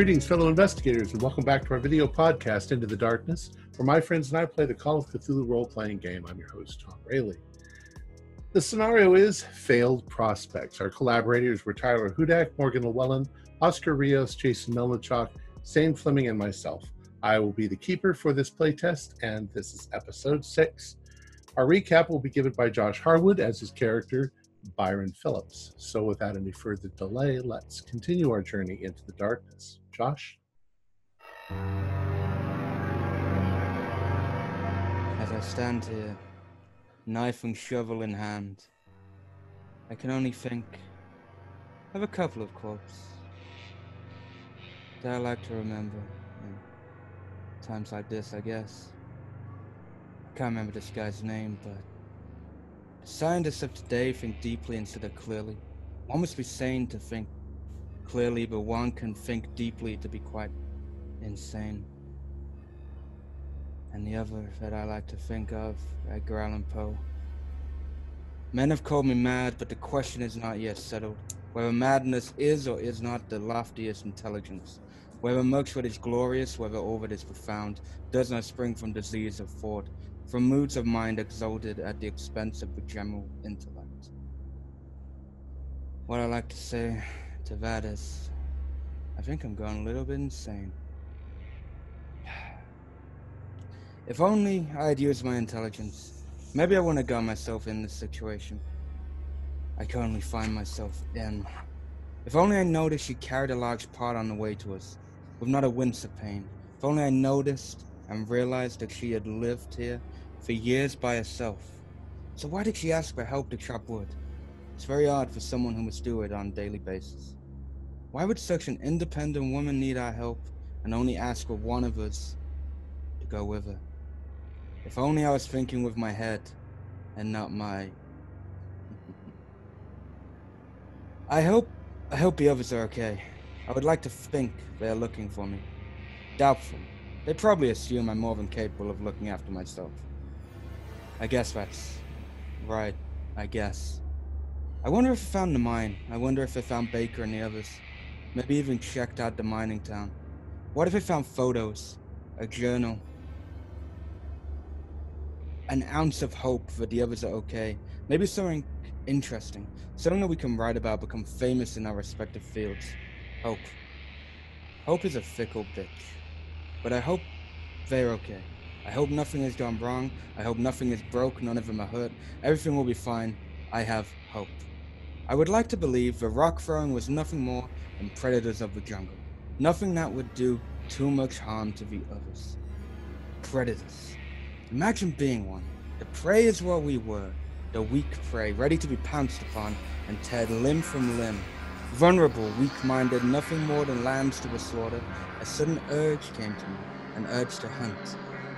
Greetings, fellow investigators, and welcome back to our video podcast, Into the Darkness, where my friends and I play the Call of Cthulhu role-playing game. I'm your host, Tom Rayleigh. The scenario is Failed Prospects. Our collaborators were Tyler Hudak, Morgan Llewellyn, Oscar Rios, Jason Melnichuk, Zane Fleming, and myself. I will be the keeper for this playtest, and this is episode 6. Our recap will be given by Josh Harwood as his character, Byron Phillips. So without any further delay, let's continue our journey into the darkness. Josh? As I stand here, knife and shovel in hand, I can only think of a couple of quotes that I like to remember in times like this, I guess. I can't remember this guy's name, but scientists of today think deeply instead of clearly. One must be sane to think clearly, but one can think deeply to be quite insane. And the other that I like to think of, Edgar Allan Poe. Men have called me mad, but the question is not yet settled. Whether madness is or is not the loftiest intelligence. Whether much what is glorious, whether all that is profound, does not spring from disease of thought, from moods of mind exalted at the expense of the general intellect. What I like to say to that is, I think I'm going a little bit insane. If only I had used my intelligence, maybe I wouldn't have got myself in this situation I currently find myself in. If only I noticed she carried a large pot on the way to us, with not a wince of pain. If only I noticed and realized that she had lived here for years by herself. So why did she ask for help to chop wood? It's very odd for someone who must do it on a daily basis. Why would such an independent woman need our help and only ask for one of us to go with her? If only I was thinking with my head and not my... I hope the others are okay. I would like to think they're looking for me. Doubtful. They probably assume I'm more than capable of looking after myself. I guess that's right, I guess. I wonder if I found the mine. I wonder if I found Baker and the others. Maybe even checked out the mining town. What if I found photos, a journal, an ounce of hope that the others are okay? Maybe something interesting, something that we can write about, become famous in our respective fields. Hope. Hope is a fickle bitch. But I hope they're okay. I hope nothing has gone wrong. I hope nothing is broke. None of them are hurt. Everything will be fine. I have hope. I would like to believe the rock throwing was nothing more than predators of the jungle. Nothing that would do too much harm to the others. Predators. Imagine being one. The prey is what we were. The weak prey, ready to be pounced upon and teared limb from limb. Vulnerable, weak-minded, nothing more than lambs to the slaughter. A sudden urge came to me, an urge to hunt.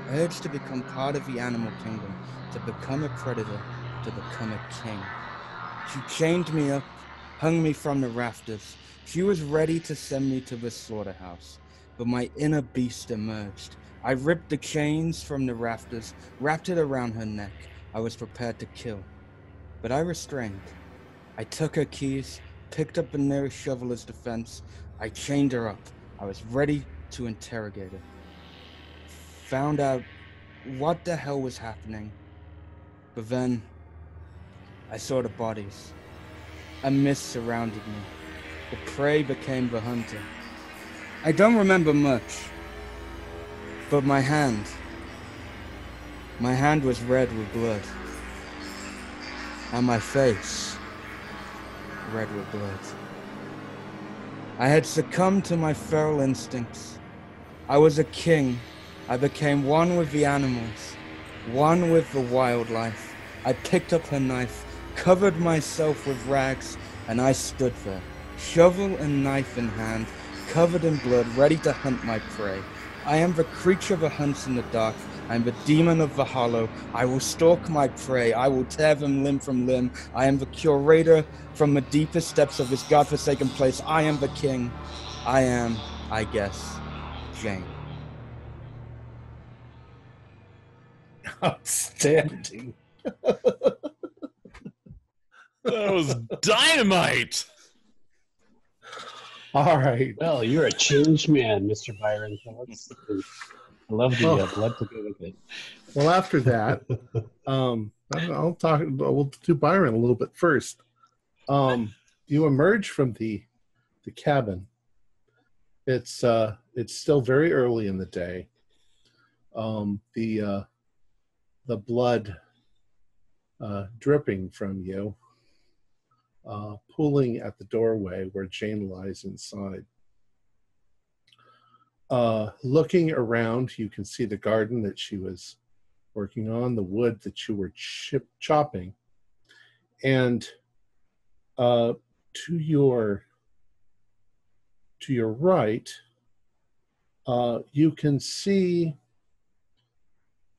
Urge to become part of the animal kingdom, to become a predator, to become a king. She chained me up, hung me from the rafters. She was ready to send me to the slaughterhouse, but my inner beast emerged. I ripped the chains from the rafters, wrapped it around her neck. I was prepared to kill, but I restrained. I took her keys, picked up the nearest shovel as defense. I chained her up. I was ready to interrogate her. Found out what the hell was happening. But then I saw the bodies. A mist surrounded me. The prey became the hunter. I don't remember much, but my hand was red with blood. And my face, red with blood. I had succumbed to my feral instincts. I was a king. I became one with the animals, one with the wildlife. I picked up her knife, covered myself with rags, and I stood there, shovel and knife in hand, covered in blood, ready to hunt my prey. I am the creature that hunts in the dark. I am the demon of the hollow. I will stalk my prey. I will tear them limb from limb. I am the curator from the deepest depths of this godforsaken place. I am the king. I am, I guess, Jane. Outstanding. That was dynamite. All right. Well, you're a changed man, Mr. Byron Phillips. I love the blood to go with it. Well, after that, I'll talk. We'll do Byron a little bit first. You emerge from the cabin. It's still very early in the day. The blood dripping from you, pooling at the doorway where Jane lies inside. Looking around, you can see the garden that she was working on, the wood that you were chopping, and to your right, you can see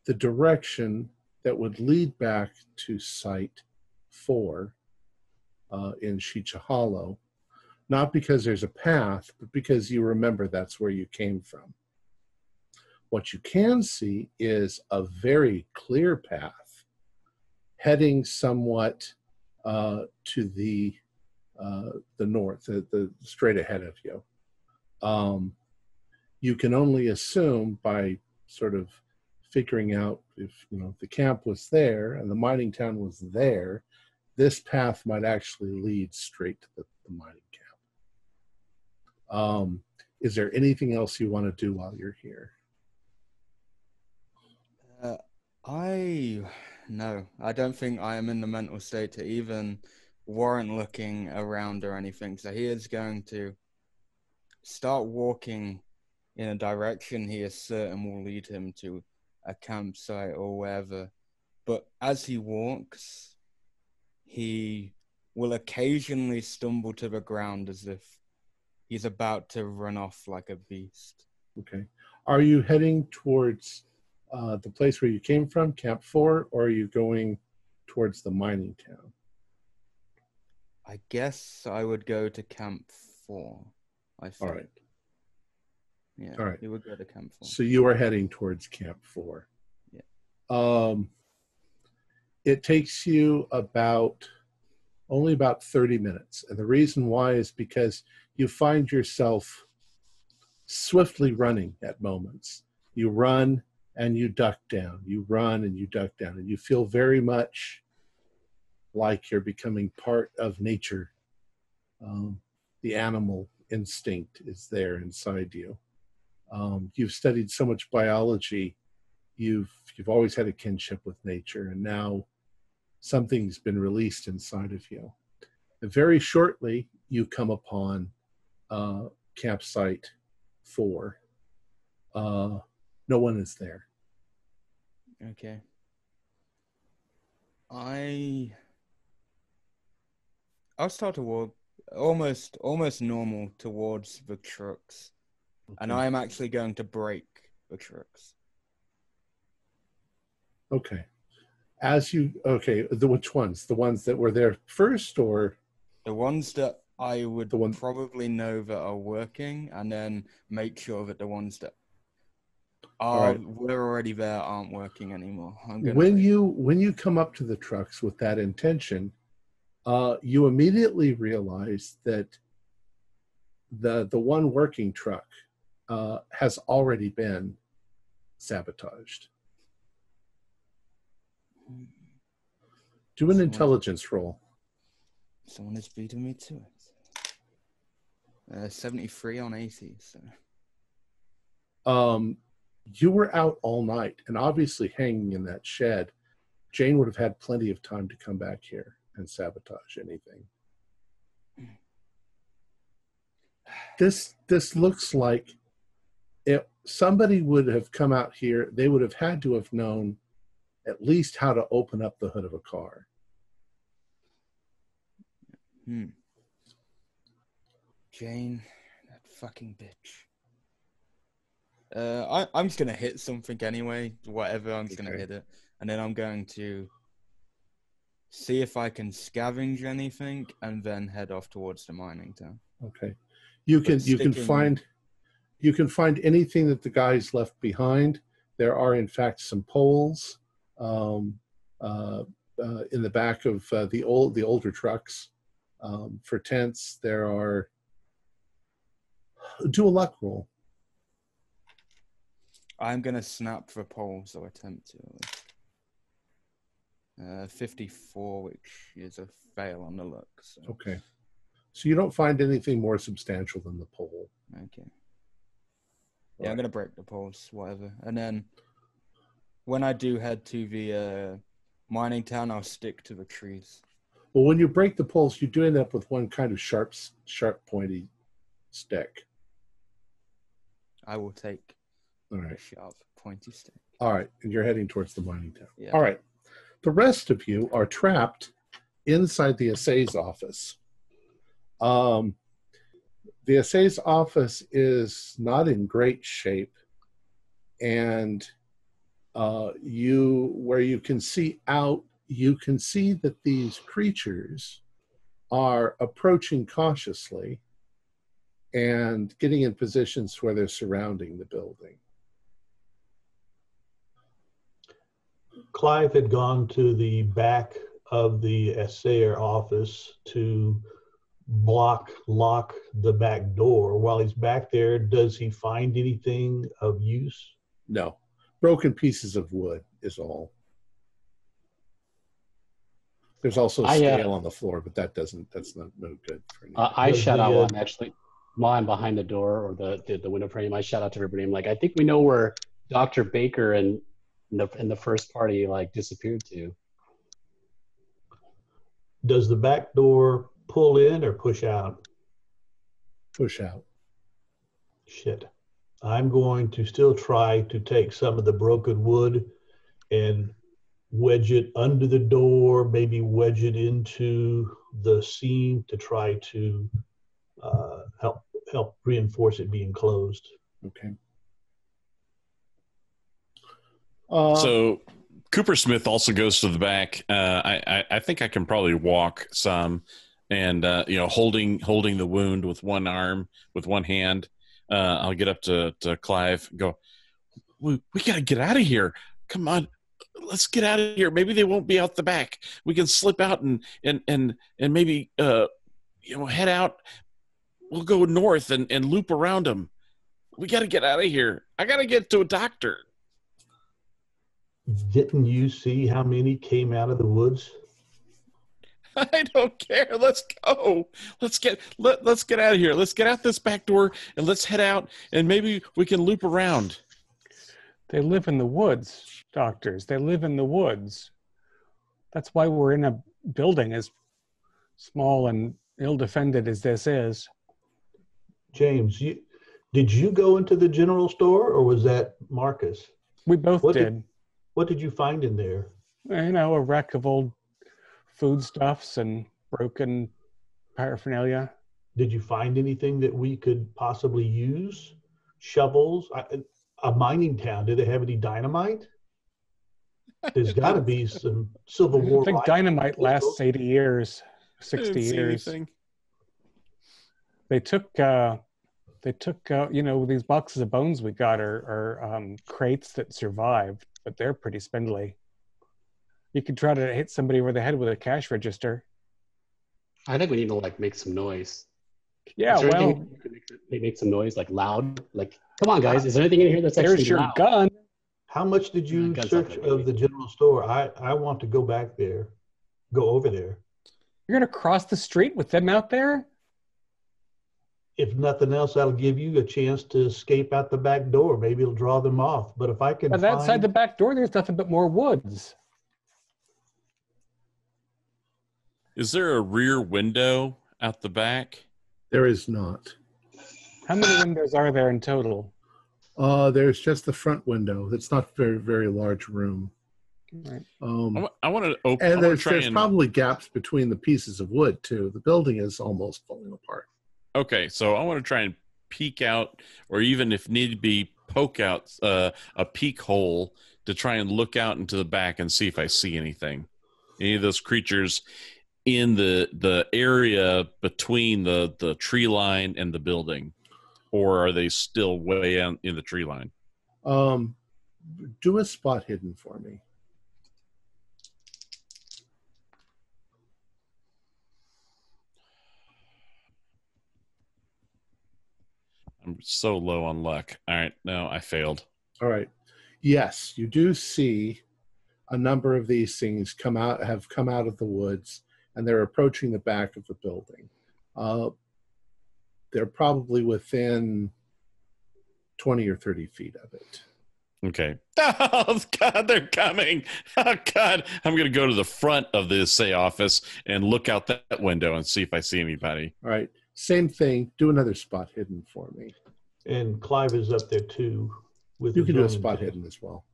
the direction that would lead back to Site 4 in Sheecha Hollow, not because there's a path, but because you remember that's where you came from. What you can see is a very clear path heading somewhat to the north, the straight ahead of you. You can only assume by sort of figuring out if the camp was there and the mining town was there, this path might actually lead straight to the mining camp. Is there anything else you want to do while you're here? No, I don't think I am in the mental state to even warrant looking around or anything. So he is going to start walking in a direction he is certain will lead him to a campsite or wherever. But as he walks, he will occasionally stumble to the ground as if he's about to run off like a beast. Okay. Are you heading towards the place where you came from, Camp 4, or are you going towards the mining town? I guess I would go to Camp 4, I think. All right. Yeah, all right. You would go to Camp 4. So you are heading towards Camp 4. Yeah. It takes you only about 30 minutes. And the reason why is because you find yourself swiftly running at moments. You run and you duck down. You run and you duck down. And you feel very much like you're becoming part of nature. The animal instinct is there inside you. You've studied so much biology. You've always had a kinship with nature, and now something's been released inside of you. And very shortly, you come upon campsite 4. No one is there. Okay. I'll start to walk almost normal towards the trucks. Okay. And I am actually going to break the trucks. Okay. Which ones? The ones that were there first, or? The ones that I would probably know that are working, and then make sure that the ones that were already there aren't working anymore. When you come up to the trucks with that intention, you immediately realize that the one working truck has already been sabotaged. Do an intelligence roll. Someone is beating me to it. 73 on 80. So. You were out all night, and obviously hanging in that shed, Jane would have had plenty of time to come back here and sabotage anything. This looks like if somebody would have come out here, they would have had to have known at least how to open up the hood of a car. Jane, that fucking bitch. I'm just going to hit something anyway, whatever, I'm just going to hit it. And then I'm going to see if I can scavenge anything and then head off towards the mining town. Okay. You can find anything that the guys left behind. There are in fact some poles in the back of the older trucks for tents. There are Do a luck roll. I'm gonna snap for poles or attempt to. 54, which is a fail on the luck. So. Okay. So you don't find anything more substantial than the pole. Okay. Yeah, I'm gonna break the poles, whatever. And then when I do head to the mining town, I'll stick to the trees. Well, when you break the poles, you do end up with one kind of sharp, pointy stick. I will take All right. a sharp, pointy stick. All right. And you're heading towards the mining town. Yeah. All right. The rest of you are trapped inside the assay's office. The assay's office is not in great shape, and where you can see out, you can see that these creatures are approaching cautiously and getting in positions where they're surrounding the building. Clive had gone to the back of the assayer office to lock the back door. While he's back there, does he find anything of use? No. Broken pieces of wood is all. There's also scale on the floor, but that's not no good for anything. I shout out, I'm actually, while I'm behind the door or the window frame, I shout out to everybody. I'm like, I think we know where Dr. Baker and the first party like disappeared to. Does the back door pull in or push out? Push out. Shit. I'm going to still try to take some of the broken wood and wedge it under the door, maybe wedge it into the seam to try to help reinforce it being closed. Okay. So Cooper Smith also goes to the back. I think I can probably walk some, and holding the wound with one arm, with one hand. I'll get up to Clive and go, we got to get out of here. Come on, let's get out of here. Maybe they won't be out the back. We can slip out and maybe head out. We'll go north and loop around them. We got to get out of here. I got to get to a doctor. Didn't you see how many came out of the woods? I don't care. Let's go. Let's get out of here. Let's get out this back door and let's head out, and maybe we can loop around. They live in the woods, doctors. They live in the woods. That's why we're in a building as small and ill-defended as this is. James, did you go into the general store, or was that Marcus? We both did. What did you find in there? A wreck of old foodstuffs and broken paraphernalia. Did you find anything that we could possibly use? Shovels? A mining town, did they have any dynamite? There's got to be some Civil War. I think dynamite lasts 80 years, 60 years. Anything. They took these boxes of bones we got are crates that survived, but they're pretty spindly. You could try to hit somebody over the head with a cash register. I think we need to make some noise. Yeah, well, make some noise, loud. Come on, guys! Is there anything in here that's actually there's your loud? gun. How much did you search of the general store? I want to go back there, go over there. You're gonna cross the street with them out there? If nothing else, that'll give you a chance to escape out the back door. Maybe it'll draw them off. But if I can But outside the back door, there's nothing but more woods. Is there a rear window out the back? There is not. How many windows are there in total? There's just the front window. It's not a very, very large room. Right. I want to open. And there's probably gaps between the pieces of wood, too. The building is almost falling apart. Okay, so I want to try and peek out, or even if need be, poke out a peek hole to try and look out into the back and see if I see anything. Any of those creatures in the area between the tree line and the building, or are they still way in the tree line? Do a spot hidden for me. I'm so low on luck. All right, no, I failed. All right. Yes, you do see a number of these things have come out of the woods, and they're approaching the back of the building. They're probably within 20 or 30 feet of it. Okay. Oh, God, they're coming. Oh, God. I'm going to go to the front of the assay office and look out that window and see if I see anybody. All right. Same thing. Do another spot hidden for me. And Clive is up there too. You can do a spot hidden as well.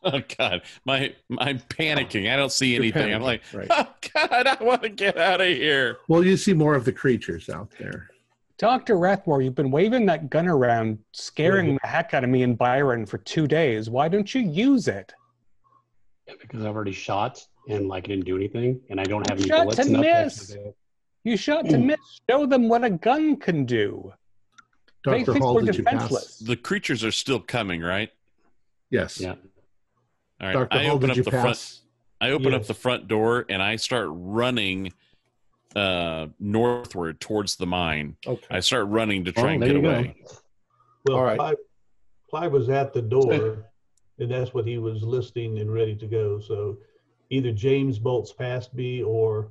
Oh, God. I'm panicking. I don't see anything. I'm like, right. Oh, God, I want to get out of here. Well, you see more of the creatures out there. Dr. Rathmore, you've been waving that gun around, scaring the heck out of me and Byron for 2 days. Why don't you use it? Yeah, because I've already shot and like didn't do anything, and I don't have any Shot bullets. to miss. You shot to miss. Show them what a gun can do. They Dr. think Hall, we're did you pass? defenseless. The creatures are still coming, right? Yes. Yeah. All right. Dr. I Hall, open did you up the pass? front. I open up Yes. the front door and I start running northward towards the mine. Okay. I start running to try and there get you away. go. Well, All right. Clive was at the door, and that's what he was listening and ready to go. So either James bolts past me or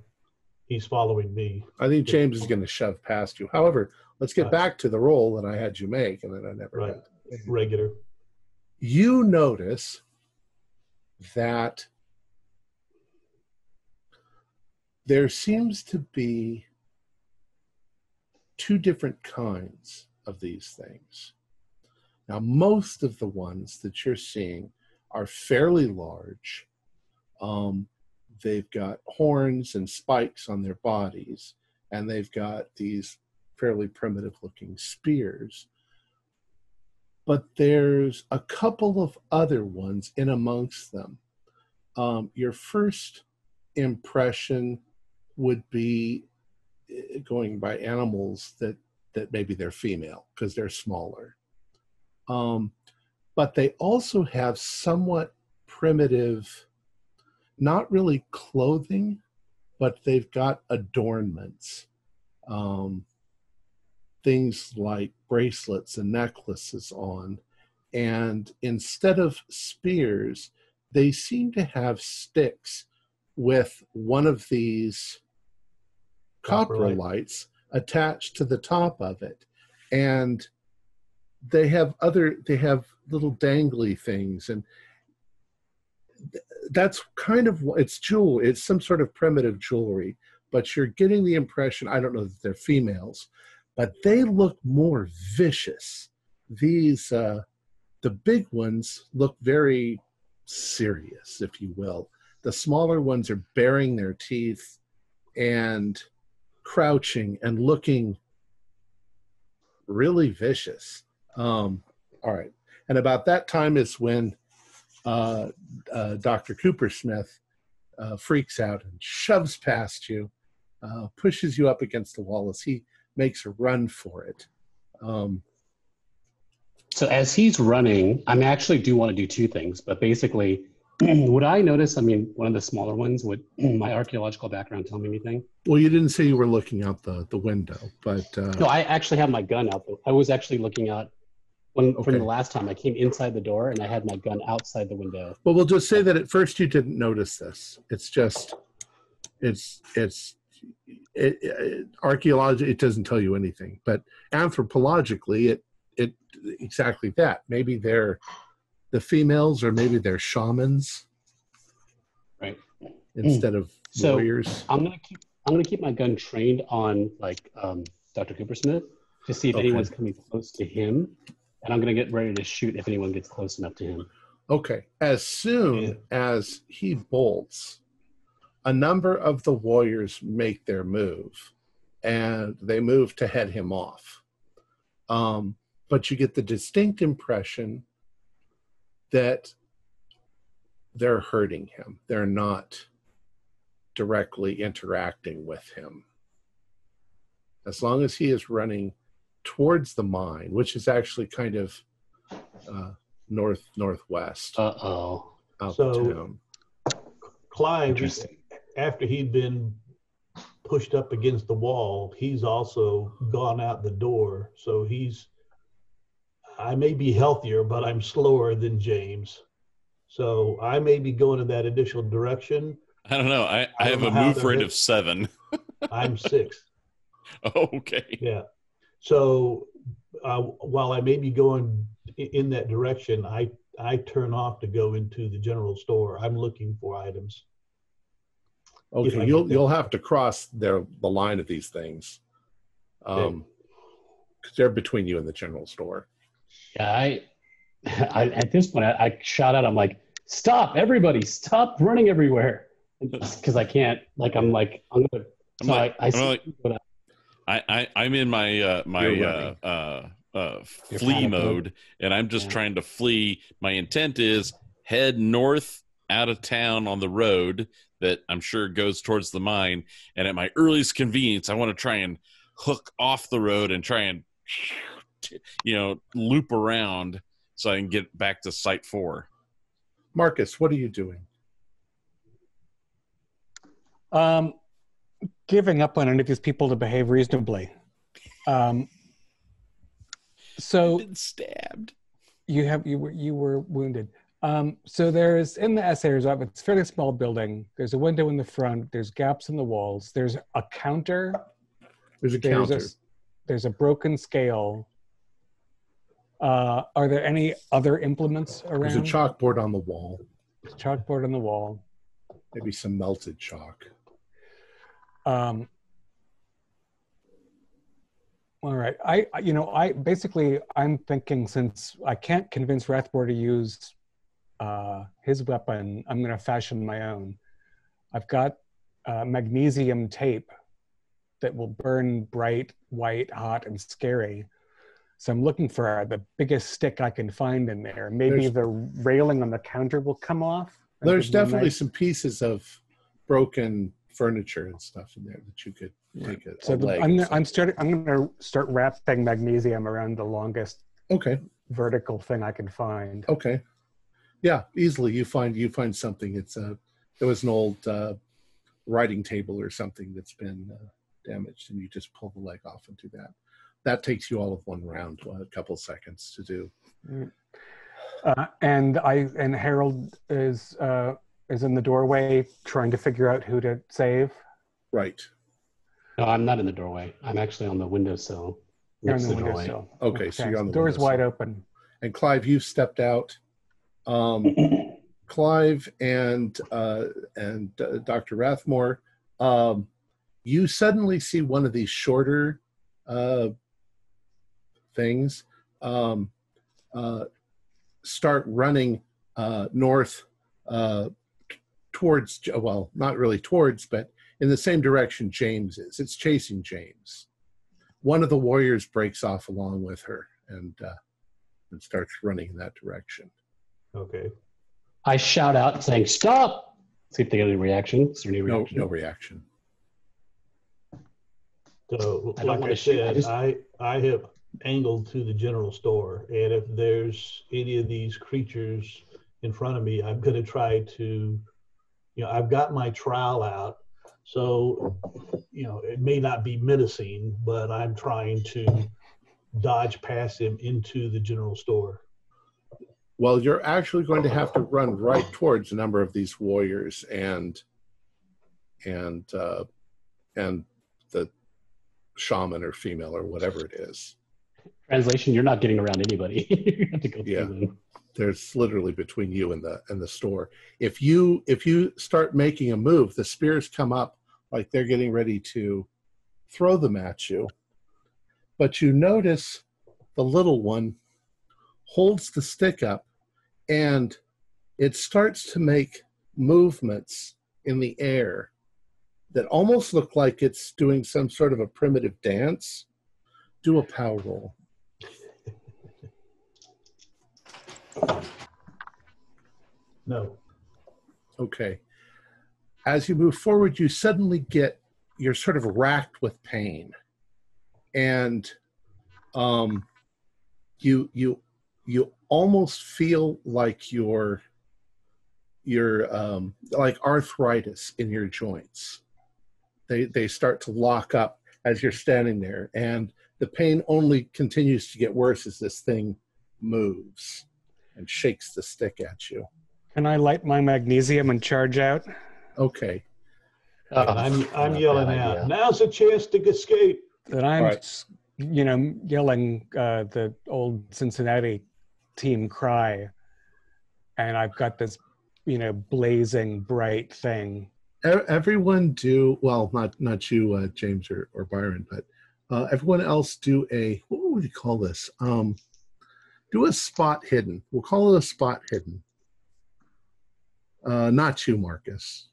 he's following me. I think James is going to shove past you. However, let's get Right. back to the roll that I had you make, and then I never Right. did. Regular. You notice that there seems to be two different kinds of these things. Now, most of the ones that you're seeing are fairly large. They've got horns and spikes on their bodies, and they've got these fairly primitive looking spears. But there's a couple of other ones in amongst them. Your first impression would be going by animals that maybe they're female because they're smaller. But they also have somewhat primitive, not really clothing, but they've got adornments. Things like bracelets and necklaces on. And instead of spears, they seem to have sticks with one of these copper lights attached to the top of it. And they have little dangly things, and that's kind of, it's some sort of primitive jewelry, but you're getting the impression, I don't know that they're females, but they look more vicious. These the big ones look very serious, if you will. The smaller ones are baring their teeth and crouching and looking really vicious. All right. And about that time is when Dr. Coopersmith freaks out and shoves past you, pushes you up against the wall as he makes a run for it. So as he's running, I actually do want to do two things, but basically, would I notice, one of the smaller ones, would my archaeological background tell me anything? Well, you didn't say you were looking out the window, but... No, I actually have my gun out. I was actually looking out, from the last time I came inside the door and I had my gun outside the window. Well, we'll just say that at first you didn't notice this. It's just, archaeologically, it doesn't tell you anything, but anthropologically, it exactly that. Maybe they're the females, or maybe they're shamans, right? Instead of warriors. I'm gonna keep my gun trained on Dr. Coopersmith to see if anyone's coming close to him, and I'm gonna get ready to shoot if anyone gets close enough to him. Okay. As soon as he bolts, a number of the warriors make their move, and they move to head him off. But you get the distinct impression that they're hurting him. They're not directly interacting with him. As long as he is running towards the mine, which is actually kind of northwest. Uh-oh. Out So town. Clive, Interesting. after he'd been pushed up against the wall. He's also gone out the door. So I may be healthier, but I'm slower than James. So I may be going in that initial direction. I don't know. I don't have know a how move the rate heck- of 7. I'm 6. Oh, okay. Yeah. So while I may be going in that direction, I turn off to go into the general store. I'm looking for items. Okay, you'll have to cross the line of these things, because they're between you and the general store. Yeah, I at this point I shout out. I'm like, stop! Everybody, stop running everywhere! Because I can't. Like I'm gonna. I'm So like- I see. I'm in my flee panicking. mode, and I'm just Yeah. trying to flee. My intent is head north out of town on the road that I'm sure goes towards the mine, and at my earliest convenience, I want to try and hook off the road and try and loop around so I can get back to Site 4. Marcus, what are you doing? Giving up on any of these people to behave reasonably. So Been stabbed. you were wounded. So there's in the essay's office, it's a fairly small building. There's a window in the front. There's gaps in the walls. There's a counter. There's a counter. There's a broken scale. Are there any other implements around? There's a chalkboard on the wall. Chalkboard on the wall. Maybe some melted chalk. All right. I'm thinking, since I can't convince Rathbore to use his weapon, I'm going to fashion my own. I've got magnesium tape that will burn bright, white, hot, and scary. So I'm looking for the biggest stick I can find in there. Maybe the railing on the counter will come off. There's definitely some pieces of broken furniture and stuff in there that you could take a leg. I'm going to start wrapping magnesium around the longest vertical thing I can find. Okay. Yeah, easily you find something. There was an old writing table or something that's been damaged, and you just pull the leg off and do that. That takes you all of one round, a couple seconds to do. And Harold is in the doorway trying to figure out who to save. Right. No, I'm not in the doorway. I'm actually on the windowsill. You're on the windowsill. Okay, so you're on the door's windowsill. wide open. And Clive, you've stepped out. Clive and Dr. Rathmore, you suddenly see one of these shorter things start running north towards, well, not really towards, but in the same direction James is. It's chasing James. One of the warriors breaks off along with her and starts running in that direction. Okay. I shout out saying, stop! See if they get any reaction. Is there any reaction? No reaction. So, I don't like wanna I shoot, said, I have angled to the general store, and if there's any of these creatures in front of me, I'm going to try to, I've got my trowel out, so, it may not be menacing, but I'm trying to dodge past him into the general store. Well, you're actually going to have to run right towards a number of these warriors and the shaman or female or whatever it is. Translation: you're not getting around anybody. You have to go through them. There's literally between you and the store. If you start making a move, the spears come up like they're getting ready to throw them at you. But you notice the little one holds the stick up and it starts to make movements in the air that almost look like it's doing some sort of a primitive dance. Do a power roll. No. Okay. As you move forward, you suddenly you're sort of racked with pain. And you almost feel like you're like arthritis in your joints. they start to lock up as you're standing there, and the pain only continues to get worse as this thing moves and shakes the stick at you. Can I light my magnesium and charge out? Okay. I'm yelling out. Now's a chance to escape. Then I'm, Right. yelling the old Cincinnati team cry, and I've got this, blazing bright thing. Everyone do, well, not you, James or Byron, but everyone else do what would we call this? Do a spot hidden. We'll call it a spot hidden. Not you, Marcus.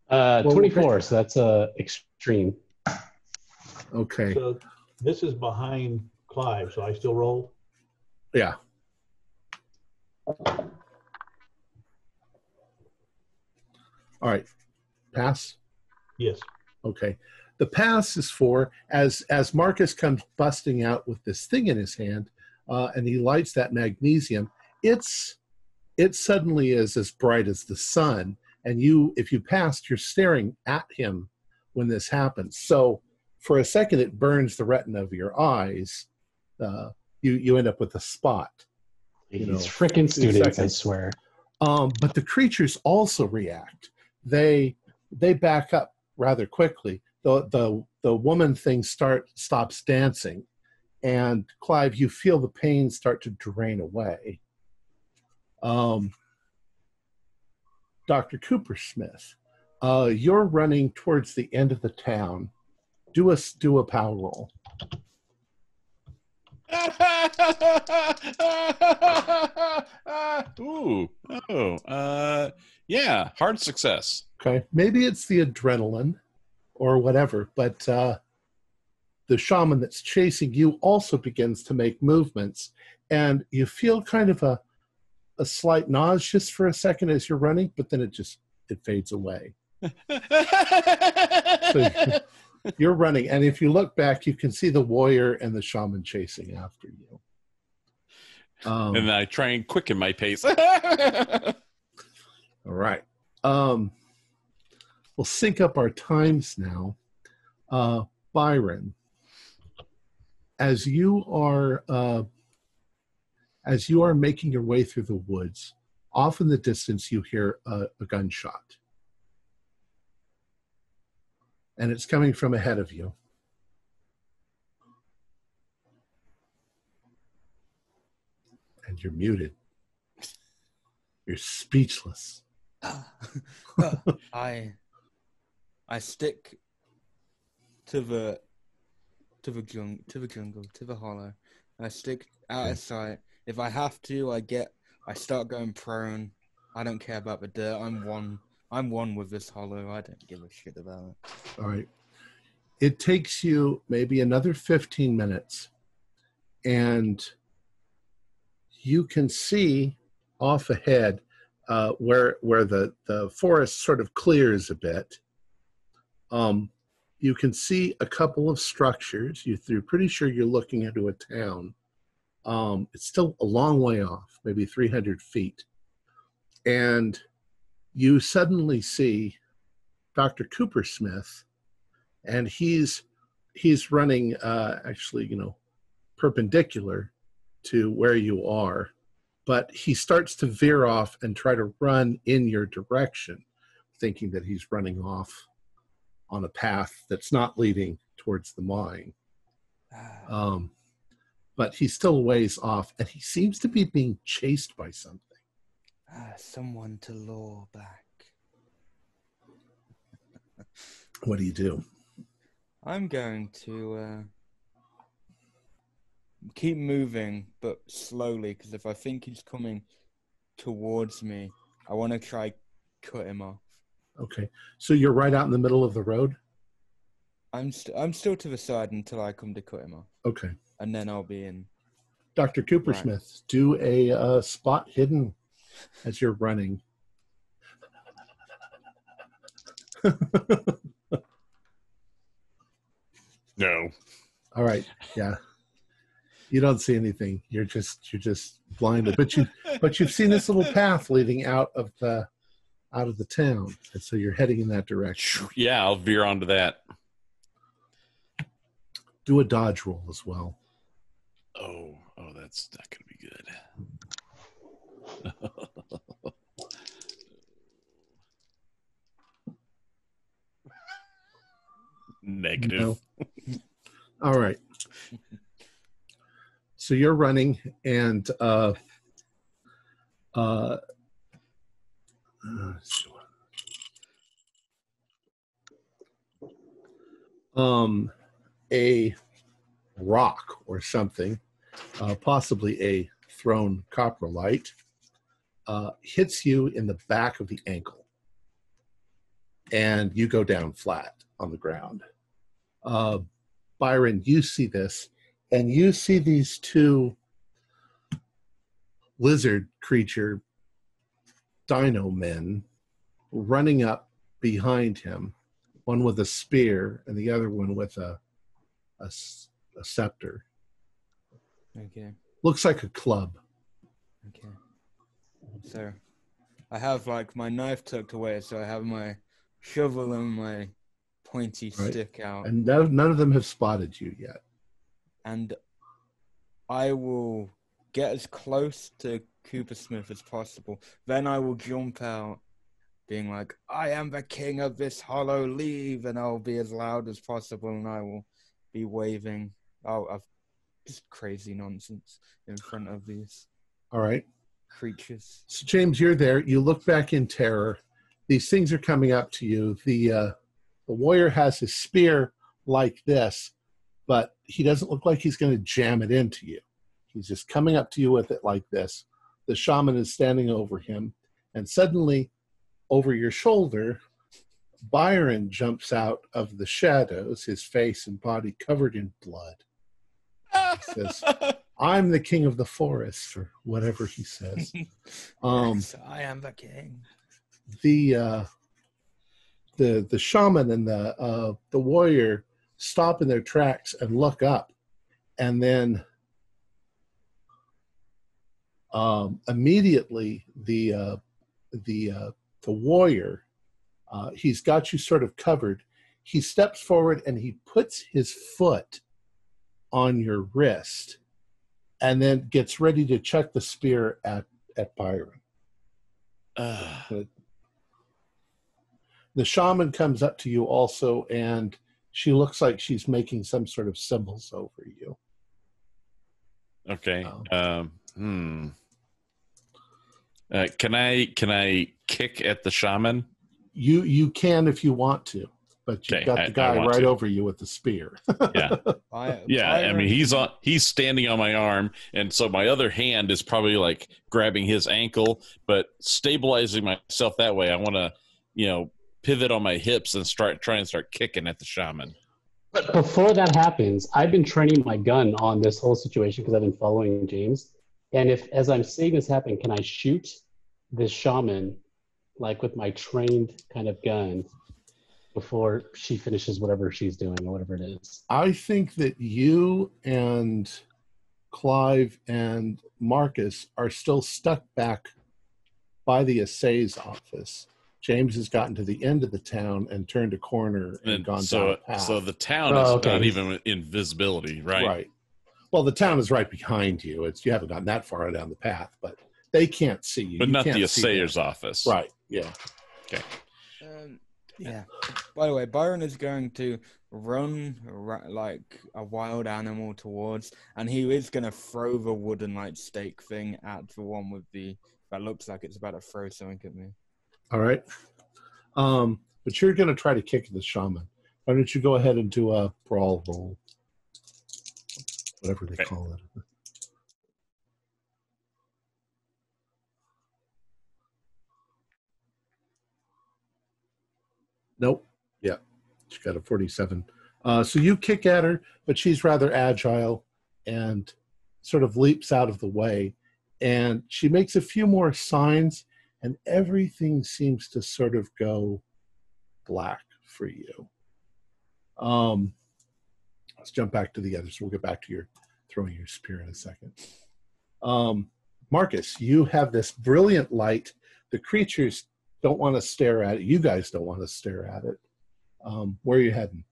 24, so that's extreme. Okay. So this is behind Clive, so I still roll? Yeah. All right. Pass? Yes. Okay. The pass is for, as Marcus comes busting out with this thing in his hand, and he lights that magnesium, it suddenly is as bright as the sun, and if you passed, you're staring at him when this happens. So for a second, it burns the retina of your eyes. You end up with a spot. These freaking students, I swear. But the creatures also react. They back up rather quickly. The woman thing stops dancing, and Clive, you feel the pain start to drain away. Dr. Coopersmith, you're running towards the end of the town. Do a power roll. Ooh. Oh. Yeah. Hard success. Okay. Maybe it's the adrenaline or whatever, but the shaman that's chasing you also begins to make movements, and you feel kind of a slight nausea just for a second as you're running, but then it fades away. So you're running, and if you look back, you can see the warrior and the shaman chasing after you. And I try and quicken my pace. All right. We'll sync up our times now. Byron, as you are making your way through the woods, off in the distance you hear a gunshot. And it's coming from ahead of you. And you're muted. You're speechless. I stick to the jungle, to the hollow. I stick out of sight. If I have to, I start going prone. I don't care about the dirt. I'm one with this hollow. I don't give a shit about it. All right. It takes you maybe another 15 minutes, and you can see off ahead where the forest sort of clears a bit. You can see a couple of structures. You're pretty sure you're looking into a town. It's still a long way off, maybe 300 feet. And you suddenly see Dr. Coopersmith, and he's running perpendicular to where you are, but he starts to veer off and try to run in your direction, thinking that he's running off on a path that's not leading towards the mine. But he's still a ways off, and he seems to be being chased by something. Someone to lure back. What do you do? I'm going to keep moving, but slowly, because if I think he's coming towards me, I want to try cut him off. Okay, so you're right out in the middle of the road? I'm still to the side until I come to cut him off. Okay. And then I'll be in. Dr. Coopersmith, right. Do a spot hidden as you're running. No. All right. Yeah. You don't see anything. You're just blinded. But you've seen this little path leading out of the out of the town. And so you're heading in that direction. Yeah, I'll veer onto that. Do a dodge roll as well. Oh, that's not going to be good. Negative. No. All right. So you're running, and a rock or something, possibly a thrown coprolite, hits you in the back of the ankle, and you go down flat on the ground. Byron, you see this, and you see these two lizard creature dino men running up behind him, one with a spear and the other one with a scepter. Okay. Looks like a club. Okay. So I have like my knife tucked away, so I have my shovel and my pointy stick out. And none of them have spotted you yet. And I will get as close to Cooper Smith as possible. Then I will jump out, being like, I am the king of this hollow, leave, and I'll be as loud as possible, and I will be waving. I've just crazy nonsense in front of these All right. creatures. So, James, you're there. You look back in terror. These things are coming up to you. The warrior has his spear like this, but he doesn't look like he's going to jam it into you. He's just coming up to you with it like this. The shaman is standing over him, and suddenly, over your shoulder, Byron jumps out of the shadows, his face and body covered in blood. He says, I'm the king of the forest, or whatever he says. Yes, I am the king. The shaman and the warrior stop in their tracks and look up, and then immediately the warrior, he's got you sort of covered. He steps forward and he puts his foot on your wrist, and then gets ready to chuck the spear at Byron. The shaman comes up to you also, and she looks like she's making some sort of symbols over you. Okay. Can I kick at the shaman? You can if you want to, but you've got the guy right over you with the spear. Yeah. I mean, he's standing on my arm, and so my other hand is probably like grabbing his ankle, but stabilizing myself that way. I want to, pivot on my hips and start kicking at the shaman. But before that happens, I've been training my gun on this whole situation because I've been following James. And as I'm seeing this happen, can I shoot this shaman like with my trained kind of gun before she finishes whatever she's doing or whatever it is? I think that you and Clive and Marcus are still stuck back by the assay's office. James has gotten to the end of the town and turned a corner and gone down a path. So the town is not even in visibility, right? Right. Well, the town is right behind you. You haven't gotten that far down the path, but they can't see you. But you not can't the assayer's office. Right. Yeah. Okay. Yeah. By the way, Byron is going to run like a wild animal towards, and he is going to throw the wooden stake thing at the one with that looks like it's about to throw something at me. All right. But you're going to try to kick the shaman. Why don't you go ahead and do a brawl roll? Whatever they call it. Nope. Yeah. She got a 47. So you kick at her, but she's rather agile and sort of leaps out of the way. And she makes a few more signs, and everything seems to sort of go black for you. Let's jump back to the others. We'll get back to your throwing your spear in a second. Marcus, you have this brilliant light. The creatures don't want to stare at it. You guys don't want to stare at it. Where are you heading?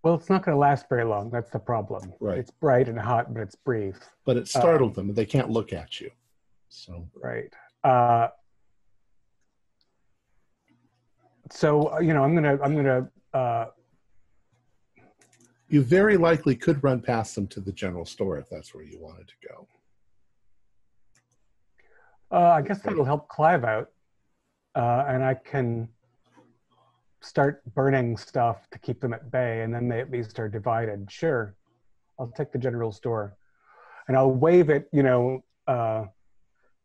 Well, it's not going to last very long. That's the problem. Right. It's bright and hot, but it's brief. But it startled them. They can't look at you. So right. So I'm gonna. You very likely could run past them to the general store if that's where you wanted to go. I guess that'll help Clive out, and I can start burning stuff to keep them at bay, and then they at least are divided. Sure, I'll take the general store, and I'll wave it,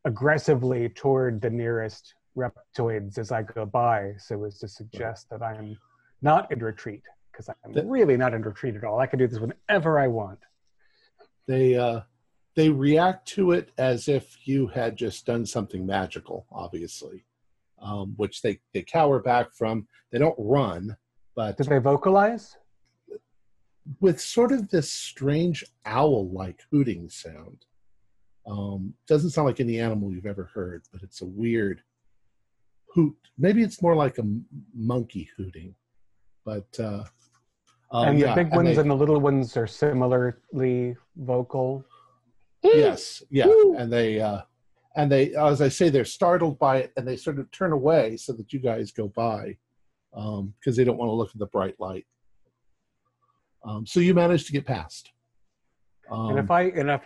aggressively toward the nearest reptoids as I go by, so as to suggest that I'm not in retreat, because I'm really not in retreat at all. I can do this whenever I want. They react to it as if you had just done something magical, obviously, which they cower back from. They don't run, but... Do they vocalize? With sort of this strange owl-like hooting sound. Doesn't sound like any animal you've ever heard, but it's a weird hoot. Maybe it's more like a monkey hooting. But and the big ones and the little ones are similarly vocal. Yes, yeah, and they, as I say, they're startled by it, and they sort of turn away so that you guys go by, because they don't want to look at the bright light. So you manage to get past. And if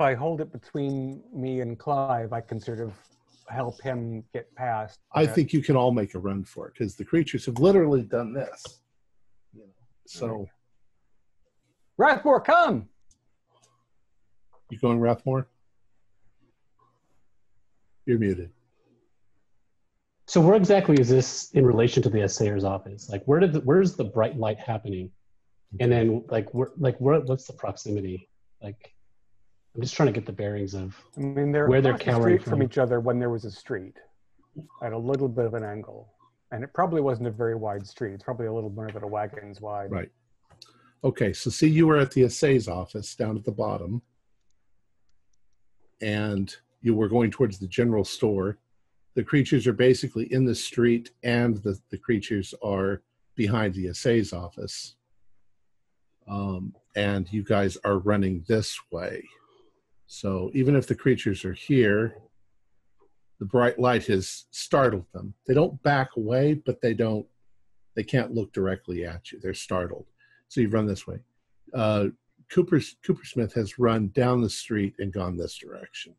I hold it between me and Clive, I can sort of help him get past. I think you can all make a run for it, because the creatures have literally done this. So, Rathmore, come! You going, Rathmore? You're muted. So where exactly is this in relation to the assayer's office? Like, where's the bright light happening? And then, what's the proximity? Like, I'm just trying to get the bearings of they're where they're across the cowering street from each other when there was a street at a little bit of an angle. And it probably wasn't a very wide street. It's probably a little more than a wagon's wide. Right. Okay, so see, you were at the assay's office down at the bottom, and you were going towards the general store. The creatures are basically in the street, and the creatures are behind the assay's office. And you guys are running this way. So even if the creatures are here, the bright light has startled them. They don't back away, but they can't look directly at you. They're startled. So you run this way. Coopersmith has run down the street and gone this direction.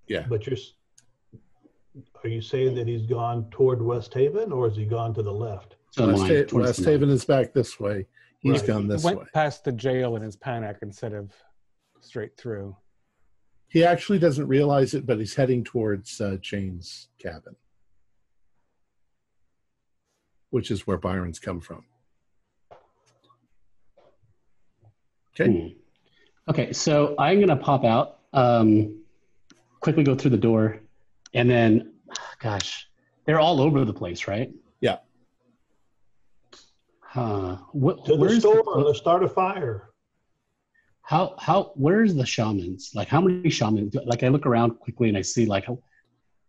Yeah. But are you saying that he's gone toward West Haven, or has he gone to the left? West Haven is back this way. He's gone this way. He went past the jail in his panic instead of straight through. He actually doesn't realize it, but he's heading towards Jane's cabin, which is where Byron's come from. Okay. Okay, so I'm going to pop out, quickly go through the door, and then, gosh, they're all over the place, right? Yeah. To the store, let's start a fire. Where's the shamans? Like, how many shamans? Like, I look around quickly and I see, like, how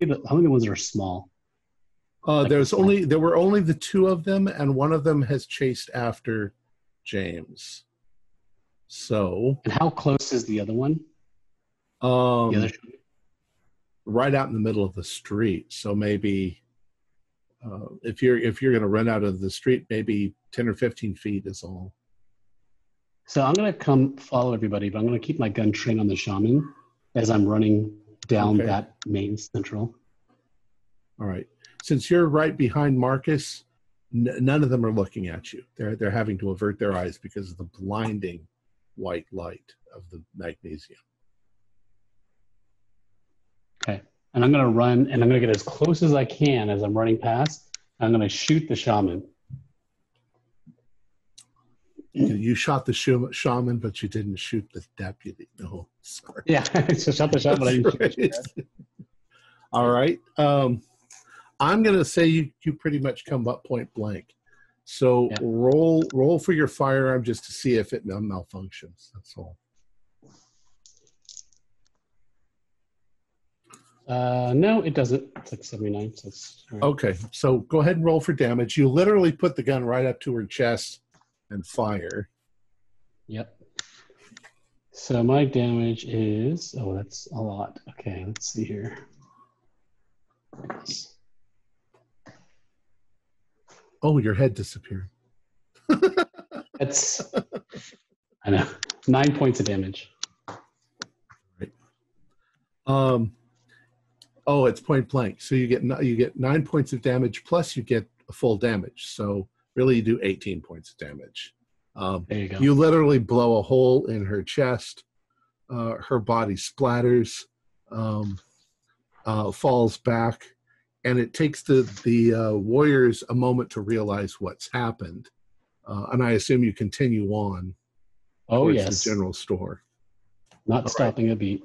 many ones are small? There were only the two of them, and one of them has chased after James. So. And how close is the other one? The other shaman? Right out in the middle of the street. So maybe if you're going to run out of the street, maybe 10 or 15 feet is all. So I'm going to come follow everybody, but I'm going to keep my gun trained on the shaman as I'm running down that main central. All right. Since you're right behind Marcus, none of them are looking at you. They're having to avert their eyes because of the blinding white light of the magnesium. Okay. And I'm going to run, and I'm going to get as close as I can as I'm running past. I'm going to shoot the shaman. You shot the shaman, but you didn't shoot the deputy. No, sorry. Yeah, I shot the shaman, but I didn't shoot the deputy. All right. I'm going to say you pretty much come up point blank. So roll for your firearm just to see if it malfunctions. That's all. No, it doesn't. It's like 79. So it's, all right. Okay, so go ahead and roll for damage. You literally put the gun right up to her chest and fire. Yep. So my damage is, oh, that's a lot. Okay, let's see here. Oh, your head disappeared. That's, I know, 9 points of damage. Right. Oh, it's point blank. So you get 9 points of damage plus you get a full damage. So really, you do 18 points of damage. There you go. You literally blow a hole in her chest. Her body splatters, falls back, and it takes the warriors a moment to realize what's happened. And I assume you continue on towards yes. the general store. Not stopping a beat.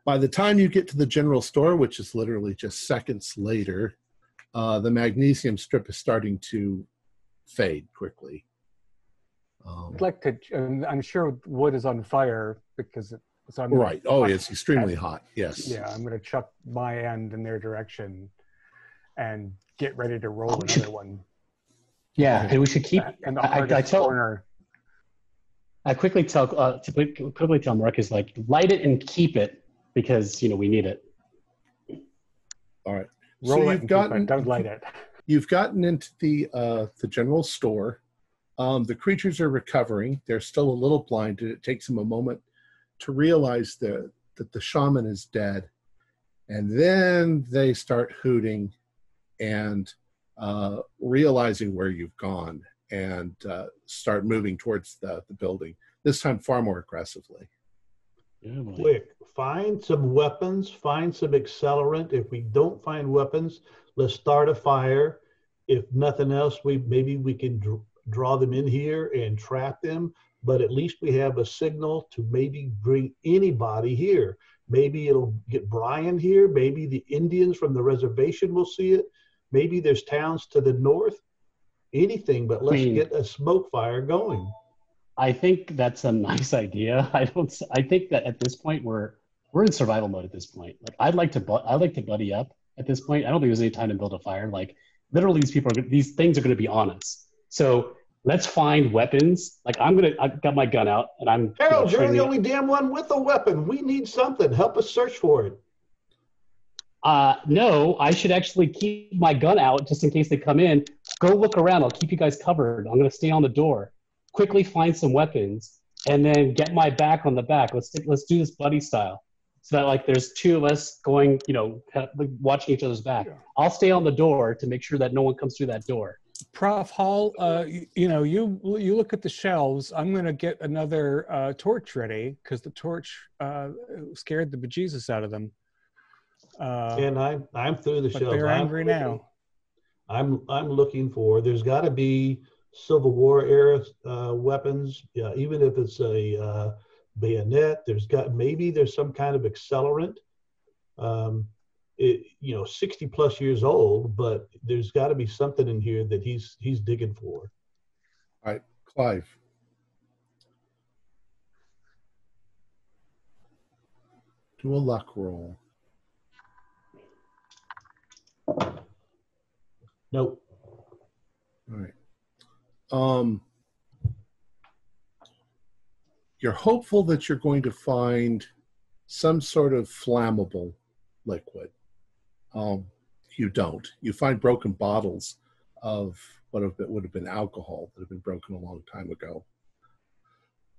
By the time you get to the general store, which is literally just seconds later, the magnesium strip is starting to fade quickly. I'd like to, I'm sure wood is on fire because so I'm right. Oh, it's extremely hot. Yes. Yeah, I'm going to chuck my end in their direction and get ready to roll another one. Yeah, and we should keep. And the hardest corner. I quickly tell Marcus, like, light it and keep it because we need it. All right. Roll so it and keep it. Don't light it. You've gotten into the general store. The creatures are recovering. They're still a little blinded. It takes them a moment to realize that the shaman is dead. And then they start hooting and realizing where you've gone and start moving towards the building, this time far more aggressively. Quick, find some weapons, find some accelerant. If we don't find weapons, let's start a fire. If nothing else, maybe we can draw them in here and trap them, but at least we have a signal to maybe bring anybody here. Maybe it'll get Brian here. Maybe the Indians from the reservation will see it. Maybe there's towns to the north. Anything, but let's get a smoke fire going. I think that's a nice idea. I think that at this point we're in survival mode at this point. Like I'd like to buddy up at this point. I don't think there's any time to build a fire. Like literally these things are going to be on us. So let's find weapons. Like I've got my gun out and I'm. Harold, you're the only damn one with a weapon. We need something. Help us search for it. No, I should actually keep my gun out just in case they come in. Go look around. I'll keep you guys covered. I'm going to stay on the door. Quickly find some weapons and then get my back on the back. Let's do this buddy style. So that like there's two of us going, watching each other's back. I'll stay on the door to make sure that no one comes through that door. Prof. Hall, you look at the shelves. I'm going to get another torch ready because the torch scared the bejesus out of them. And I'm through the shelves. They're angry now. I'm looking for. There's got to be Civil War era weapons. Yeah, even if it's a bayonet. Maybe there's some kind of accelerant. 60 plus years old, but there's got to be something in here that he's digging for. All right, Clive. Do a luck roll. Nope. All right. You're hopeful that you're going to find some sort of flammable liquid. You don't. You find broken bottles of what would have been alcohol that have been broken a long time ago.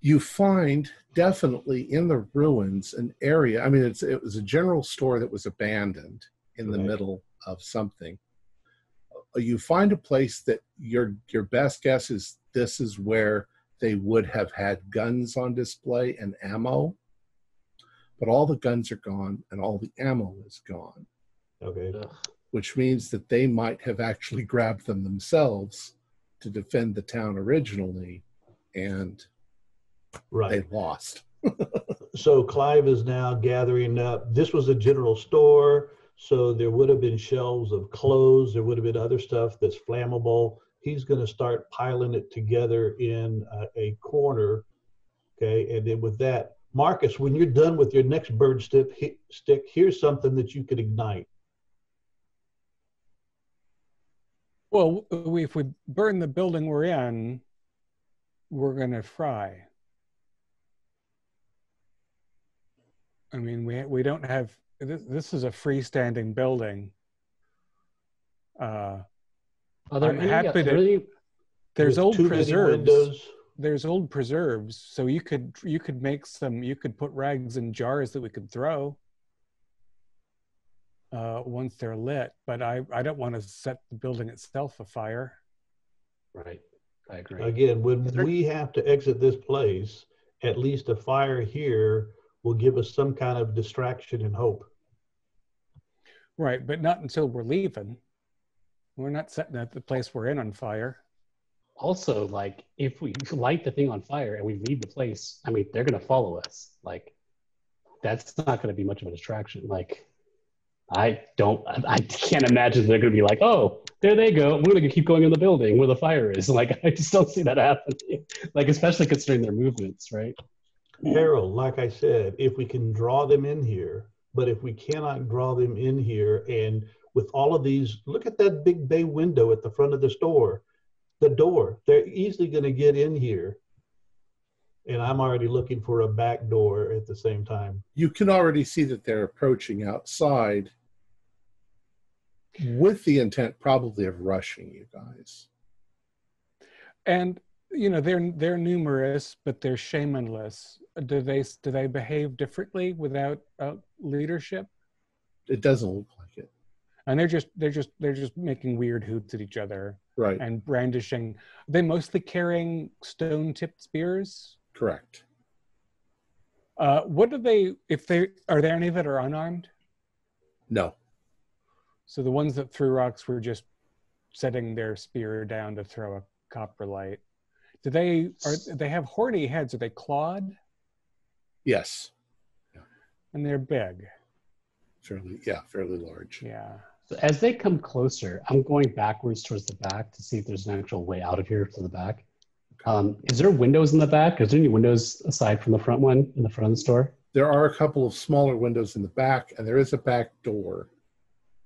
You find definitely in the ruins an area. I mean, it was a general store that was abandoned in the middle of something. You find a place that your best guess is this is where they would have had guns on display and ammo, but all the guns are gone and all the ammo is gone. Okay. Which means that they might have actually grabbed them themselves to defend the town originally, and they lost. So Clive is now gathering up. This was a general store, so there would have been shelves of clothes. There would have been other stuff that's flammable. He's going to start piling it together in a corner, okay? And then with that, Marcus, when you're done with your next bird stick, here's something that you could ignite. Well, if we burn the building we're in, we're going to fry. I mean, we don't have, this is a freestanding building. I'm happy to, there's old preserves. There's old preserves, so you could make some, you could put rags in jars that we could throw once they're lit, but I don't want to set the building itself afire. Right, I agree. Again, when we have to exit this place, at least a fire here will give us some kind of distraction and hope. Right, but not until we're leaving. We're not setting the place we're in on fire. Also, like, if we light the thing on fire and we leave the place, I mean, they're going to follow us. Like, that's not going to be much of a distraction. Like, I can't imagine they're going to be like, oh, there they go. We're going to keep going in the building where the fire is. Like, I just don't see that happening. Like, especially considering their movements, right? Harold, like I said, if we can draw them in here, but if we cannot draw them in here, and with all of these, look at that big bay window at the front of the store. The door, they're easily going to get in here. And I'm already looking for a back door at the same time. You can already see that they're approaching outside with the intent probably of rushing you guys. And, you know, they're numerous, but they're shamanless. Do they behave differently without leadership? It doesn't look like it. And they're just making weird hoots at each other. Right. And brandishing. Are they mostly carrying stone-tipped spears? Correct. What do they, are there any that are unarmed? No. So the ones that threw rocks were just setting their spear down to throw a copper light. Do they have horny heads? Are they clawed? Yes. Yeah. And they're big. Fairly large. Yeah. So as they come closer, I'm going backwards towards the back to see if there's an actual way out of here to the back. Is there windows in the back? Is there any windows aside from the front one in the front of the store? There are a couple of smaller windows in the back, and there is a back door.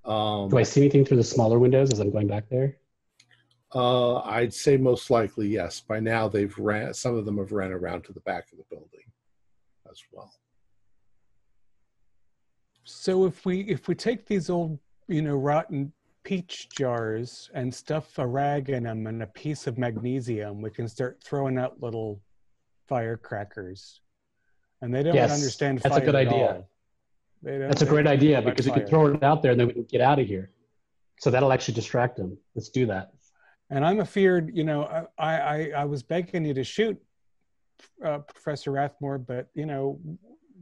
Do I see anything through the smaller windows as I'm going back there? I'd say most likely yes. By now, some of them have ran around to the back of the building as well. So if we take these old, rotten peach jars and stuff a rag in them and a piece of magnesium, we can start throwing out little firecrackers. And they don't understand fire. That's a good idea. That's a great idea because we can throw it out there and then we can get out of here. So that'll actually distract them. Let's do that. And I'm afeared, I was begging you to shoot Professor Rathmore, but,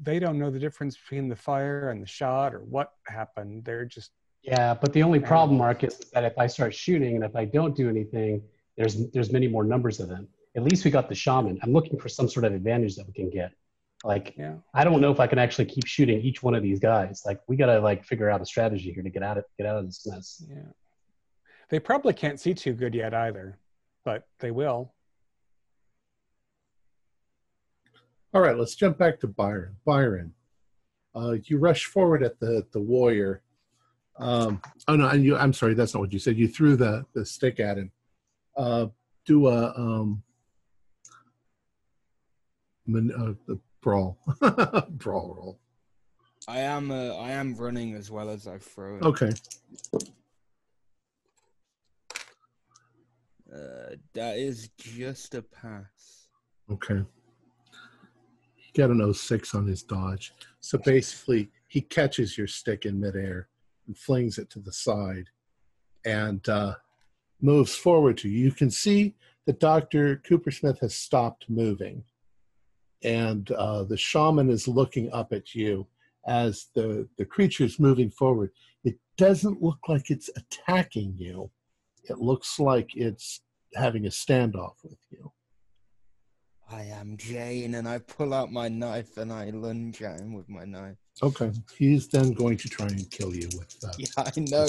they don't know the difference between the fire and the shot or what happened. They're just... Yeah, but the only problem, Marcus, is that if I start shooting and if I don't do anything, there's many more numbers of them. At least we got the shaman. I'm looking for some sort of advantage that we can get. I don't know if I can actually keep shooting each one of these guys. We got to figure out a strategy here to get out of this mess. Yeah. They probably can't see too good yet either, but they will. All right, let's jump back to Byron. Byron, you rush forward at the warrior. I'm sorry, that's not what you said. You threw the stick at him. Do a the brawl brawl roll. I am running as well as I throw it. Okay. That is just a pass. Okay. He got an 06 on his dodge. So basically, he catches your stick in midair and flings it to the side and moves forward to you. You can see that Dr. Coopersmith has stopped moving. And the shaman is looking up at you as the creature is moving forward. It doesn't look like it's attacking you. It looks like it's having a standoff with you. I am Jane, and I pull out my knife and I lunge at him with my knife. Okay. He's then going to try and kill you with that. Yeah, I know.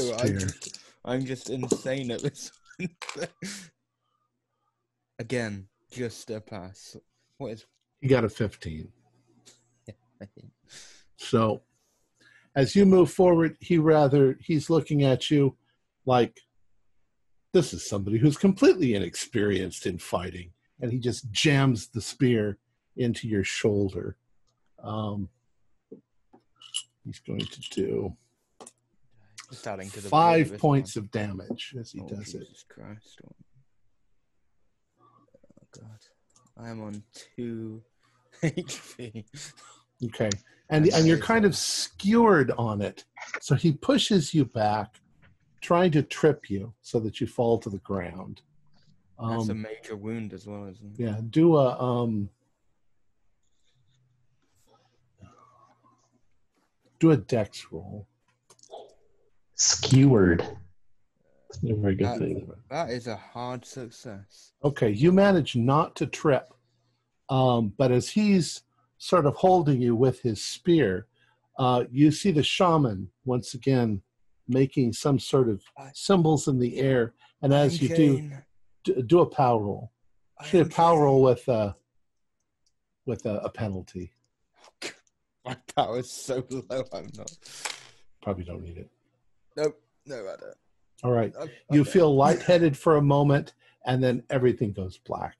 I'm just insane at this point. Again, just a pass. What is... He got a 15. So as you move forward, he's looking at you like, this is somebody who's completely inexperienced in fighting. And he just jams the spear into your shoulder. He's going to do 5 points of damage as he does it. Jesus Christ. Oh, God. I'm on 2 HP. Okay. And you're kind of skewered on it. So he pushes you back, trying to trip you so that you fall to the ground. That's a major wound as well, isn't it? Yeah. Do a dex roll. Skewered. That's a very good thing. That is a hard success. Okay. You manage not to trip. But as he's sort of holding you with his spear, you see the shaman once again making some sort of symbols in the air. And as you do a power roll. Actually, a power roll with a penalty. My power is so low, I'm not. Probably don't need it. Nope, no, I don't. All right. You feel lightheaded for a moment, and then everything goes black.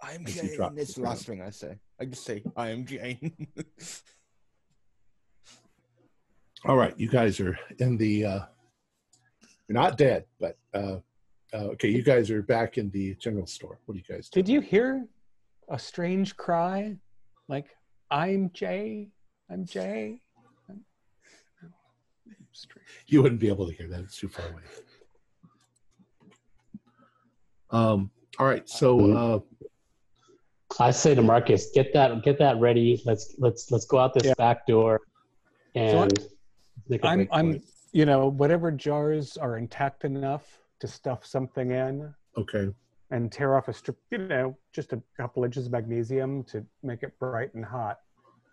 I am Jane. It's the last thing I say. I just say, I am Jane. All right. You guys are in the... you're not dead, but... okay, you guys are back in the general store. What do you guys do? Did you hear a strange cry? Like, I'm Jay. I'm Jay. You wouldn't be able to hear that. It's too far away. All right, so I say to Marcus, get that ready. Let's go out this back door and make a break I'm whatever jars are intact enough to stuff something in. Okay. And tear off a strip, just a couple inches of magnesium to make it bright and hot.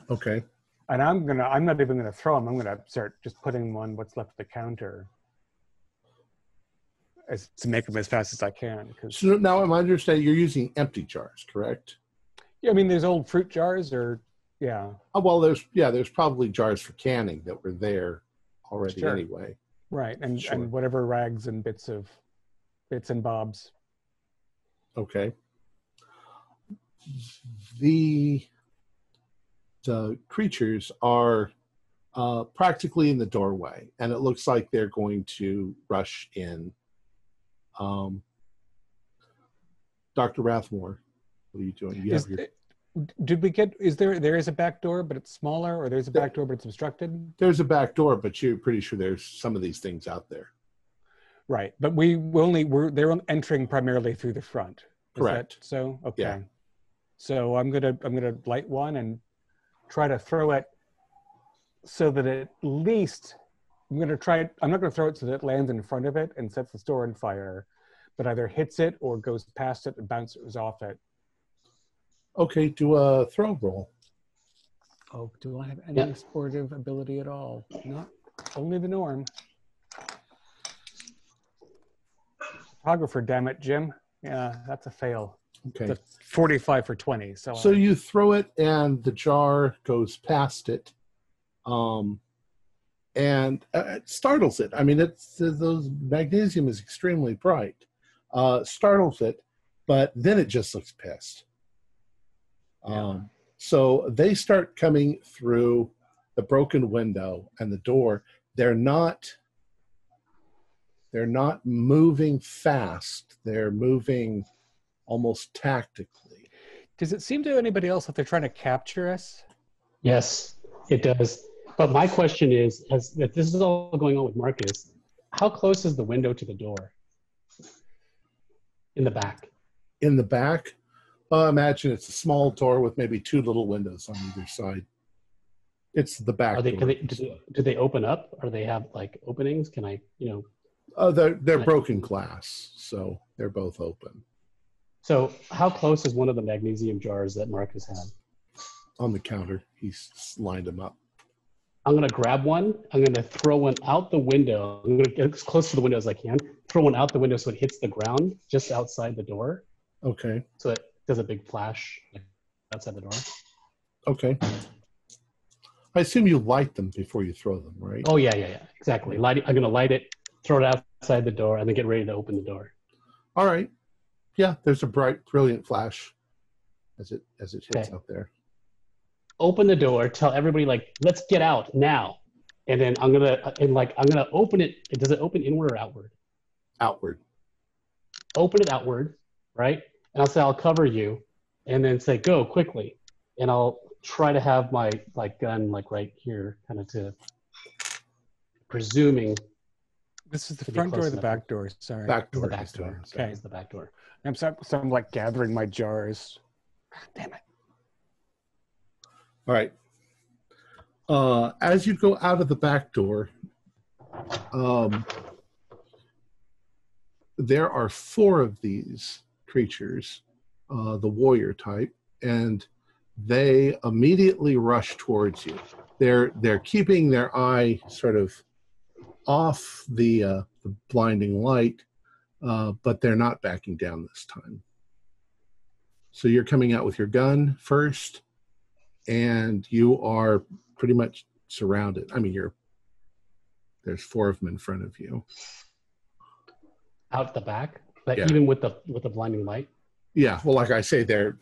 Okay. And I'm not even gonna throw them. I'm gonna start just putting them on what's left of the counter, to make them as fast as I can. So now, I understand you're using empty jars, correct? Yeah, I mean, there's old fruit jars, or yeah. Oh, well, there's probably jars for canning that were there already anyway. Right, and whatever rags and bits and bobs. Okay. The creatures are practically in the doorway, and it looks like they're going to rush in. Dr. Rathmore, what are you doing? Did we get? There is a back door, but it's smaller, or there's a back door, but it's obstructed? There's a back door, but you're pretty sure there's some of these things out there. Right, but they're entering primarily through the front. Correct. So okay. Yeah. So I'm gonna light one and try to throw it so that at least I'm not gonna throw it so that it lands in front of it and sets the store on fire, but either hits it or goes past it and bounces off it. Okay, do a throw roll. Oh, do I have any sportive ability at all? Not only the norm. Photographer, damn it, Jim. Yeah, that's a fail. Okay. That's 45 for 20. So you throw it and the jar goes past it, and it startles it. I mean, those magnesium is extremely bright. Startles it, but then it just looks pissed. So they start coming through the broken window and the door. They're not moving fast. They're moving almost tactically. Does it seem to anybody else that they're trying to capture us? Yes, it does. But my question is, if this is all going on with Marcus, how close is the window to the door? In the back. In the back? Imagine it's a small door with maybe 2 little windows on either side. It's the back door. Do they open up? Or they have like openings? Can I, they're broken glass, so they're both open. So how close is one of the magnesium jars that Marcus had? On the counter. He's lined them up. I'm going to grab one. I'm going to throw one out the window. I'm going to get as close to the window as I can. Throw one out the window so it hits the ground just outside the door. Okay. So it does a big flash outside the door. Okay. I assume you light them before you throw them, right? Oh, yeah. Exactly. I'm going to light it, throw it outside the door, and then get ready to open the door. All right. Yeah, there's a bright, brilliant flash as it hits out there. Open the door, tell everybody, like, let's get out now. And then I'm going to open it. Does it open inward or outward? Outward. Open it outward, right? And I'll say, I'll cover you. And then say, go quickly. And I'll try to have my gun right here, kind of to presuming. This is the front door or the back door? Sorry. Back door. The back door. Okay. It's the back door. So I'm like gathering my jars. Damn it. All right. As you go out of the back door, there are 4 of these creatures, the warrior type, and they immediately rush towards you. They're keeping their eye sort of off the blinding light, but they're not backing down this time. So you're coming out with your gun first, and you are pretty much surrounded. I mean, there's 4 of them in front of you. Out the back, but Yeah. even with the blinding light. Yeah, well, like I say, they're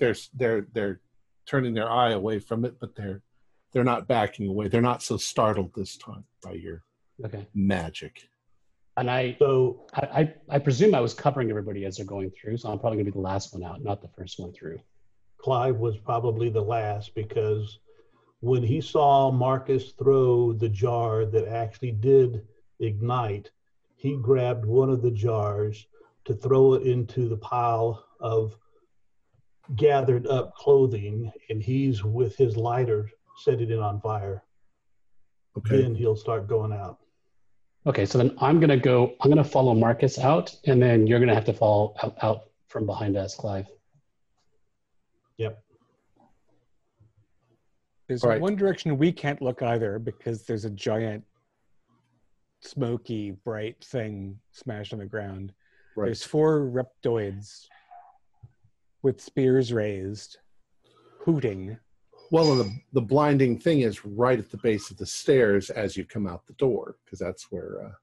turning their eye away from it, but they're not backing away. They're not so startled this time by your magic. And I presume I was covering everybody as they're going through, so I'm probably going to be the last one out, not the first one through. Clive was probably the last, because when he saw Marcus throw the jar that actually did ignite, he grabbed one of the jars to throw it into the pile of gathered up clothing, and he's with his lighter setting it on fire. Okay. Then he'll start going out. Okay, so then I'm going to follow Marcus out, and then you're going to have to follow out from behind us, Clive. Yep. There's All right. one direction we can't look either, because there's a giant, smoky, bright thing smashed on the ground. Right. There's 4 reptoids with spears raised, hooting. Well, the blinding thing is right at the base of the stairs as you come out the door, because that's where.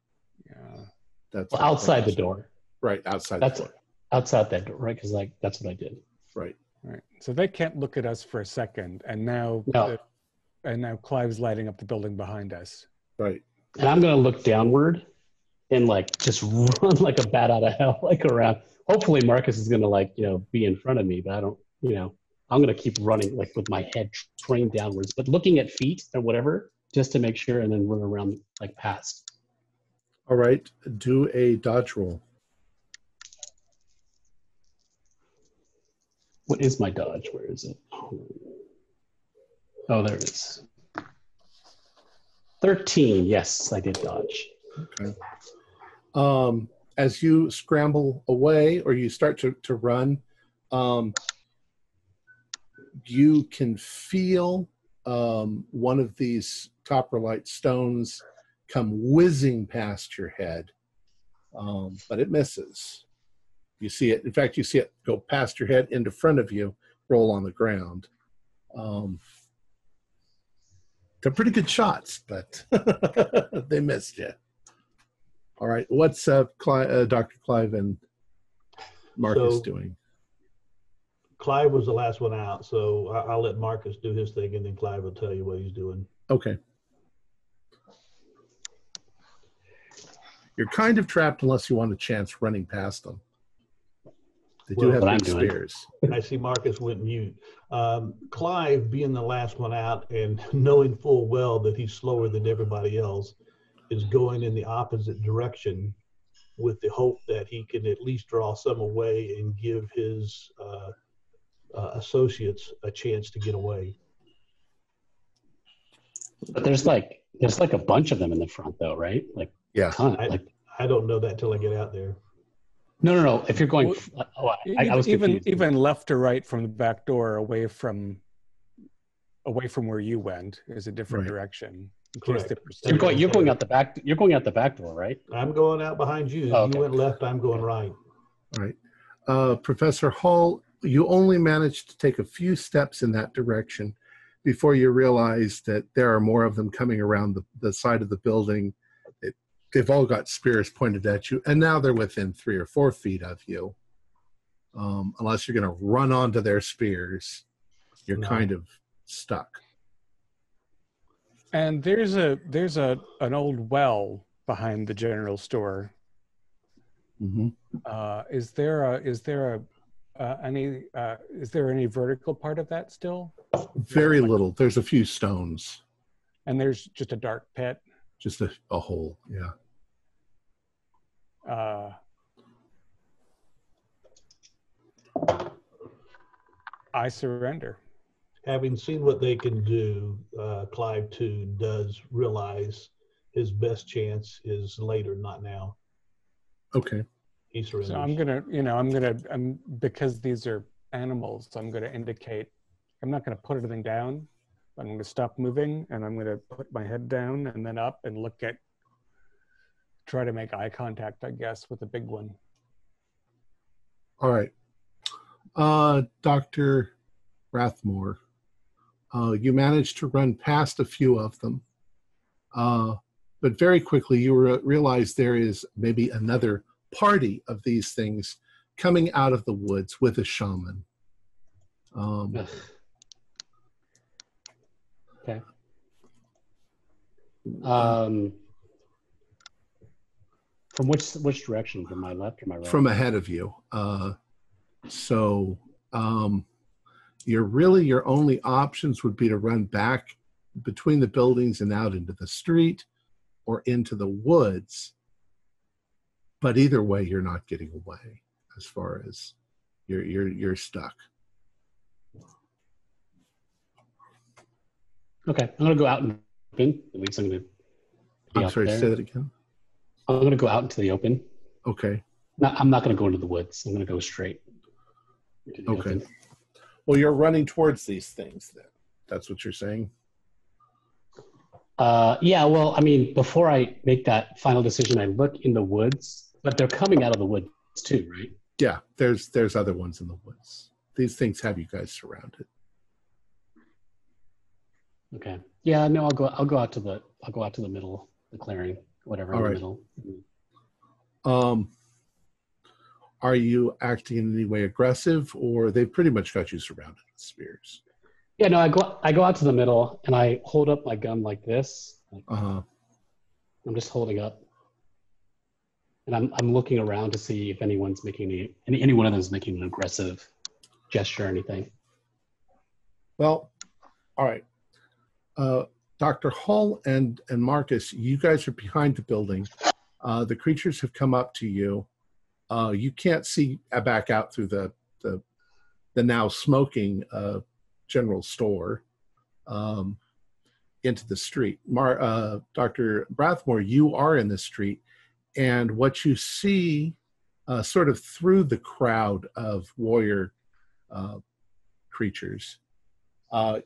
That's outside the door. Right outside the door. Outside that door, right? Because that's what I did. Right. Right. So they can't look at us for a second, and now Clive's lighting up the building behind us. Right. And I'm going to look downward and just run like a bat out of hell, around. Hopefully Marcus is going to be in front of me, but I don't, I'm going to keep running with my head trained downwards, but looking at feet or whatever, just to make sure, and then run around past. All right. Do a dodge roll. What is my dodge? Where is it? Oh, there it is. 13. Yes, I did dodge. Okay. As you scramble away or you start to run, you can feel one of these coprolite stones come whizzing past your head, but it misses. You see it. In fact, you see it go past your head into front of you, roll on the ground. They're pretty good shots, but they missed you. All right. What's Dr. Clive and Marcus doing? Clive was the last one out, so I'll let Marcus do his thing, and then Clive will tell you what he's doing. Okay. You're kind of trapped unless you want a chance running past them. They do have big spears. I see Marcus went mute. Clive, being the last one out and knowing full well that he's slower than everybody else, is going in the opposite direction with the hope that he can at least draw some away and give his associates a chance to get away. But there's a bunch of them in the front, though, right? Yeah. I don't know that till I get out there. No. If you're going, I was confused. Even left or right from the back door, away from where you went, is a different direction. Correct. You're going out the back. You're going out the back door, right? I'm going out behind you. Oh, okay. You went left. I'm going right. All right. Professor Hall, you only managed to take a few steps in that direction before you realize that there are more of them coming around the side of the building. They've all got spears pointed at you, and now they're within 3 or 4 feet of you. Unless you're going to run onto their spears, you're kind of stuck. And there's an old well behind the general store. Mm-hmm. Is there any vertical part of that still? Very little. There's a few stones. And there's just a dark pit. Just a hole, yeah. I surrender. Having seen what they can do, Clive too does realize his best chance is later, not now. Okay. He surrenders. So because these are animals, I'm gonna indicate, I'm not gonna put anything down. I'm gonna stop moving and I'm gonna put my head down and then up and try to make eye contact, I guess, with the big one. All right. Dr. Rathmore, you managed to run past a few of them, but very quickly you realize there is maybe another party of these things coming out of the woods with a shaman. Okay. From which direction? From my left or my right? From ahead of you. Your only options would be to run back between the buildings and out into the street or into the woods. But either way, you're not getting away as far as you're stuck. Okay, I'm gonna go out and open. At least I'm gonna. I'm sorry, say that again. I'm gonna go out into the open. Okay. No, I'm not gonna go into the woods. I'm gonna go straight. Okay. Open. Well, you're running towards these things then. That's what you're saying? Yeah, well, I mean, before I make that final decision, I look in the woods, but they're coming out of the woods too, right? Yeah, there's other ones in the woods. These things have you guys surrounded. Okay. Yeah, no, I'll go out to the middle, the clearing, whatever in the middle. Are you acting in any way aggressive, or they've pretty much got you surrounded with spears? Yeah, no, I go out to the middle and I hold up my gun like this. I'm just holding up, and I'm looking around to see if anyone's making any one of them is making an aggressive gesture or anything. Well, all right. Dr. Hull and Marcus, you guys are behind the building. The creatures have come up to you. You can't see back out through the now smoking general store into the street. Dr. Brathmore, you are in the street, and what you see sort of through the crowd of warrior creatures,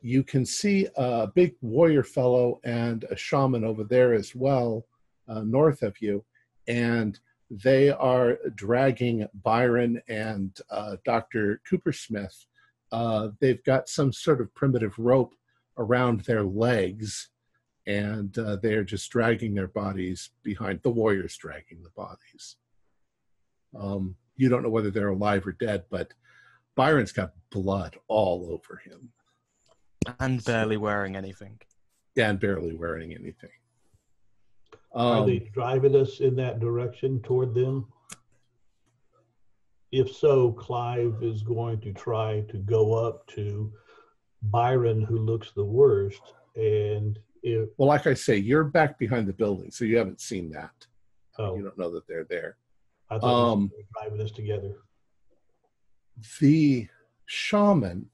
you can see a big warrior fellow and a shaman over there as well, north of you, and they are dragging Byron and Dr. Coopersmith. They've got some sort of primitive rope around their legs, and they're just dragging their bodies behind. The warriors dragging the bodies. You don't know whether they're alive or dead, but Byron's got blood all over him. And barely wearing anything. Yeah, and barely wearing anything. Are they driving us in that direction toward them? If so, Clive is going to try to go up to Byron, who looks the worst. And well, like I say, you're back behind the building, so you haven't seen that. Oh. You don't know that they're there. I thought they were driving us together. The shaman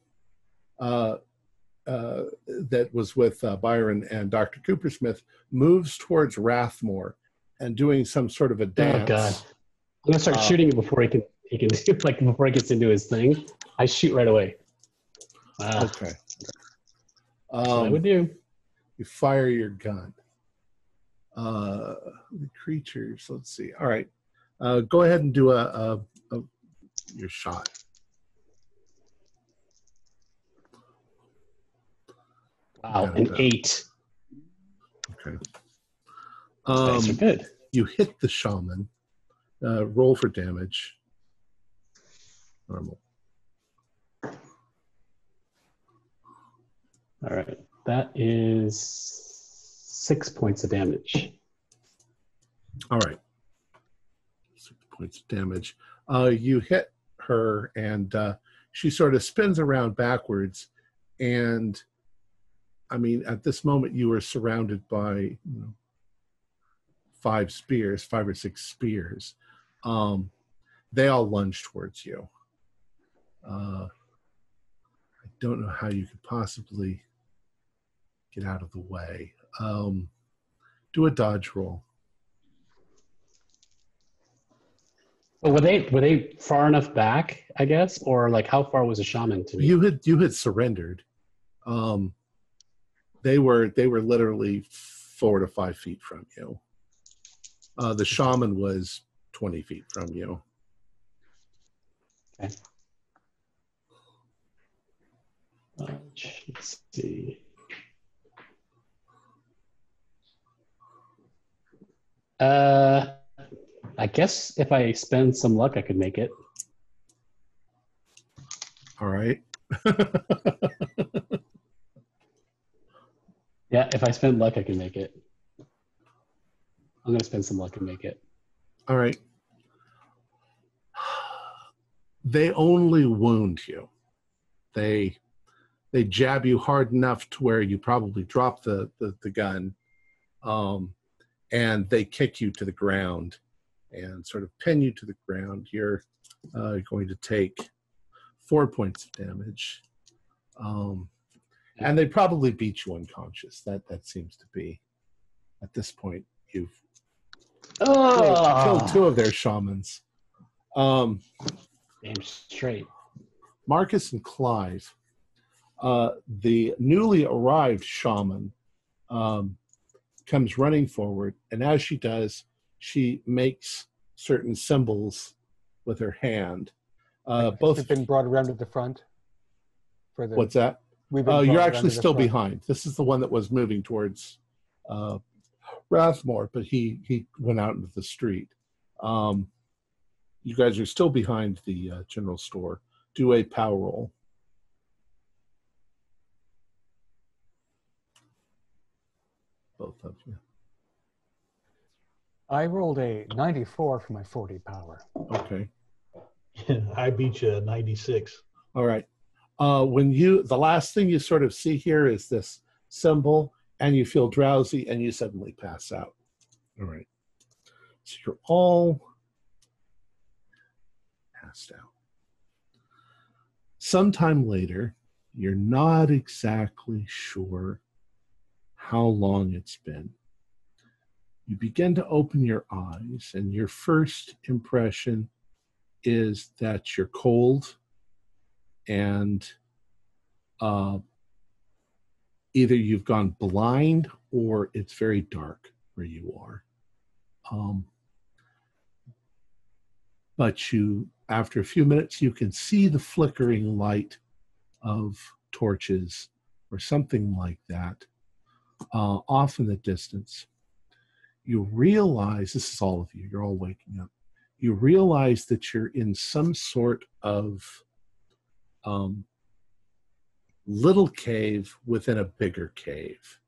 that was with Byron and Dr. Coopersmith moves towards Rathmore and doing some sort of a dance. Oh God! I'm gonna start shooting it before he can like before he gets into his thing. I shoot right away. Okay. That's what I would do. You fire your gun. The creatures. Let's see. All right. Go ahead and do your shot. Wow, And, an 8. Okay. These dice are good. You hit the shaman. Roll for damage. Normal. All right. That is 6 points of damage. All right. 6 points of damage. You hit her, and she sort of spins around backwards. And, I mean, at this moment, you are surrounded by 5 or 6 spears. They all lunge towards you. I don't know how you could possibly get out of the way. Do a dodge roll. But were they far enough back, I guess, or like how far was a shaman to me? You had surrendered. They were literally 4 to 5 feet from you. The shaman was 20 feet from you. Okay. Let's see. I guess if I spend some luck, I could make it. All right. Yeah, if I spend luck, I can make it. I'm going to spend some luck and make it. All right. They only wound you. They jab you hard enough to where you probably drop the gun, and they kick you to the ground and sort of pin you to the ground. You're going to take 4 points of damage. And they probably beat you unconscious. That seems to be, at this point, you've killed 2 of their shamans. Damn straight. Marcus and Clive, the newly arrived shaman, comes running forward, and as she does, she makes certain symbols with her hand. Both have been brought around to the front. What's that? You're actually still behind. This is the one that was moving towards Rathmore, but he went out into the street. You guys are still behind the general store. Do a power roll. Both of you. I rolled a 94 for my 40 power. Okay. I beat you 96. All right. The last thing you sort of see here is this symbol, and you feel drowsy, and you suddenly pass out. All right. So you're all passed out. Sometime later, you're not exactly sure how long it's been. You begin to open your eyes, and your first impression is that you're cold, and either you've gone blind or it's very dark where you are. But after a few minutes, you can see the flickering light of torches or something like that off in the distance. You realize, this is all of you, you're all waking up. You realize that you're in some sort of little cave within a bigger cave.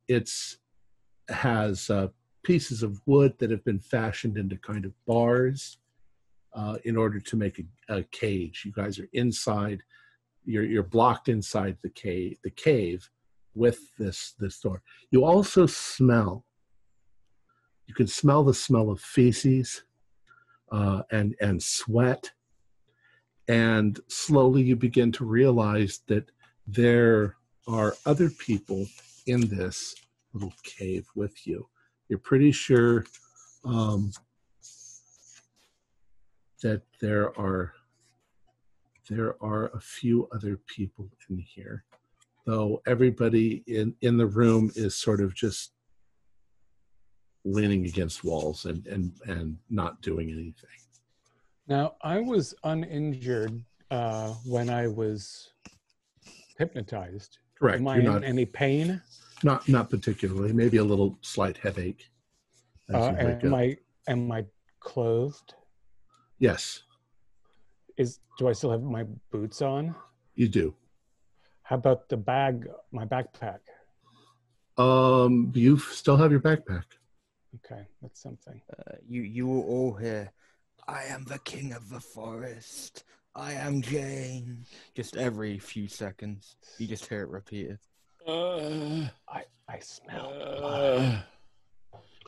It has pieces of wood that have been fashioned into kind of bars in order to make a cage. You guys are inside. You're blocked inside the cave with this door. You also smell. You can smell the smell of feces and sweat. And slowly you begin to realize that there are other people in this little cave with you. You're pretty sure that there are a few other people in here, though everybody in the room is sort of just leaning against walls and not doing anything. Now, I was uninjured when I was hypnotized. Correct. Am I You're in not any pain? not particularly. Maybe a little slight headache as you wake up. Am I clothed? Yes, Do I still have my boots on? you do. How about the bag, my backpack? You still have your backpack. Okay, that's something. You will all hear, I am the king of the forest. I am Jane. Just every few seconds, you just hear it repeated. I smell blood.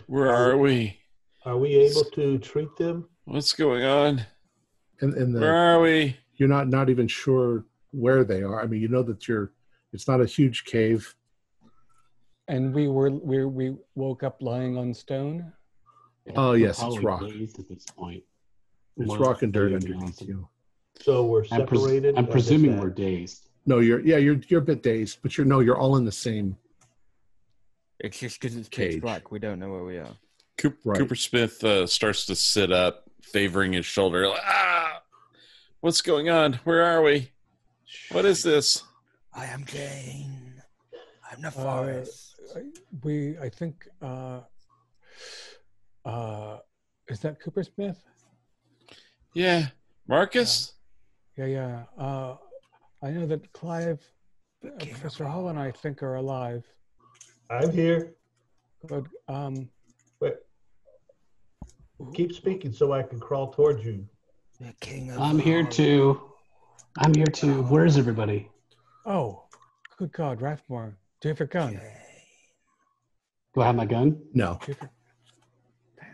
Where are we? Are we able to treat them? What's going on? And Where are we? you're not even sure where they are. I mean, you know that it's not a huge cave. And we woke up lying on stone. Oh, We're yes, it's probably rock. dazed at this point. It's More rock and dirt than underneath awesome. you. So we're separated? I'm I presuming missed we're that. dazed. No, you're a bit dazed, but you're all in the same. It's just because it's pitch Cage. black. We don't know where we are. Right. Cooper Smith starts to sit up, favoring his shoulder. Like, what's going on? Where are we? What is this? I am Jane. I'm the forest. I think is that Cooper Smith? Yeah, Marcus? Yeah. I know that Clive, Professor Hall, and I think are alive. I'm here. But Wait. Keep speaking so I can crawl towards you. The king of I'm here too. I'm here too. Where is everybody? oh, good God, Rathmore, do you have your gun? Do I have my gun? No. Do you have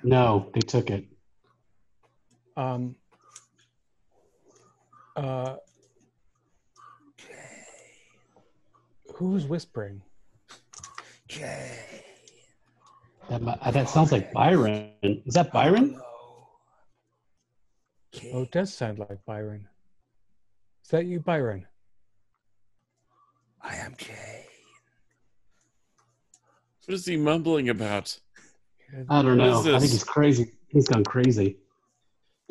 No, they took it. your- who's whispering? Jane. That sounds like Byron. Is that Byron? Oh, it does sound like Byron. Is that you, Byron? I am Jane. What is he mumbling about? I don't What know. is I think this? he's crazy. He's gone crazy.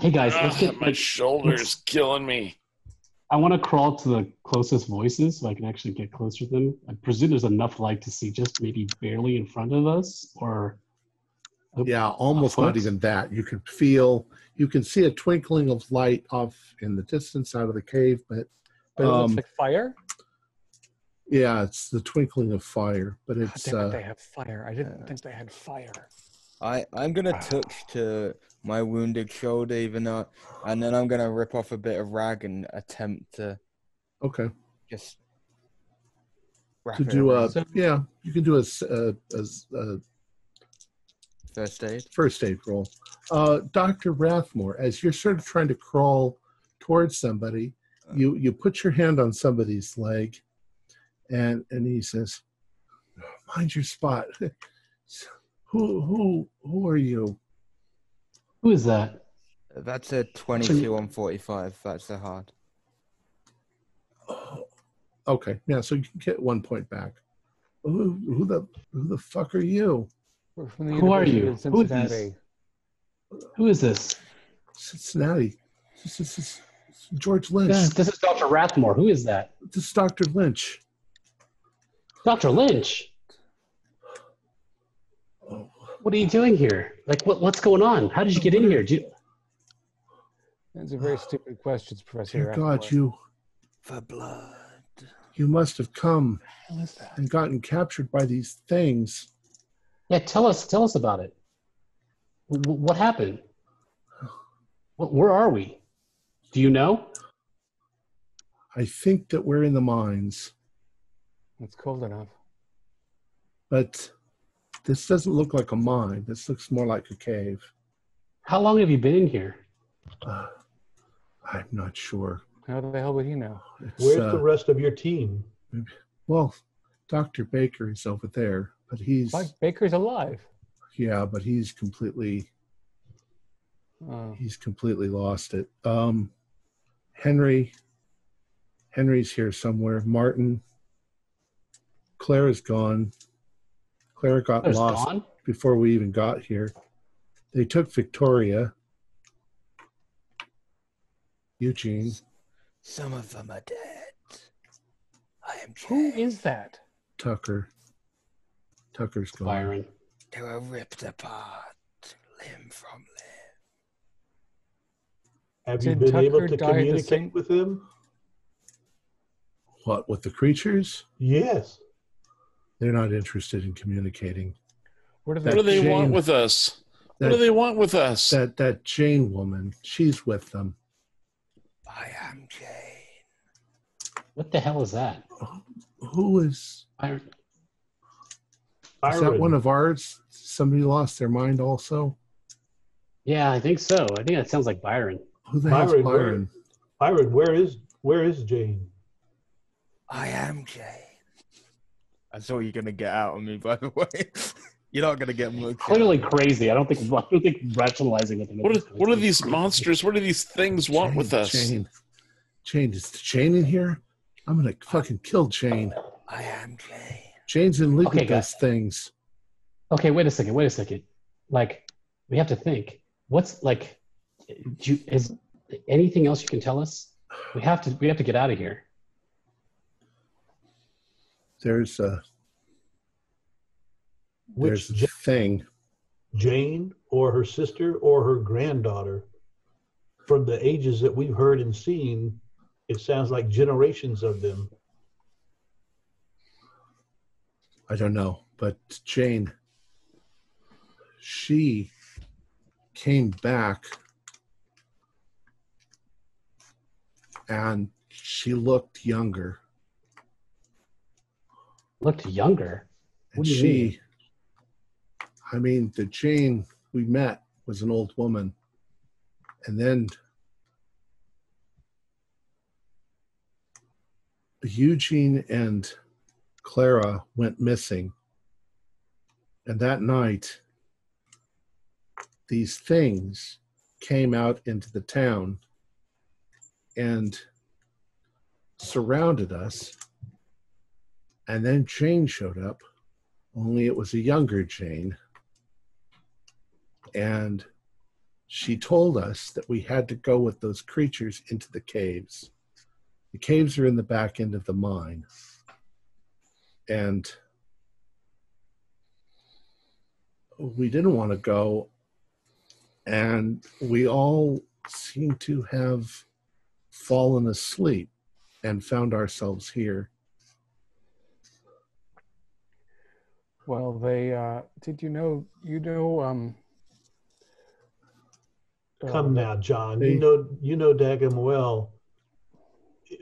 Hey guys, let's get My shoulder's killing me. I want to crawl to the closest voices so I can actually get closer to them. I presume there's enough light to see just maybe barely in front of us, or Yeah, almost foot? not even that. You can see a twinkling of light off in the distance out of the cave, but But it looks like fire. yeah, it's the twinkling of fire. But God it's damn it, they have fire. I didn't think they had fire. I'm gonna touch to my wounded shoulder, even though, and then I'm gonna rip off a bit of rag and attempt to okay. just wrap To it do around. you can do a First aid. first aid roll. Dr. Rathmore, as you're sort of trying to crawl towards somebody, you put your hand on somebody's leg, and he says, "Mind your spot." Who are you? who is that? That's a 22 on 45. That's a hard. Oh, okay, yeah, so you can get 1 point back. Who the fuck are you? We're from the Who are University you? of Who is this? Cincinnati. Who is this? Cincinnati. This is George Lynch. This is Dr. Rathmore. Who is that? This is Dr. Lynch. Dr. Lynch. Oh, What are you doing here? Like, what's going on? How did you get in here? Those are very stupid questions, Professor. dear God, Rathmore. For blood. you must have come What is that? and gotten captured by these things. Yeah, tell us about it. What happened? Where are we? Do you know? I think that we're in the mines, It's cold enough. but this doesn't look like a mine. This looks more like a cave. How long have you been in here? I'm not sure. How the hell would he know? It's, Where's the rest of your team? well, Dr. Baker is over there, but Mike Baker's alive. yeah, but he's completely lost it. Henry's here somewhere. Martin. Clara's gone. Clara got Claire's lost gone? before we even got here. They took Victoria. Eugene. Some of them are dead. I am Jane. Who is that? Tucker. Tucker's gone. Byron. They were ripped apart, limb from limb. Have you Did been able Tucker to die the communicate same- with them? What, with the creatures? Yes. They're not interested in communicating. What are That What do they Jane- want with us? that- What do they want with us? That Jane woman, she's with them. I am Jane. What the hell is that? Who is... Byron. Is that one of ours? Somebody lost their mind also? Yeah, I think so. I think that sounds like Byron. Who the hell's Byron, Byron? Byron, where is Jane? I am Jane. I thought you were gonna get out of me, by the way. You're not gonna get much. Clearly crazy. I don't think rationalizing it. What are these monsters? What do these things want with us? Jane. Jane, is Jane in here? I'm gonna fucking kill Jane. I am Jane. Jane's in league Okay, with those guys. things. Okay, wait a second. Like, we have to think. What's like? Is anything else you can tell us? We have to get out of here. There's a Which thing. Jane or her sister or her granddaughter? From the ages that we've heard and seen, it sounds like generations of them. I don't know, but Jane, she came back and she looked younger. Looked younger. And What do you mean? the Jane we met was an old woman. And then Eugene and Clara went missing. And that night, these things came out into the town and surrounded us. And then Jane showed up, only it was a younger Jane. And she told us that we had to go with those creatures into the caves. The caves are in the back end of the mine. And we didn't want to go. And we all seemed to have fallen asleep and found ourselves here. Well, they did you know Come now, John. Hey. You know daggum well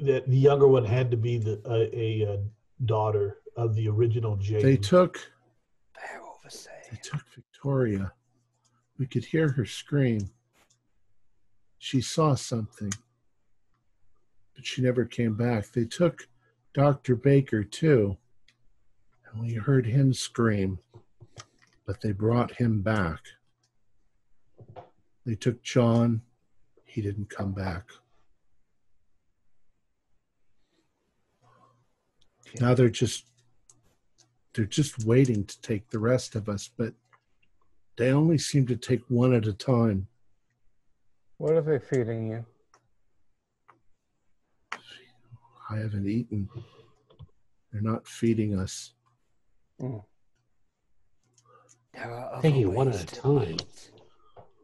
that the younger one had to be a daughter of the original Jane. They took Bear oversay. Victoria. We could hear her scream. She saw something, but she never came back. They took Dr. Baker too, and we heard him scream, but they brought him back. They took John. He didn't come back. Now they're just waiting to take the rest of us, but they only seem to take one at a time. what are they feeding you? I haven't eaten. They're not feeding us. Mm. There are other Taking one ways at a to time. eat.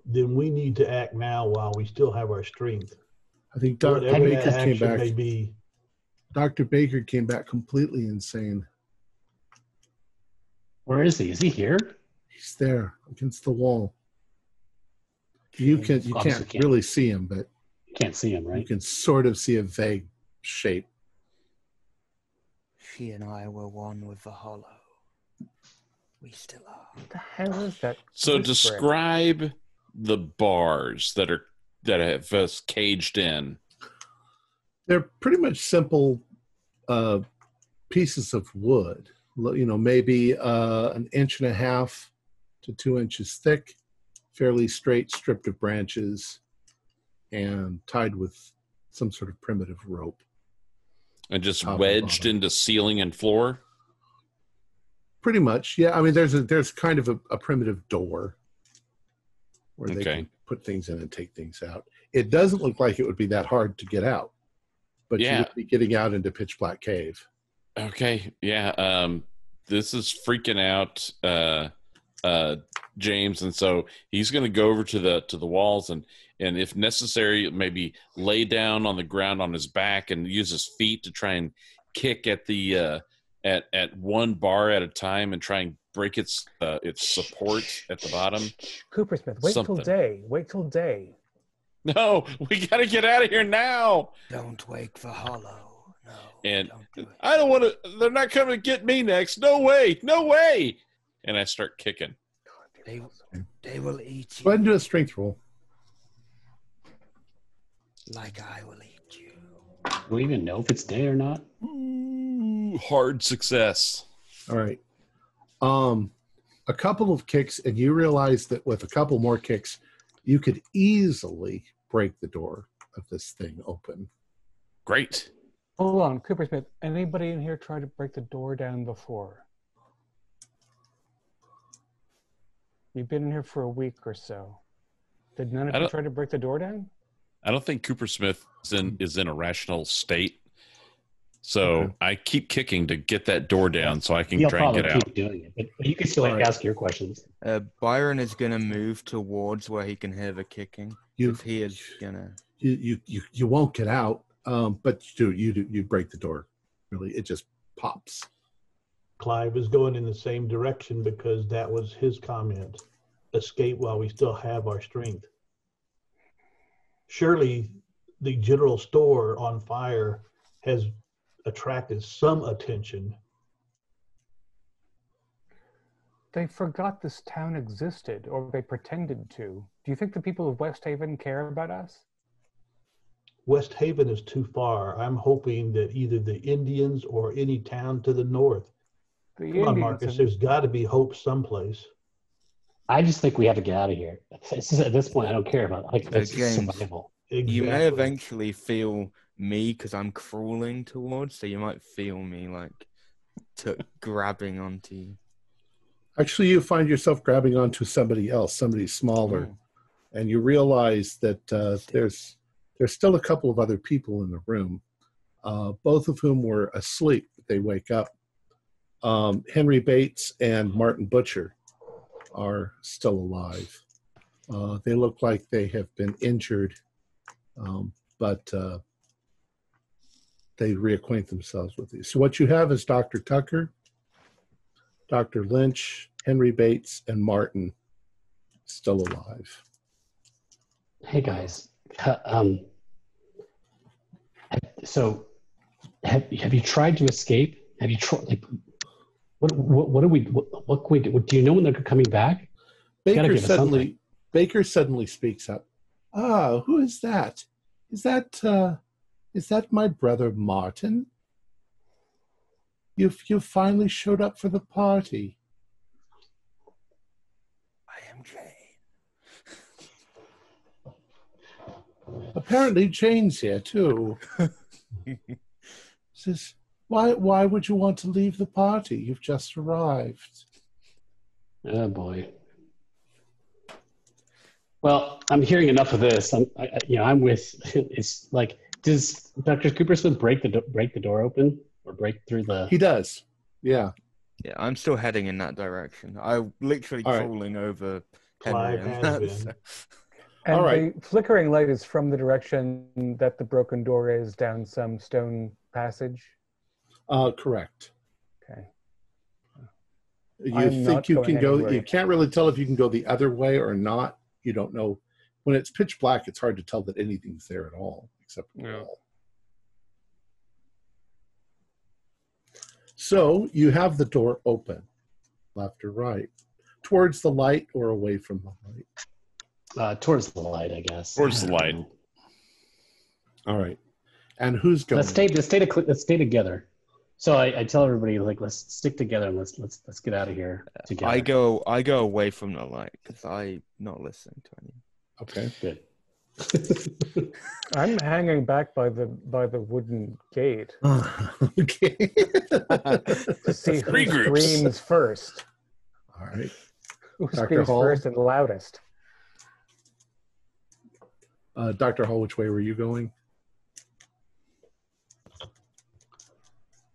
Then we need to act now while we still have our strength. I think Dr. Whatever Baker that came action back. may be. Dr. Baker came back completely insane. Where is he? Is he here? He's there against the wall. You Obviously can't can't. really see him, but You can't see him, you right? can sort of see a vague shape. She and I were one with the hollow. We still are. What the hell is that? So whispering? describe the bars that have us caged in. They're pretty much simple pieces of wood. Maybe an inch and a half to 2 inches thick, fairly straight, stripped of branches, and tied with some sort of primitive rope. And just Top and wedged bottom. into ceiling and floor. Pretty much, yeah. I mean, there's kind of a primitive door where they Okay. can put things in and take things out. It doesn't look like it would be that hard to get out, but you Yeah. would be getting out into pitch black cave. Okay, yeah. This is freaking out James, and so he's going to go over to the walls and if necessary, maybe lay down on the ground on his back and use his feet to try and kick at the at one bar at a time and try and break its support at the bottom. Coopersmith, wait till day. Wait till day. No, we got to get out of here now. Don't wake for Hollow. No. And don't do it. I don't want to. They're not coming to get me next. No way. No way. And I start kicking. They will eat you. Go ahead and do a strength roll. Like I will eat you. Do we even know if it's day or not? Ooh, hard success. All right. A couple of kicks, and you realize that with a couple more kicks, you could easily break the door of this thing open. Great. Hold on, Coopersmith. Anybody in here try to break the door down before? You've been in here for a week or so. Did none of you try to break the door down? I don't think Coopersmith is in a rational state. So I keep kicking to get that door down so I can try and get out. Keep doing it, but you can still ask your questions. Byron is going to move towards where he can hear the kicking. If he is gonna, you won't get out, but you break the door. Really, it just pops. Clive is going in the same direction because that was his comment. Escape while we still have our strength. Surely the general store on fire has attracted some attention. They forgot this town existed, or they pretended to. Do you think the people of West Haven care about us? West Haven is too far. I'm hoping that either the Indians or any town to the north. Come on, Marcus, there's got to be hope someplace. I just think we have to get out of here. It's just, at this point, I don't care about it. It's survival. Exactly. You may eventually feel me because I'm crawling towards, so you might feel me like grabbing onto you. Actually, you find yourself grabbing onto somebody else, somebody smaller, and you realize that there's still a couple of other people in the room, both of whom were asleep. They wake up. Henry Bates and Martin Butcher are still alive. They look like they have been injured, but they reacquaint themselves with you. So what you have is Dr. Tucker, Dr. Lynch, Henry Bates, and Martin still alive. Hey guys, so have you tried to escape? Have you tried? What can we do? Do you know when they're coming back? Baker suddenly speaks up. Ah, who is that? Is that my brother Martin? You finally showed up for the party. I am Jane. Apparently Jane's here too. Says, why would you want to leave the party? You've just arrived. Oh boy. Well, I'm hearing enough of this. I'm with. It's like, does Dr. Coopersmith break the door open or break through the? He does. Yeah. Yeah, I'm still heading in that direction. I'm literally crawling over Henry. And the flickering light is from the direction that the broken door is down some stone passage? Correct. Okay. You think you can go, you can't really tell if you can go the other way or not. You don't know. When it's pitch black, it's hard to tell that anything's there at all, except for the wall. So you have the door open, left or right, towards the light or away from the light? Towards the light, I guess. Towards the light. All right. And who's going? Let's stay together. So I tell everybody, like, let's stick together and let's get out of here together. I go away from the light because I'm not listening to any. Okay, good. I'm hanging back by the wooden gate. Okay. To see who screams first. All right. Who screams first and loudest? Dr. Hall, which way were you going?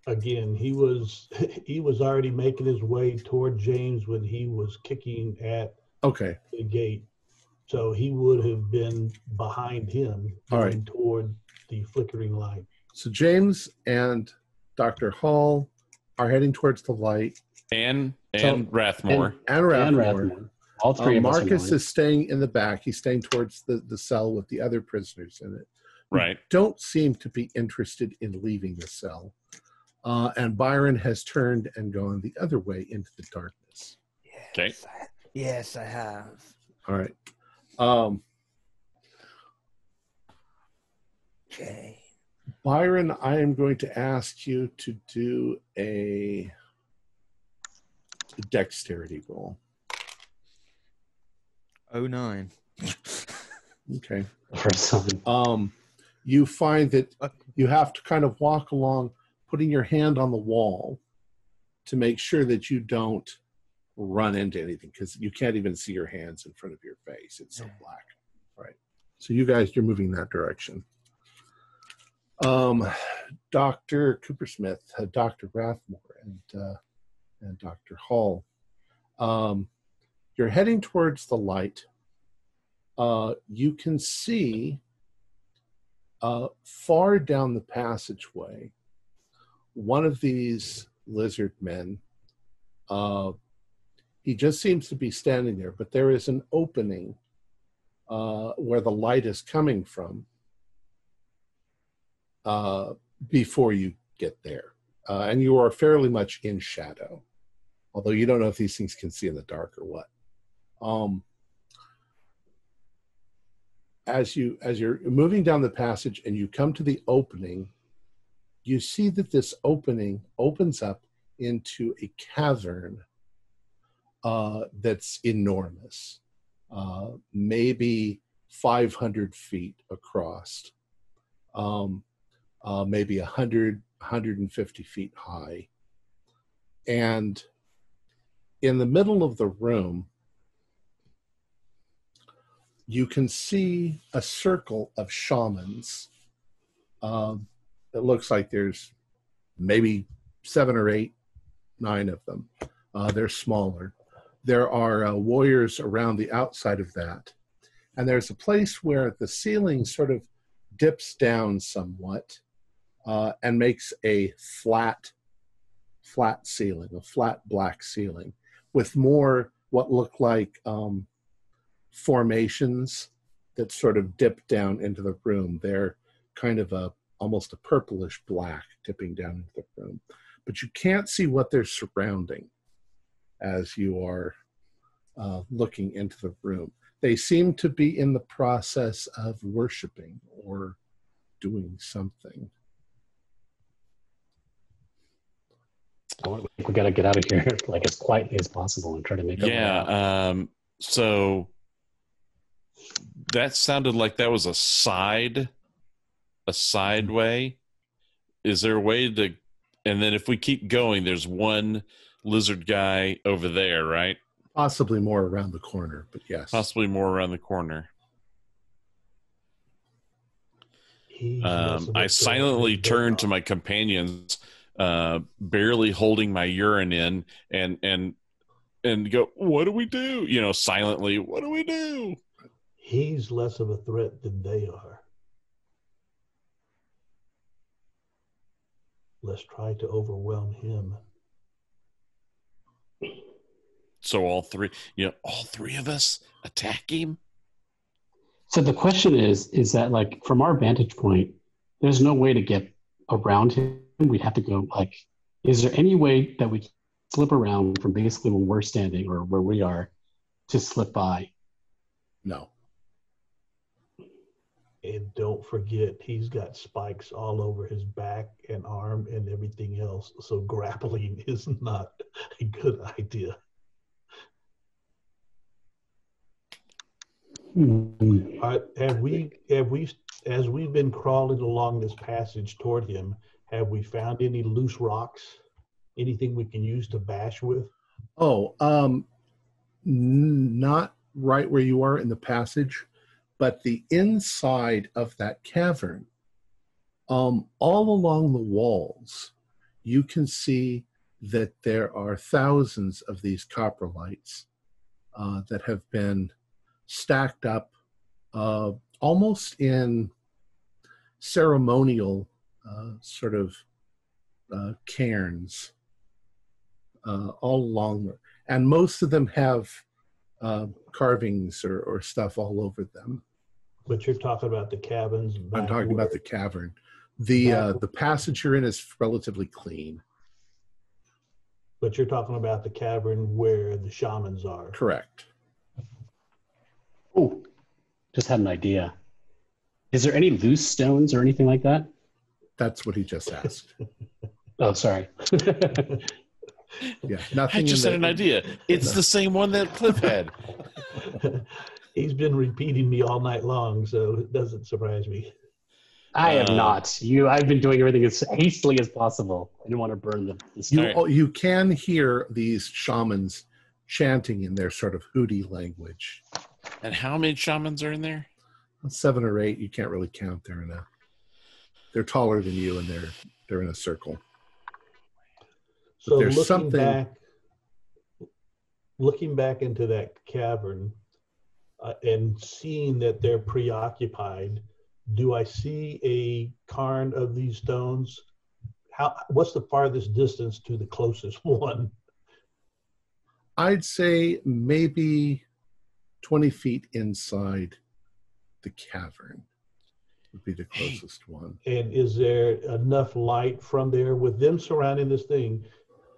again, he was already making his way toward James when he was kicking at Okay. the gate. So he would have been behind him going toward the flickering light. So James and Dr. Hall are heading towards the light. And Rathmore. And Rathmore. All three of us are Marcus going. is staying in the back. He's staying towards the cell with the other prisoners in it. Right. Don't seem to be interested in leaving the cell. And Byron has turned and gone the other way into the darkness. Okay. Yes, I have. All right. Okay. Byron, I am going to ask you to do a dexterity roll. 09. Okay. First time. You find that you have to kind of walk along, putting your hand on the wall to make sure that you don't run into anything, because you can't even see your hands in front of your face. It's so black. Right. So you guys, you're moving that direction. Dr. Coopersmith, Dr. Rathmore, and Dr. Hall. You're heading towards the light. You can see far down the passageway, one of these lizard men, he just seems to be standing there, but there is an opening where the light is coming from before you get there. And you are fairly much in shadow, although you don't know if these things can see in the dark or what. As you're moving down the passage and you come to the opening, you see that this opening opens up into a cavern that's enormous, maybe 500 feet across, maybe 150 feet high. And in the middle of the room, you can see a circle of shamans. It looks like there's maybe 7 or 8, 9 of them. They're smaller. There are warriors around the outside of that. And there's a place where the ceiling sort of dips down somewhat and makes a flat ceiling, a flat black ceiling with more what look like formations that sort of dip down into the room. They're kind of almost a purplish black dipping down into the room. But you can't see what they're surrounding as you are looking into the room. They seem to be in the process of worshiping or doing something. We got to get out of here like as quietly as possible and try to make it. So that sounded like that was a side way. Is there a way to, and then if we keep going, there's one lizard guy over there, right? Possibly more around the corner, but yes. Possibly more around the corner. I silently turn to my companions, barely holding my urine in, and go, what do we do? You know, silently, what do we do? He's less of a threat than they are. Let's try to overwhelm him. So all three of us attack him? So the question is that, like, from our vantage point, there's no way to get around him. We'd have to go, like, is there any way that we can slip around from basically where we're standing or where we are to slip by? No. And don't forget, he's got spikes all over his back and arm and everything else. So grappling is not a good idea. Have we, as we've been crawling along this passage toward him, have we found any loose rocks? Anything we can use to bash with? Not right where you are in the passage, but the inside of that cavern, all along the walls, you can see that there are thousands of these coprolites that have been stacked up almost in ceremonial sort of cairns all along. And most of them have carvings or stuff all over them. But you're talking about the cabins. I'm talking about the cavern. The passage you're in is relatively clean. But you're talking about the cavern where the shamans are. Correct. Oh, just had an idea. Is there any loose stones or anything like that? That's what he just asked. Oh, sorry. Yeah, nothing. I just had an idea. It's the same one that Cliff had. He's been repeating me all night long, so it doesn't surprise me. I have not. I've been doing everything as hastily as possible. I didn't want to burn the You can hear these shamans chanting in their sort of Hootie language. And how many shamans are in there? 7 or 8. You can't really count. They're taller than you, and they're in a circle. So there's looking back into that cavern and seeing that they're preoccupied, do I see a cairn of these stones? What's the farthest distance to the closest one? I'd say maybe 20 feet inside the cavern would be the closest one. And is there enough light from there with them surrounding this thing?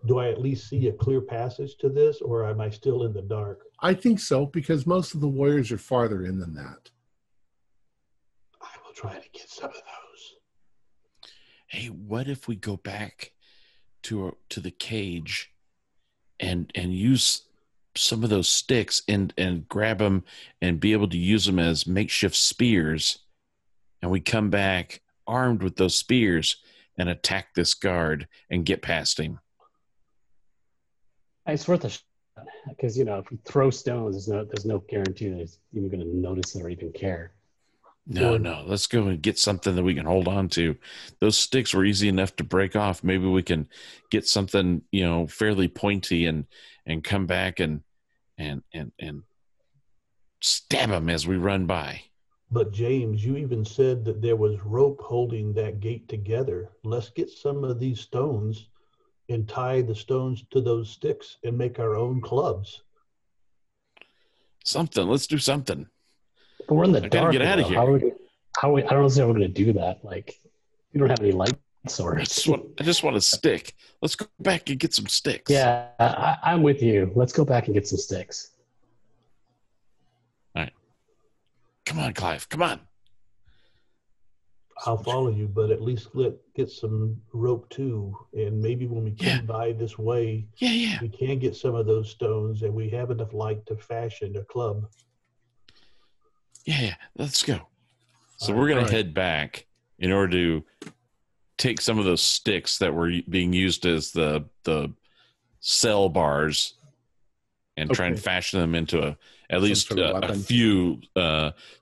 Do I at least see a clear passage to this, or am I still in the dark? I think so, because most of the warriors are farther in than that. I will try to get some of those. Hey, what if we go back to the cage and use some of those sticks and grab them and be able to use them as makeshift spears, and we come back armed with those spears and attack this guard and get past him? It's worth a shot, because if we throw stones, there's no guarantee that he's even going to notice it or even care. No. Let's go and get something that we can hold on to. Those sticks were easy enough to break off. Maybe we can get something, fairly pointy and come back and stab them as we run by. But James, you even said that there was rope holding that gate together. Let's get some of these stones and tie the stones to those sticks and make our own clubs. Something. Let's do something. But we're in the I dark. gotta get out of here. I don't know if we're going to do that. Like, we don't have any light source. I just want a stick. Let's go back and get some sticks. Yeah, I'm with you. Let's go back and get some sticks. All right. Come on, Clive. Come on. I'll follow you, but at least get some rope too. And maybe when we come by this way, we can get some of those stones, and we have enough light to fashion a club. Yeah. Let's go. So we're going to head back in order to take some of those sticks that were being used as the cell bars and try and fashion them into at least a few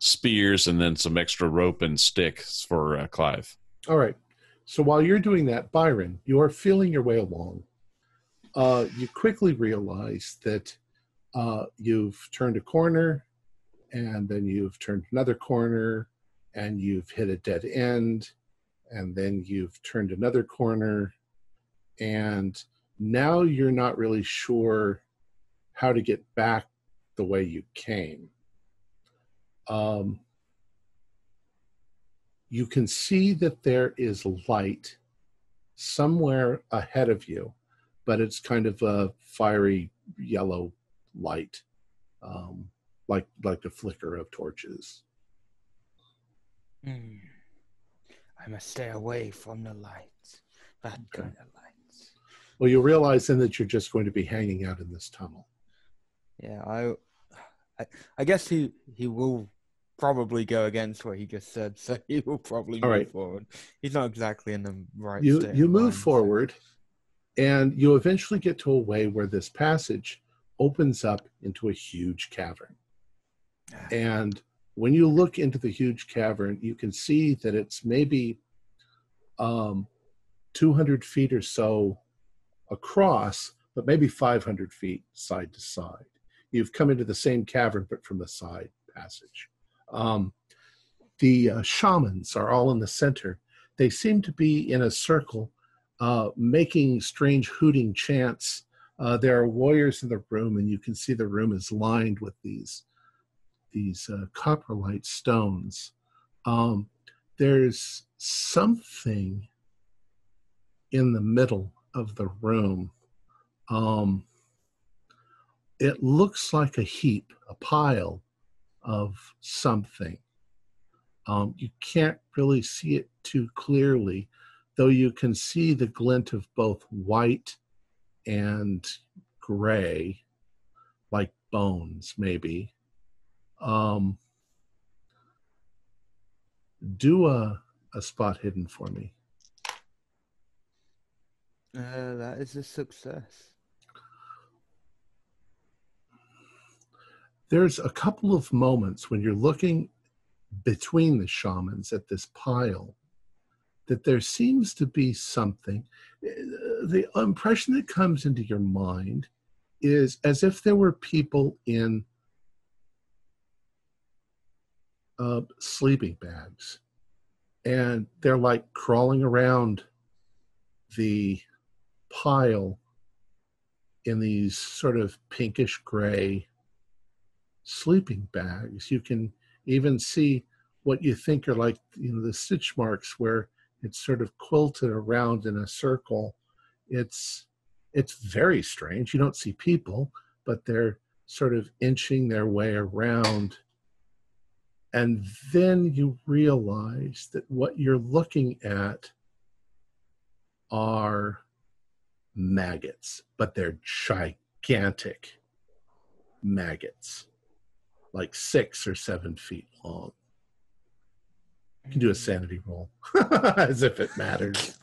spears and then some extra rope and sticks for Clive. All right. So while you're doing that, Byron, you are feeling your way along. You quickly realize that you've turned a corner, and then you've turned another corner, and you've hit a dead end, and then you've turned another corner, and now you're not really sure how to get back the way you came. You can see that there is light somewhere ahead of you, but it's kind of a fiery yellow light, like the flicker of torches. I must stay away from the lights. That kind of lights. Well, you realize then that you're just going to be hanging out in this tunnel. Yeah, I guess he will probably go against what he just said, so he will probably move forward. He's not exactly in the right state. You move forward, and you eventually get to a way where this passage opens up into a huge cavern. And when you look into the huge cavern, you can see that it's maybe 200 feet or so across, but maybe 500 feet side to side. You've come into the same cavern, but from the side passage. The shamans are all in the center. They seem to be in a circle, making strange hooting chants. There are warriors in the room, and you can see the room is lined with these coprolite stones. There's something in the middle of the room. It looks like a heap, a pile of something. You can't really see it too clearly, though you can see the glint of both white and gray, like bones, maybe. Do a spot hidden for me. That is a success. There's a couple of moments when you're looking between the shamans at this pile that there seems to be something. The impression that comes into your mind is as if there were people in sleeping bags, and they're like crawling around the pile in these sort of pinkish gray sleeping bags. You can even see what you think are like, the stitch marks where it's sort of quilted around in a circle. It's very strange. You don't see people, but they're sort of inching their way around. And then you realize that what you're looking at are maggots, but they're gigantic maggots, like 6 or 7 feet long. You can do a sanity roll, as if it matters.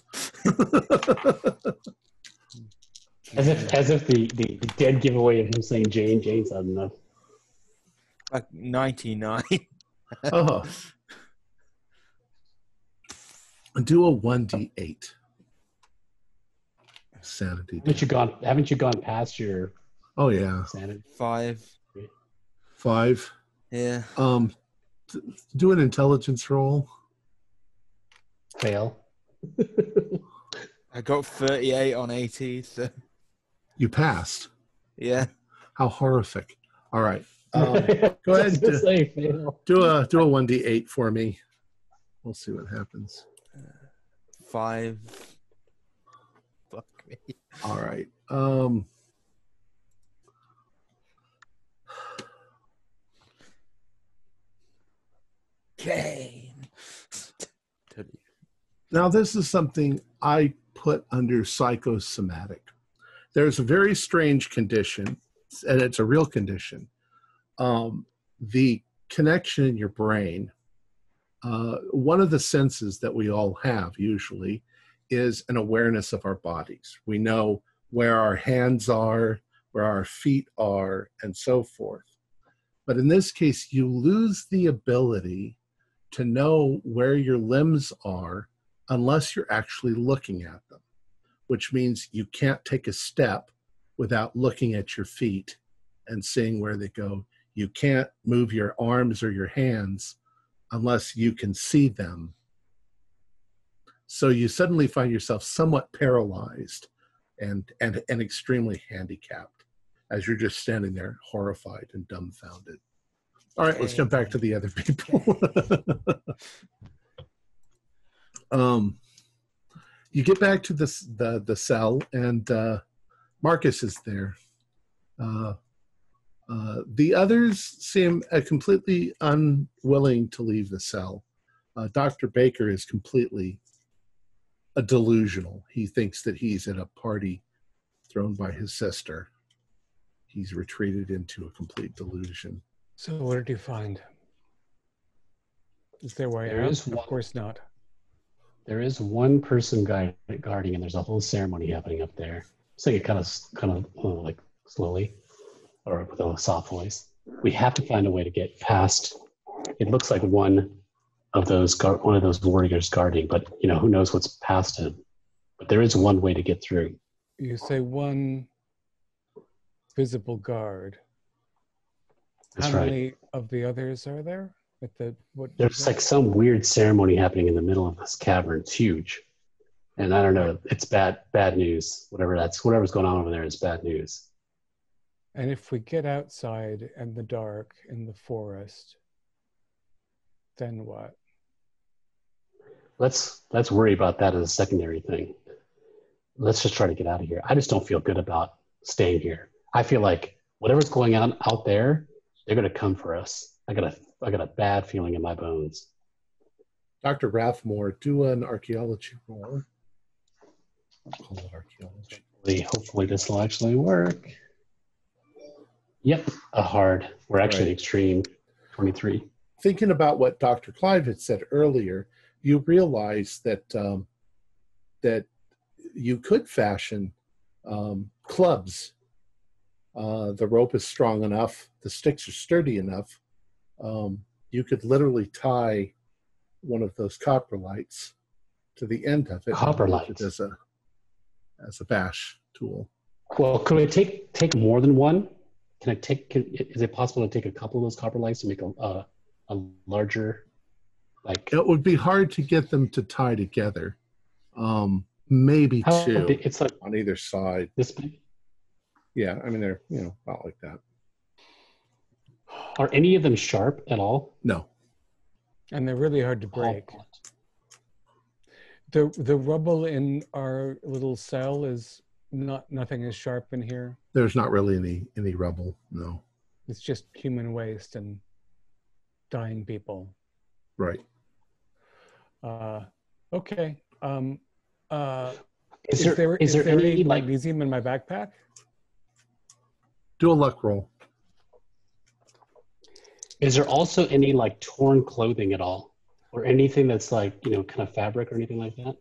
As if the dead giveaway of him saying Jane's not enough. Like 99. Oh. Do a 1d8. Sanity. Haven't you gone past your Oh yeah. sanity? 5. 5. Yeah. Do an intelligence roll. Fail. I got 38 on 80, so You passed. yeah. How horrific. All right. Go ahead and do a 1d8 for me. We'll see what happens. 5. Fuck me. All right. Game. Now, this is something I put under psychosomatic. There's a very strange condition, and it's a real condition. The connection in your brain, one of the senses that we all have usually is an awareness of our bodies. We know where our hands are, where our feet are, and so forth. But in this case, you lose the ability to know where your limbs are unless you're actually looking at them, which means you can't take a step without looking at your feet and seeing where they go. You can't move your arms or your hands unless you can see them. So you suddenly find yourself somewhat paralyzed and extremely handicapped as you're just standing there horrified and dumbfounded. All right, let's jump back to the other people. You get back to the cell, and Marcus is there. The others seem completely unwilling to leave the cell. Dr. Baker is completely delusional. He thinks that he's at a party thrown by his sister. He's retreated into a complete delusion. So what did you find? Is there way There out? is Of one. course not. There is one person guarding, and there's a whole ceremony happening up there. Saying it kind of like slowly, or with a soft voice. We have to find a way to get past. It looks like one of those warriors guarding, but who knows what's past him. But there is one way to get through. You say one visible guard. That's How right. many of the others are there? There's like some weird ceremony happening in the middle of this cavern. It's huge. And I don't know, it's bad news. Whatever's going on over there is bad news. And if we get outside in the dark in the forest, then what? Let's worry about that as a secondary thing. Let's just try to get out of here. I just don't feel good about staying here. I feel like whatever's going on out there, they're going to come for us. I got a bad feeling in my bones. Dr. Rathmore, do an archaeology roll. I'll call it archaeology. Hopefully this will actually work. Yep, a hard. We're actually extreme. 23. Thinking about what Dr. Clive had said earlier, you realize that that you could fashion clubs. The rope is strong enough. The sticks are sturdy enough. You could literally tie one of those copper lights to the end of it. Copper lights as a bash tool. Well, could I take more than one? Is it possible to take a couple of those copper lights to make a larger, like? It would be hard to get them to tie together. Maybe two. It's like on either side. This big? Yeah, I mean they're about like that. Are any of them sharp at all? No. And they're really hard to break. The rubble in our little cell is nothing is sharp in here. There's not really any rubble. No. It's just human waste and dying people. Right. Okay. Is there any any magnesium in my backpack? Do a luck roll. Is there also any like torn clothing at all, or anything that's like kind of fabric or anything like that?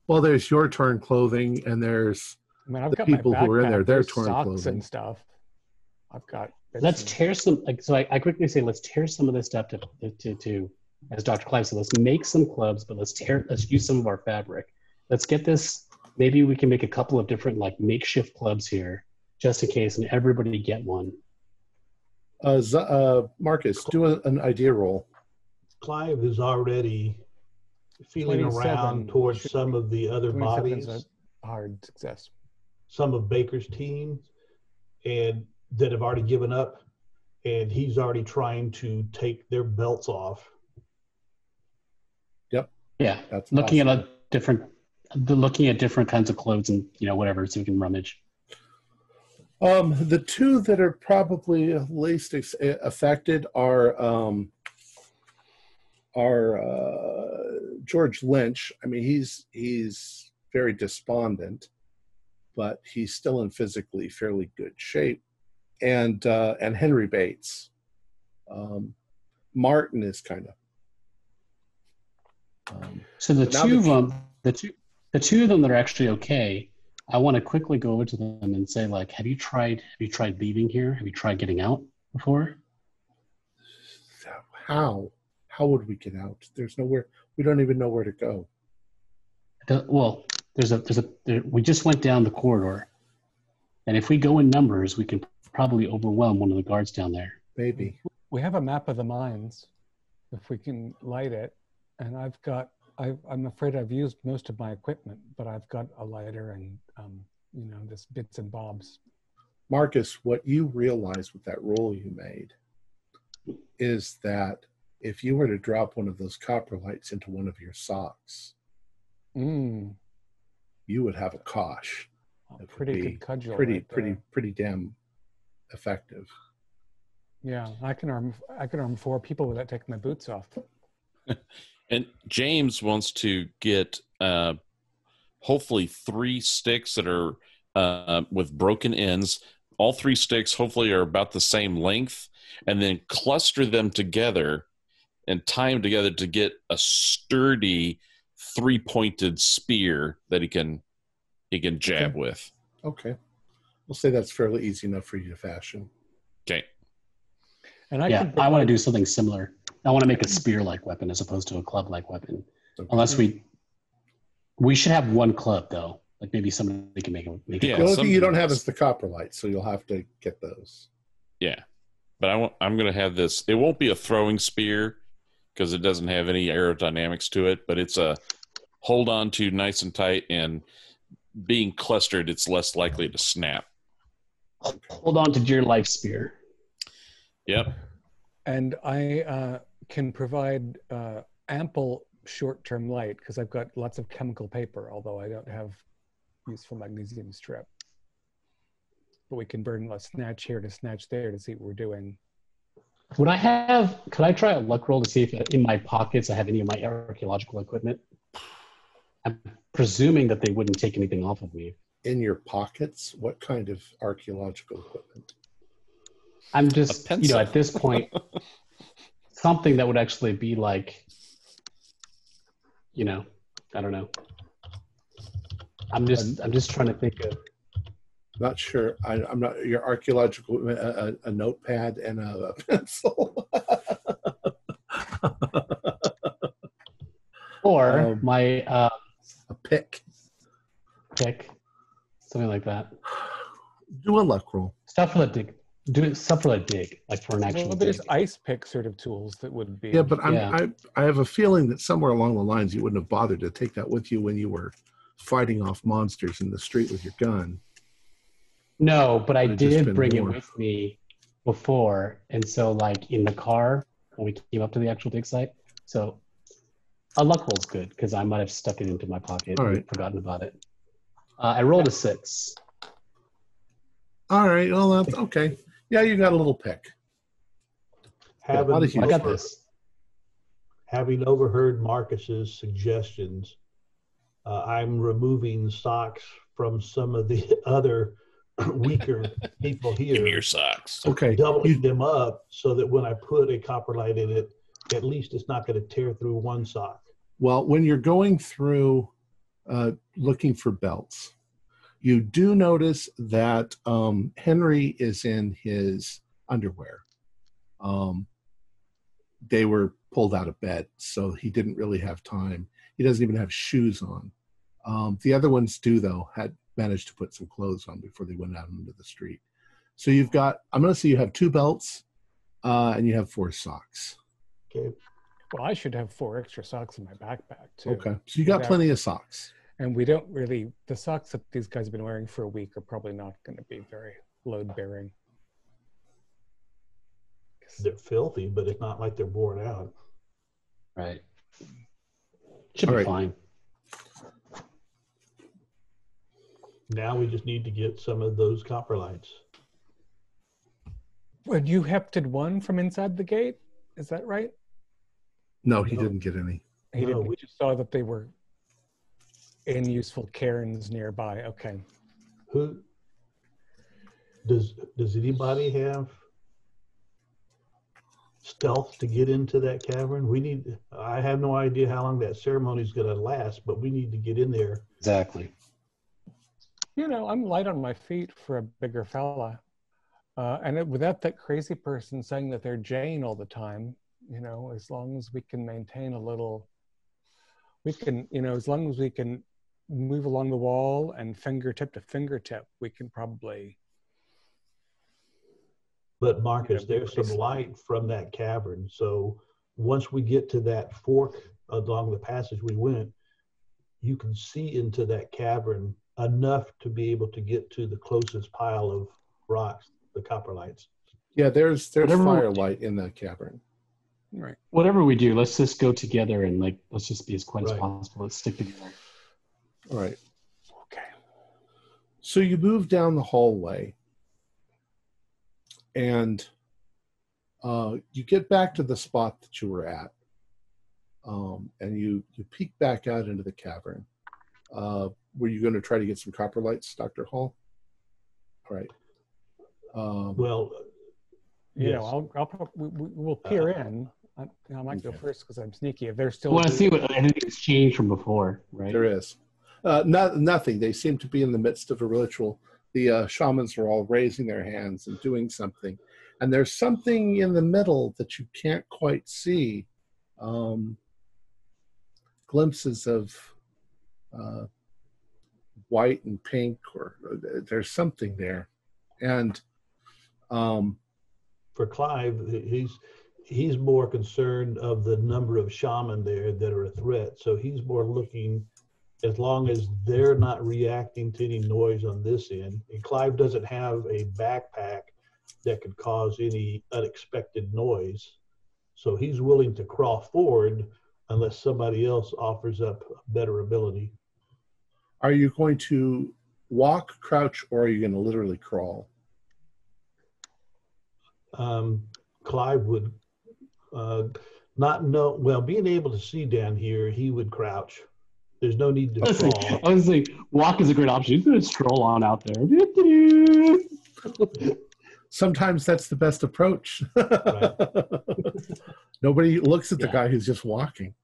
Well, there's your torn clothing, and there's I've the got people my who are in there. Their There's torn socks clothing and stuff. I've got. Let's tear some. I quickly say, let's tear some of this stuff to as Dr. Clive said, let's make some clubs, but let's use some of our fabric. Let's get this. Maybe we can make a couple of different like makeshift clubs here, just in case, and everybody get one. Marcus, do an idea roll. Clive is already feeling around towards some of the other bodies. A hard success. Some of Baker's team, and that have already given up, and he's already trying to take their belts off. Yep. Yeah. That's looking possible. at different kinds of clothes and whatever, so we can rummage. The two that are probably least affected are George Lynch. I mean, he's very despondent, but he's still in physically fairly good shape. And Henry Bates. Martin is kind of. So the two of them that are actually okay, I want to quickly go over to them and say, like, have you tried leaving here? Have you tried getting out before? How would we get out? There's nowhere. We don't even know where to go. Well, we just went down the corridor, and if we go in numbers, we can probably overwhelm one of the guards down there. Maybe. We have a map of the mines, if we can light it. And I'm afraid I've used most of my equipment, but I've got a lighter and, just bits and bobs. Marcus, what you realize with that roll you made is that if you were to drop one of those copper lights into one of your socks, you would have a kosh. A pretty good cudgel. Pretty damn effective. Yeah, I can arm 4 people without taking my boots off. And James wants to get hopefully 3 sticks that are with broken ends. All 3 sticks hopefully are about the same length, and then cluster them together and tie them together to get a sturdy 3-pointed spear that he can jab with. Okay. We'll say that's fairly easy enough for you to fashion. Okay. And I want to do something similar. I want to make a spear-like weapon as opposed to a club-like weapon. Okay. Unless we... We should have one club though. Like maybe somebody can make Yeah, The it. only thing you don't have is the copper lights, so you'll have to get those. Yeah, but I'm going to have this. It won't be a throwing spear because it doesn't have any aerodynamics to it, but it's a hold on to nice and tight, and being clustered, it's less likely to snap. Hold on to your life spear. Yep. And I can provide ample short-term light because I've got lots of chemical paper, although I don't have useful magnesium strip. But we can burn a snatch here to snatch there to see what we're doing. Could I try a luck roll to see if in my pockets I have any of my archaeological equipment? I'm presuming that they wouldn't take anything off of me. In your pockets? What kind of archaeological equipment? I'm just, at this point, something that would actually be like, I don't know. I'm just trying to think of. Not sure. I'm not. Your archaeological a notepad and a pencil, or my a pick, something like that. Do a luck roll. Stuff for the dig. Do stuff for the dig, like for an actual. Well, there's dig. ice pick sort of tools that would be. Yeah, but I have a feeling that somewhere along the lines you wouldn't have bothered to take that with you when you were fighting off monsters in the street with your gun. No, but I did bring it with me before, and so like in the car when we came up to the actual dig site. So a luck roll's good because I might have stuck it into my pocket and forgotten about it. I rolled a 6. All right, well that's okay. Yeah, you got a little pick. I got this. Having overheard Marcus's suggestions, I'm removing socks from some of the other weaker people here. Give me your socks. Okay. Doubling them up so that when I put a copper light in it, at least it's not going to tear through one sock. Well, when you're going through looking for belts, you do notice that Henry is in his underwear. They were pulled out of bed, so he didn't really have time. He doesn't even have shoes on. The other ones do, though, had managed to put some clothes on before they went out into the street. So you've got, I'm going to say you have 2 belts and you have 4 socks. Okay. Well, I should have 4 extra socks in my backpack, too. Okay. So you got plenty of socks. And we don't really, the socks that these guys have been wearing for a week are probably not going to be very load-bearing. They're filthy, but it's not like they're worn out. Right. Should be fine. Now we just need to get some of those copper lights. Well, you hefted one from inside the gate? Is that right? No, he didn't get any. He didn't. We just saw that they were in useful cairns nearby. Okay. Who does anybody have stealth to get into that cavern? I have no idea how long that ceremony is going to last, but we need to get in there. Exactly. I'm light on my feet for a bigger fella. And without that crazy person saying that they're Jane all the time, as long as we can maintain a little, as long as we can move along the wall and fingertip to fingertip, we can probably. But Marcus, there's some light from that cavern. So once we get to that fork along the passage we went, you can see into that cavern enough to be able to get to the closest pile of rocks, the copper lights. Yeah, there's firelight in that cavern. Right. Whatever we do, let's just go together and let's just be as quiet as possible. Let's stick together. All right. Okay. So you move down the hallway and you get back to the spot that you were at. And you peek back out into the cavern. Were you going to try to get some copper lights, Dr. Hall? All right. Yes. We'll peer in. I might go first because I'm sneaky. If they're still. I want to see what anything's changed from before, right? There is. Nothing. They seem to be in the midst of a ritual. The shamans are all raising their hands and doing something. And there's something in the middle that you can't quite see. Glimpses of white and pink, or there's something there. And for Clive, he's more concerned of the number of shaman there that are a threat. So he's more looking, as long as they're not reacting to any noise on this end. And Clive doesn't have a backpack that could cause any unexpected noise. So he's willing to crawl forward unless somebody else offers up a better ability. Are you going to walk, crouch, or are you going to literally crawl? Clive would not know. Well, being able to see down here, he would crouch. There's no need to crawl. I was like, walk is a great option. He's going to stroll on out there. Sometimes that's the best approach. Right. Nobody looks at the guy who's just walking.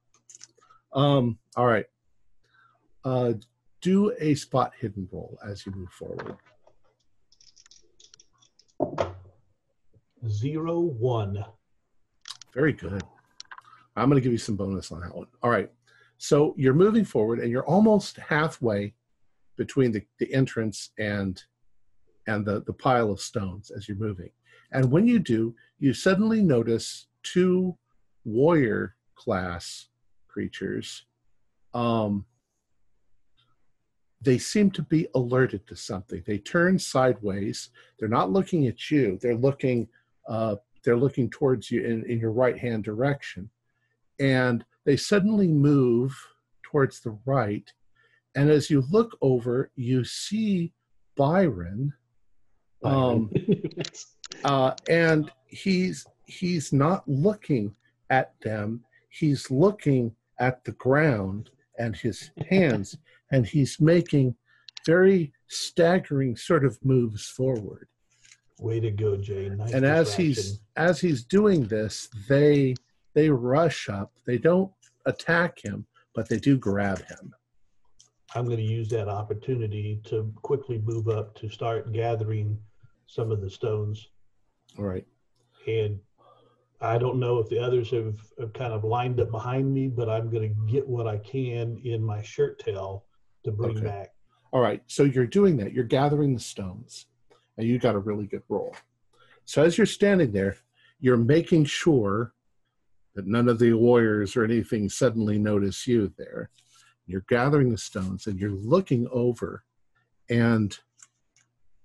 All right. Do a spot hidden roll as you move forward. 0, 1. Very good. I'm going to give you some bonus on that one. All right. So you're moving forward, and you're almost halfway between the entrance and the pile of stones as you're moving. And when you do, you suddenly notice 2 warrior class creatures. They seem to be alerted to something. They turn sideways. They're not looking at you. They're looking towards you in your right-hand direction. And they suddenly move towards the right. And as you look over, you see Byron. And he's not looking at them. He's looking at the ground and his hands, and he's making very staggering sort of moves forward. Way to go, Jay. Nice. And as he's doing this, they rush up. They don't attack him, but they do grab him. I'm going to use that opportunity to quickly move up to start gathering some of the stones. All right. And I don't know if the others have kind of lined up behind me, but I'm going to get what I can in my shirt tail to bring back. All right. So you're doing that. You're gathering the stones, and you got a really good roll. So as you're standing there, you're making sure that none of the warriors or anything suddenly notice you there. You're gathering the stones, and you're looking over, and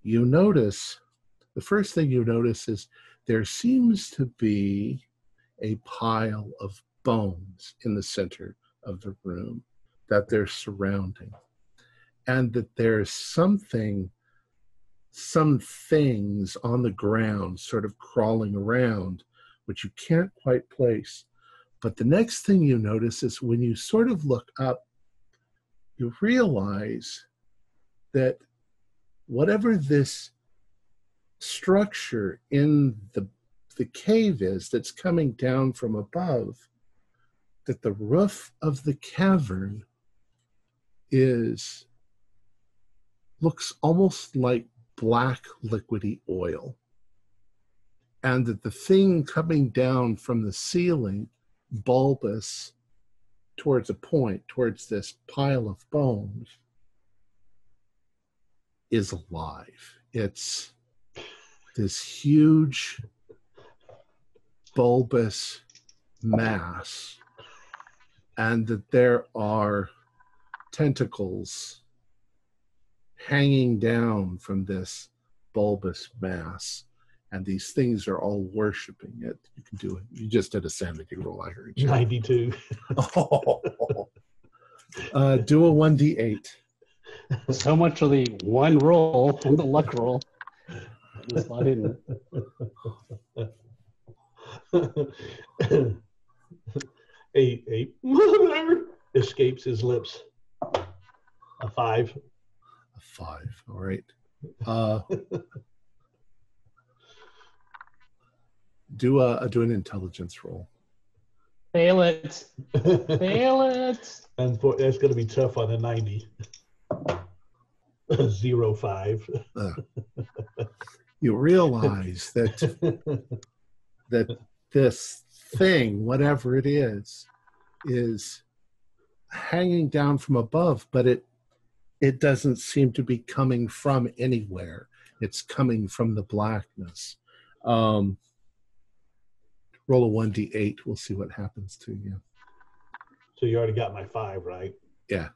you notice, the first thing you notice is there seems to be a pile of bones in the center of the room that they're surrounding. And that there's some things on the ground sort of crawling around, which you can't quite place. But the next thing you notice is when you sort of look up, you realize that whatever this structure in the cave is that's coming down from above, that the roof of the cavern looks almost like black liquidy oil, and that the thing coming down from the ceiling, bulbous towards a point, towards this pile of bones, is alive. It's this huge bulbous mass, and that there are tentacles hanging down from this bulbous mass, and these things are all worshiping it. You can do it. You just did a sanity roll, I heard you. 92. Do a 1d8. So much for the one roll and the luck roll. Spot hidden. a escapes his lips. A 5. A 5. All right. Do an intelligence roll. Fail it. Fail it. And that's going to be tough on a 90. 0, 5. You realize that this thing, whatever it is hanging down from above, but it doesn't seem to be coming from anywhere. It's coming from the blackness. Roll a 1d8. We'll see what happens to you. So you already got my 5, right? Yeah.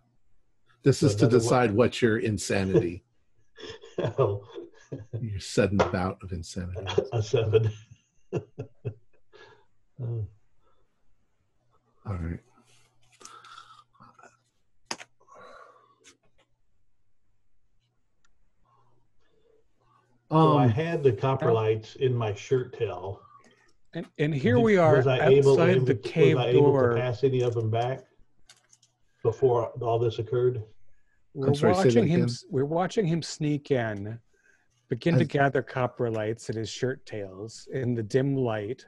This is to decide what's your insanity. Oh. Your sudden bout of insanity. A 7. All right. So I had the coprolites in my shirt tail. And here we are outside the cave was I able door. to pass any of them back before all this occurred? We're watching him sneak in, begin to gather coprolites in his shirt tails in the dim light.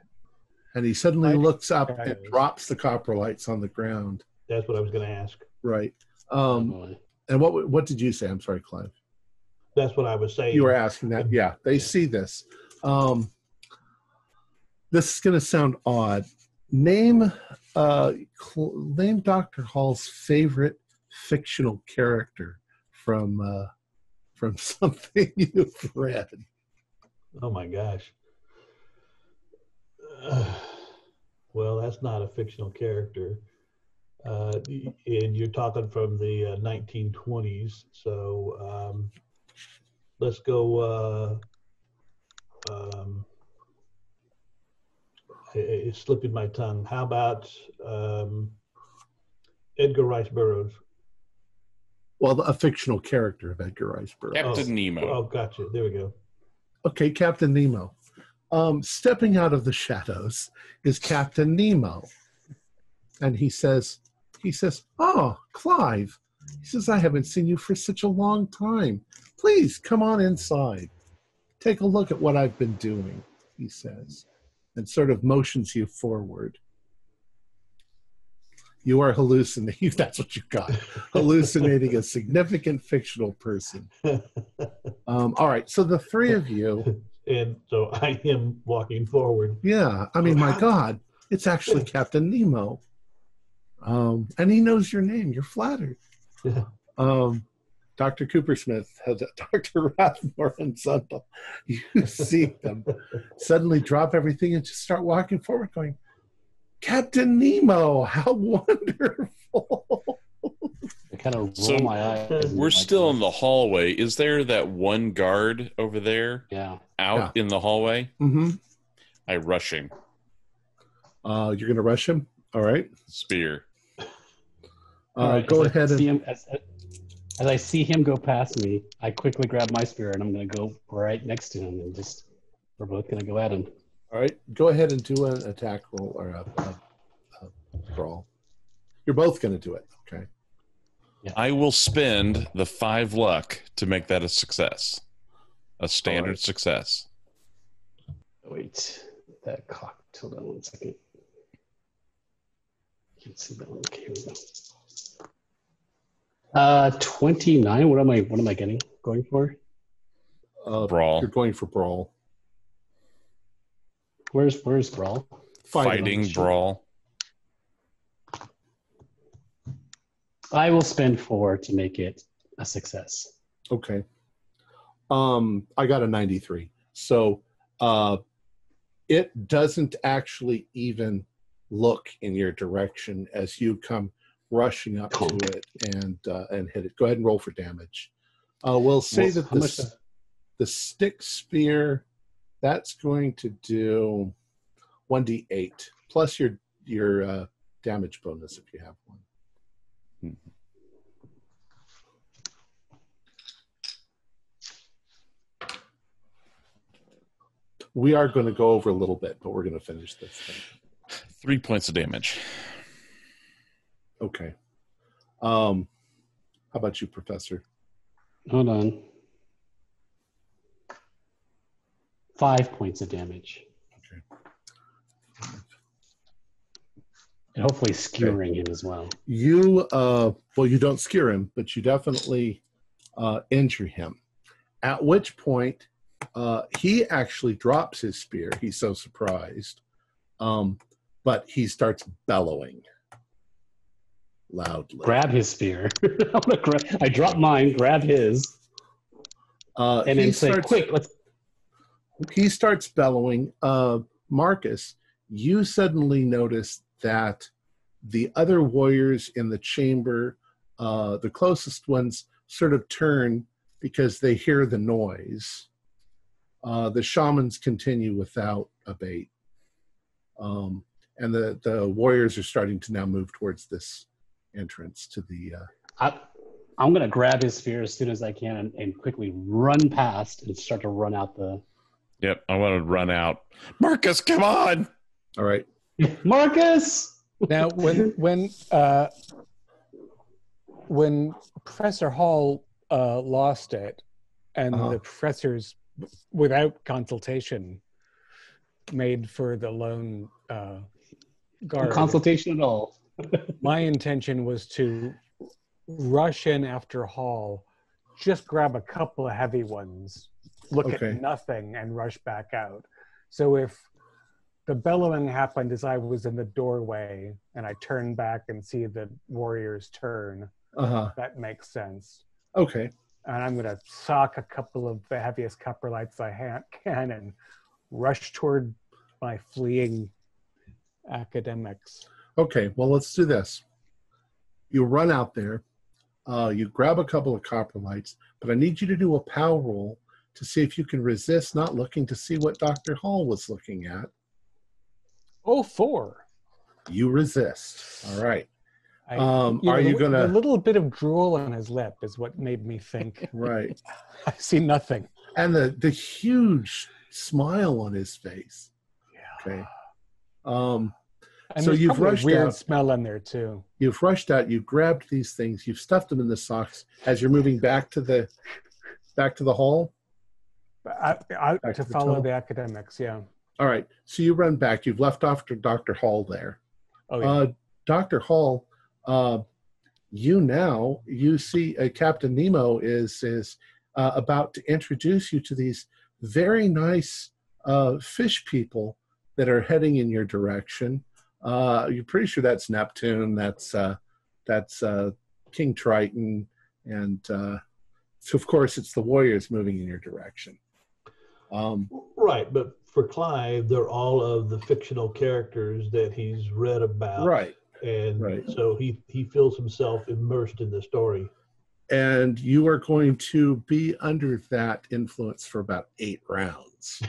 And he suddenly looks up and drops the coprolites on the ground. That's what I was going to ask. Right. And what did you say? I'm sorry, Clive. That's what I was saying. You were asking that. Yeah, they see this. This is going to sound odd. Name Dr. Hall's favorite fictional character from something you've read. Oh my gosh. Well, that's not a fictional character. And you're talking from the 1920s. So let's go. It's slipping my tongue. How about Edgar Rice Burroughs? Well, a fictional character of Edgar Rice Burroughs. Captain Nemo. Oh, gotcha. There we go. Okay, Captain Nemo. Stepping out of the shadows is Captain Nemo. And he says, "Oh, Clive." He says, "I haven't seen you for such a long time. Please come on inside. Take a look at what I've been doing," he says, and sort of motions you forward. You are hallucinating. That's what you got. Hallucinating a significant fictional person. All right. So the three of you. And so I am walking forward. Yeah. I mean, my God, it's actually Captain Nemo. And he knows your name. You're flattered. Yeah. Dr. Coopersmith, Dr. Rathmore, and Sundal. You see them suddenly drop everything and just start walking forward going, "Captain Nemo, how wonderful." I kind of roll my eyes. We're still in the hallway. Is there that one guard over there? Yeah. Out in the hallway? Mm-hmm. I rush him. You're going to rush him? All right. Spear. Go ahead. As I see him go past me, I quickly grab my spear and I'm going to go right next to him and we're both going to go at him. All right. Go ahead and do an attack roll or a brawl. You're both going to do it. Okay. Yeah. I will spend the 5 luck to make that a success. A standard success. Wait. That cocked. Hold on 1 second. You can see that one. Okay, here we go. 29. What am I going for? Brawl. You're going for brawl. Where's brawl? Fighting brawl. I will spend 4 to make it a success. Okay. I got a 93. So it doesn't actually even look in your direction as you come rushing up to it and hit it. Go ahead and roll for damage. We'll say that the stick spear, that's going to do 1d8 plus your damage bonus if you have one. Mm-hmm. We are going to go over a little bit, but we're going to finish this thing. 3 points of damage. Okay. How about you, Professor? Hold on. 5 points of damage. Okay. And hopefully skewering him as well. You, you don't skewer him, but you definitely injure him. At which point, he actually drops his spear. He's so surprised. But he starts bellowing. loudly. Grab his spear. I drop mine, grab his, and then say, quick, let's... He starts bellowing. Marcus, you suddenly notice that the other warriors in the chamber, the closest ones, sort of turn because they hear the noise. The shamans continue without abate. And the warriors are starting to now move towards this entrance to the... I'm going to grab his spear as soon as I can and quickly run past and start to run out the... Yep, I want to run out. Marcus, come on! All right. Marcus! Now, when Professor Hall lost it, and the professors, without consultation, made for the lone guard. No consultation at all. My intention was to rush in after Hall, just grab a couple of heavy ones, look at nothing, and rush back out. So if the bellowing happened as I was in the doorway and I turn back and see the warriors turn, that makes sense. Okay. And I'm going to sock a couple of the heaviest coprolites I can and rush toward my fleeing academics. Okay, well, let's do this. You run out there. You grab a couple of coprolites, but I need you to do a power roll to see if you can resist not looking to see what Dr. Hall was looking at. Oh, 4. You resist. All right. Are you going to... A little bit of drool on his lip is what made me think. Right. I see nothing. And the huge smile on his face. Yeah. Okay. And so you've rushed a weird out. Smell in there too. You've rushed out. You've grabbed these things. You've stuffed them in the socks as you're moving back to the hall. To follow the academics, yeah. All right. So you run back. You've left off to Dr. Hall there. Oh, yeah. Dr. Hall, you see Captain Nemo is about to introduce you to these very nice fish people that are heading in your direction. You're pretty sure that's Neptune. That's King Triton, and so of course it's the warriors moving in your direction. Right, but for Clive, they're all of the fictional characters that he's read about. Right. And so he feels himself immersed in the story. And you are going to be under that influence for about 8 rounds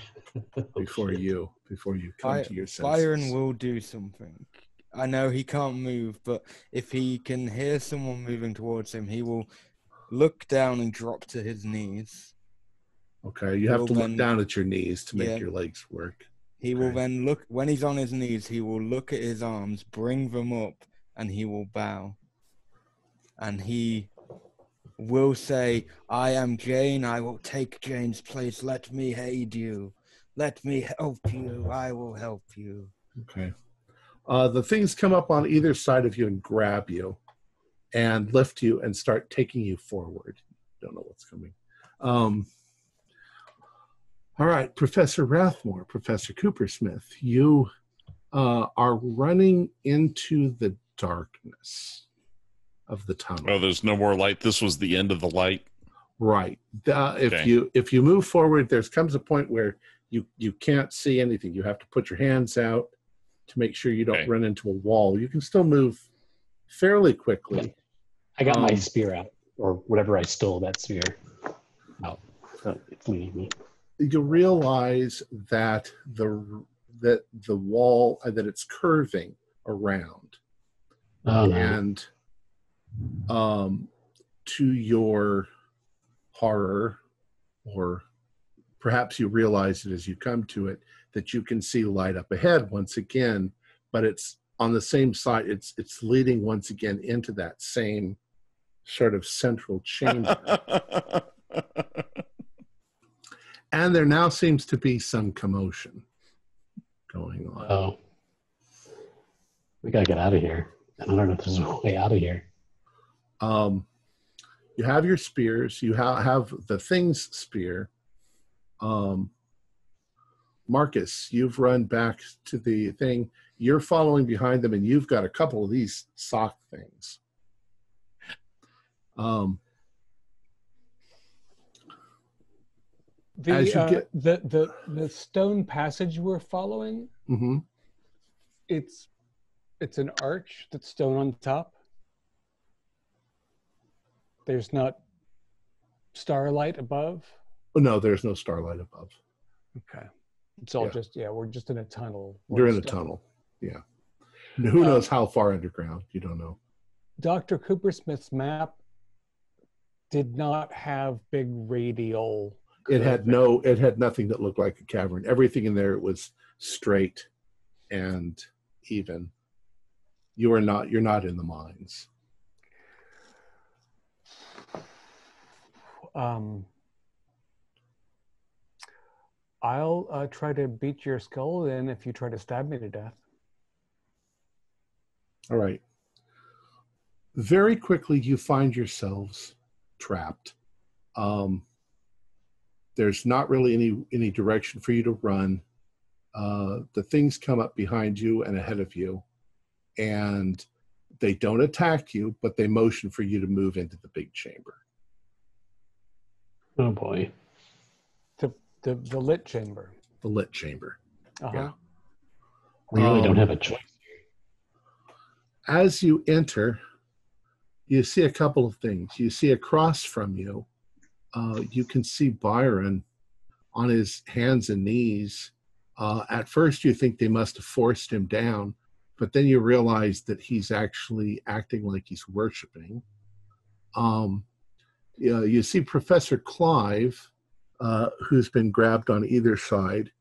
before you come to your senses. Byron will do something. I know he can't move, but if he can hear someone moving towards him, he will look down and drop to his knees. Okay, you have to look down at your knees to make your legs work. He will then look, when he's on his knees, he will look at his arms, bring them up, and he will bow. And he will say, I am Jane, I will take Jane's place, let me aid you. Let me help you, I will help you. Okay. The things come up on either side of you and grab you and lift you and start taking you forward. Don't know what's coming. All right, Professor Rathmore, Professor Coopersmith, you are running into the darkness of the tunnel. Oh, there's no more light. This was the end of the light. Right. If you move forward, there comes a point where you can't see anything. You have to put your hands out to make sure you don't run into a wall. You can still move fairly quickly. I got my spear out, or whatever I stole that spear out. So it's leading me. You realize that the wall that it's curving around, and to your horror, or perhaps you realize it as you come to it, that you can see light up ahead once again, but it's on the same side. It's leading once again into that same sort of central chamber. And there now seems to be some commotion going on. Oh. We gotta get out of here. I don't know if there's a way out of here. You have your spears. You have the thing's spear. Marcus, you've run back to the thing. You're following behind them, and you've got a couple of these sock things. Um, As you get the stone passage we're following, mm-hmm. it's an arch that's stone on top. There's not starlight above. Oh, no, there's no starlight above. Okay, it's all just we're just in a tunnel. You're in a tunnel. Yeah. Who knows how far underground? You don't know. Dr. Coopersmith's map did not have big radial. It had nothing that looked like a cavern. Everything in there was straight and even. You're not in the mines. I'll try to beat your skull in if you try to stab me to death. All right. Very quickly, you find yourselves trapped. There's not really any direction for you to run. The things come up behind you and ahead of you, and they don't attack you, but they motion for you to move into the big chamber. Oh boy. The lit chamber. The lit chamber. Yeah. We really don't have a choice. As you enter, you see a couple of things. You see across from you, you can see Byron on his hands and knees. At first, you think they must have forced him down, but then you realize that he's actually acting like he's worshiping. You see Professor Clive, who's been grabbed on either side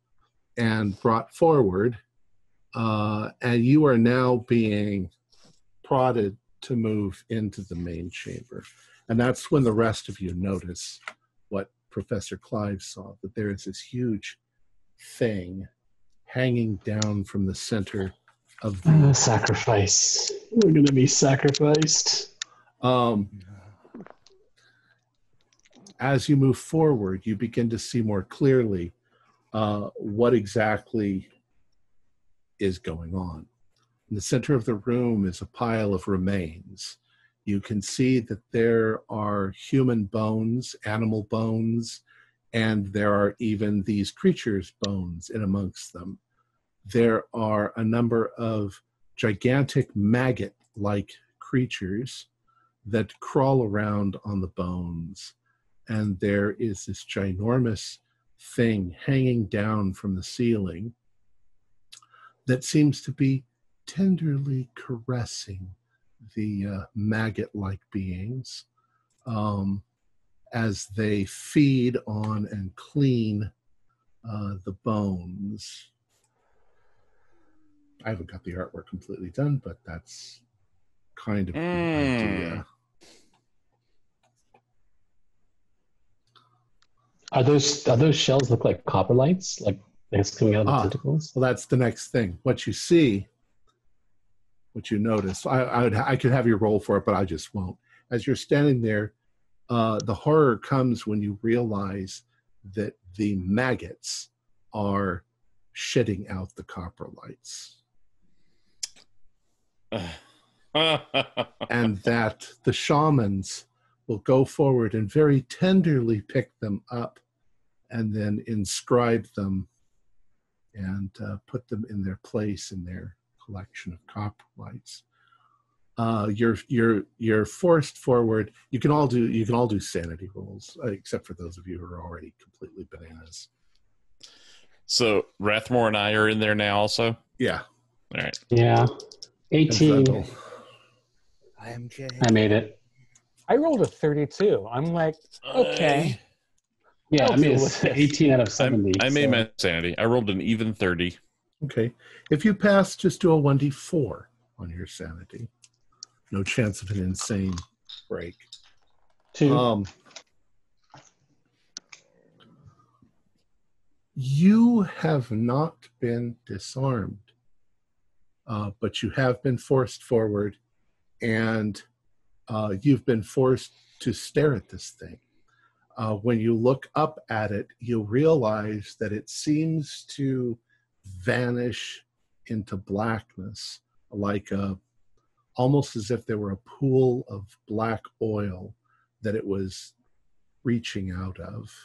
and brought forward, and you are now being prodded to move into the main chamber. And that's when the rest of you notice what Professor Clive saw, that there is this huge thing hanging down from the center of the sacrifice. We're going to be sacrificed. As you move forward, you begin to see more clearly what exactly is going on. In the center of the room is a pile of remains. You can see that there are human bones, animal bones, and there are even these creatures' bones in amongst them. There are a number of gigantic maggot-like creatures that crawl around on the bones. And there is this ginormous thing hanging down from the ceiling that seems to be tenderly caressing the maggot-like beings as they feed on and clean the bones. I haven't got the artwork completely done, but that's kind of the idea. Are those shells look like copper lights, like it's coming out of the tentacles? Well, that's the next thing. What you see, what you notice, I could have you roll for it, but I just won't. As you're standing there, the horror comes when you realize that the maggots are shitting out the copper lights. And that the shamans will go forward and very tenderly pick them up and then inscribe them and put them in their place in their collection of copper lights. You're forced forward. You can all do sanity rolls, except for those of you who are already completely bananas. So Rathmore and I are in there now also? Yeah. All right. Yeah. 18. I made it. I rolled a 32. I'm like, okay. Yeah, I mean, it's 18 out of 70. I made my sanity. I rolled an even 30. Okay. If you pass, just do a 1d4 on your sanity. No chance of an insane break. 2. You have not been disarmed, but you have been forced forward, and you've been forced to stare at this thing. When you look up at it, you'll realize that it seems to vanish into blackness, like almost as if there were a pool of black oil that it was reaching out of.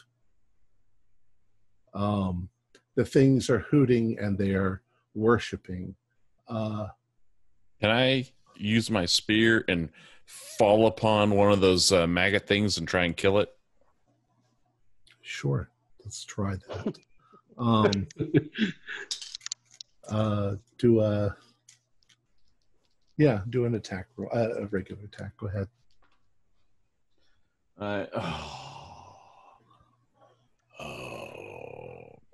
The things are hooting and they are worshiping. Can I use my spear and fall upon one of those maggot things and try and kill it? Sure, let's try that. Do an attack roll, a regular attack. Go ahead.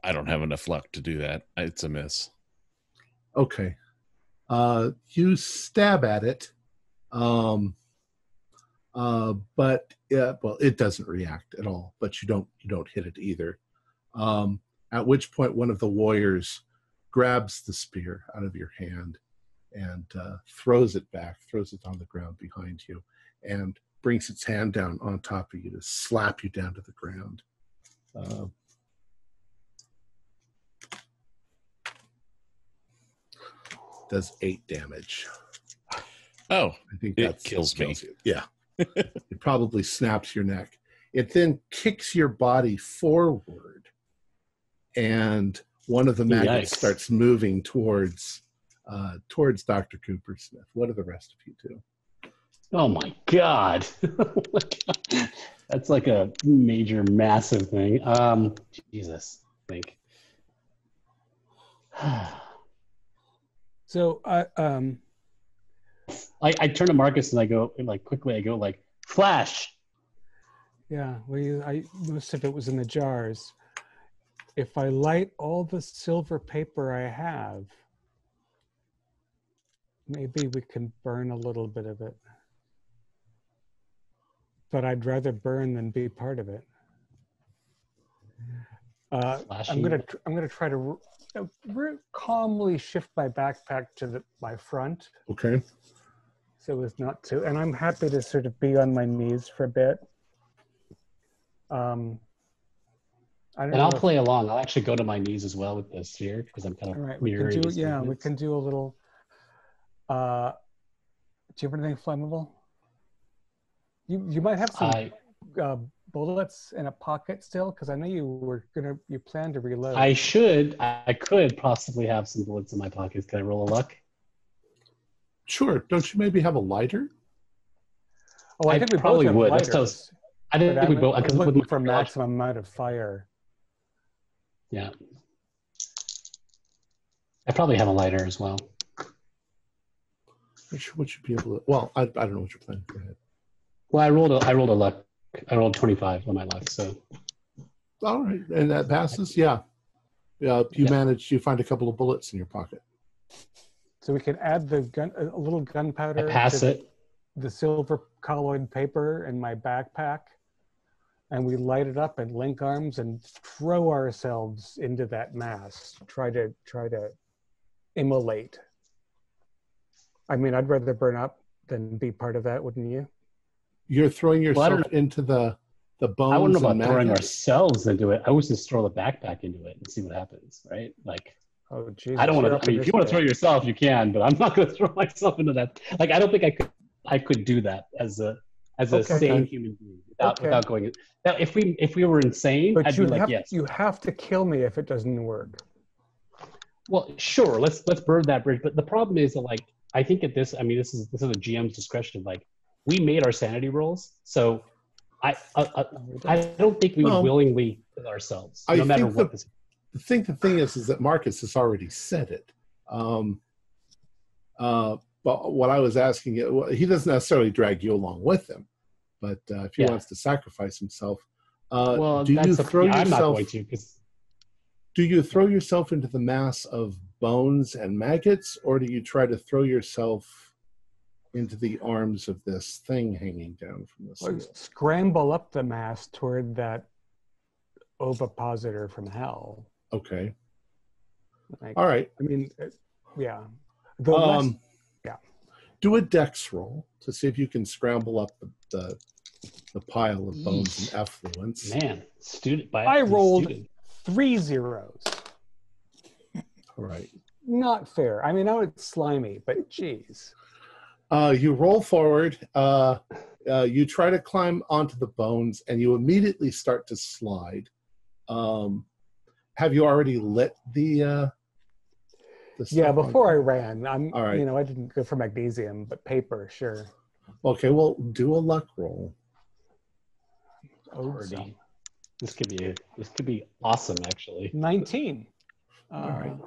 I don't have enough luck to do that. It's a miss. Okay. You stab at it, but it doesn't react at all. But you don't hit it either. At which point, one of the warriors grabs the spear out of your hand and throws it on the ground behind you, and brings its hand down on top of you to slap you down to the ground. Does 8 damage. Oh, I think it kills me. You. Yeah. It probably snaps your neck. It then kicks your body forward, and one of the maggots starts moving towards Dr. Coopersmith. What do the rest of you do? Oh my God. That's like a major, massive thing. Jesus, I think. So I turn to Marcus and I go quickly, flash. Yeah, most of it was in the jars. If I light all the silver paper I have, maybe we can burn a little bit of it. But I'd rather burn than be part of it. I'm gonna try to calmly shift my backpack to my front. Okay. So as not to, and I'm happy to sort of be on my knees for a bit. I'll play along. I'll actually go to my knees as well with the sphere because I'm kind of mirroring. We can do a little. Do you have anything flammable? You might have some bullets in a pocket still, because I know you planned to reload. I could possibly have some bullets in my pockets. Can I roll a luck? Sure. Don't you maybe have a lighter? Oh, I think we probably both have would. lighters. I think we both. I'm looking for maximum amount of fire. Yeah. I probably have a lighter as well. What should be able to? Well, I don't know what you're planning. Go ahead. Well, I rolled a luck. I rolled 25 on my luck, so. All right, and that passes. Yeah. You managed. You find a couple of bullets in your pocket. So we can add a little gunpowder. The silver colloid paper in my backpack, and we light it up and link arms and throw ourselves into that mass. Try to immolate. I mean, I'd rather burn up than be part of that, wouldn't you? You're throwing yourself into the bones. I wouldn't know about throwing ourselves into it. I would just throw the backpack into it and see what happens, right? Like, oh, geez. I don't want to. I mean, if you want to throw yourself, you can, but I'm not going to throw myself into that. Like, I don't think I could do that as a sane human being without going. Now, if we were insane, but I'd be like, yes. You have to kill me if it doesn't work. Well, sure. Let's burn that bridge. But the problem is that, like, I think at this, I mean, this is a GM's discretion. Like, we made our sanity rolls, so I don't think we would willingly kill ourselves, no matter what. The thing is that Marcus has already said it. But what I was asking, he doesn't necessarily drag you along with him, but if he wants to sacrifice himself, do you throw yourself? I'm not going to. Do you throw yourself into the mass of bones and maggots, or do you try to throw yourself into the arms of this thing hanging down from the ceiling? Scramble up the mass toward that ovipositor from hell. Okay. Like, all right. I mean, yeah. Do a dex roll to see if you can scramble up the pile of bones and effluence. Man, I rolled 3 zeros. All right. Not fair. I mean, I know it's slimy, but geez. You roll forward. You try to climb onto the bones, and you immediately start to slide. Have you already lit the Yeah, stuff before I on? ran, All right. I didn't go for magnesium, but paper, sure. Okay, well, do a luck roll. Oh, Already. This could be awesome, actually. 19. All right.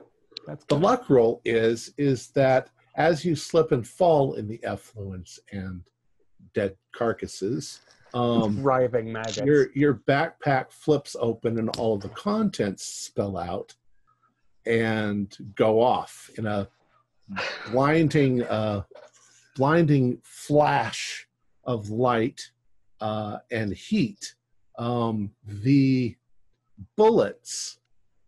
That's The good. luck roll is that as you slip and fall in the effluents and dead carcasses, Writhing maggots. your backpack flips open and all of the contents spill out and go off in a blinding flash of light and heat. The bullets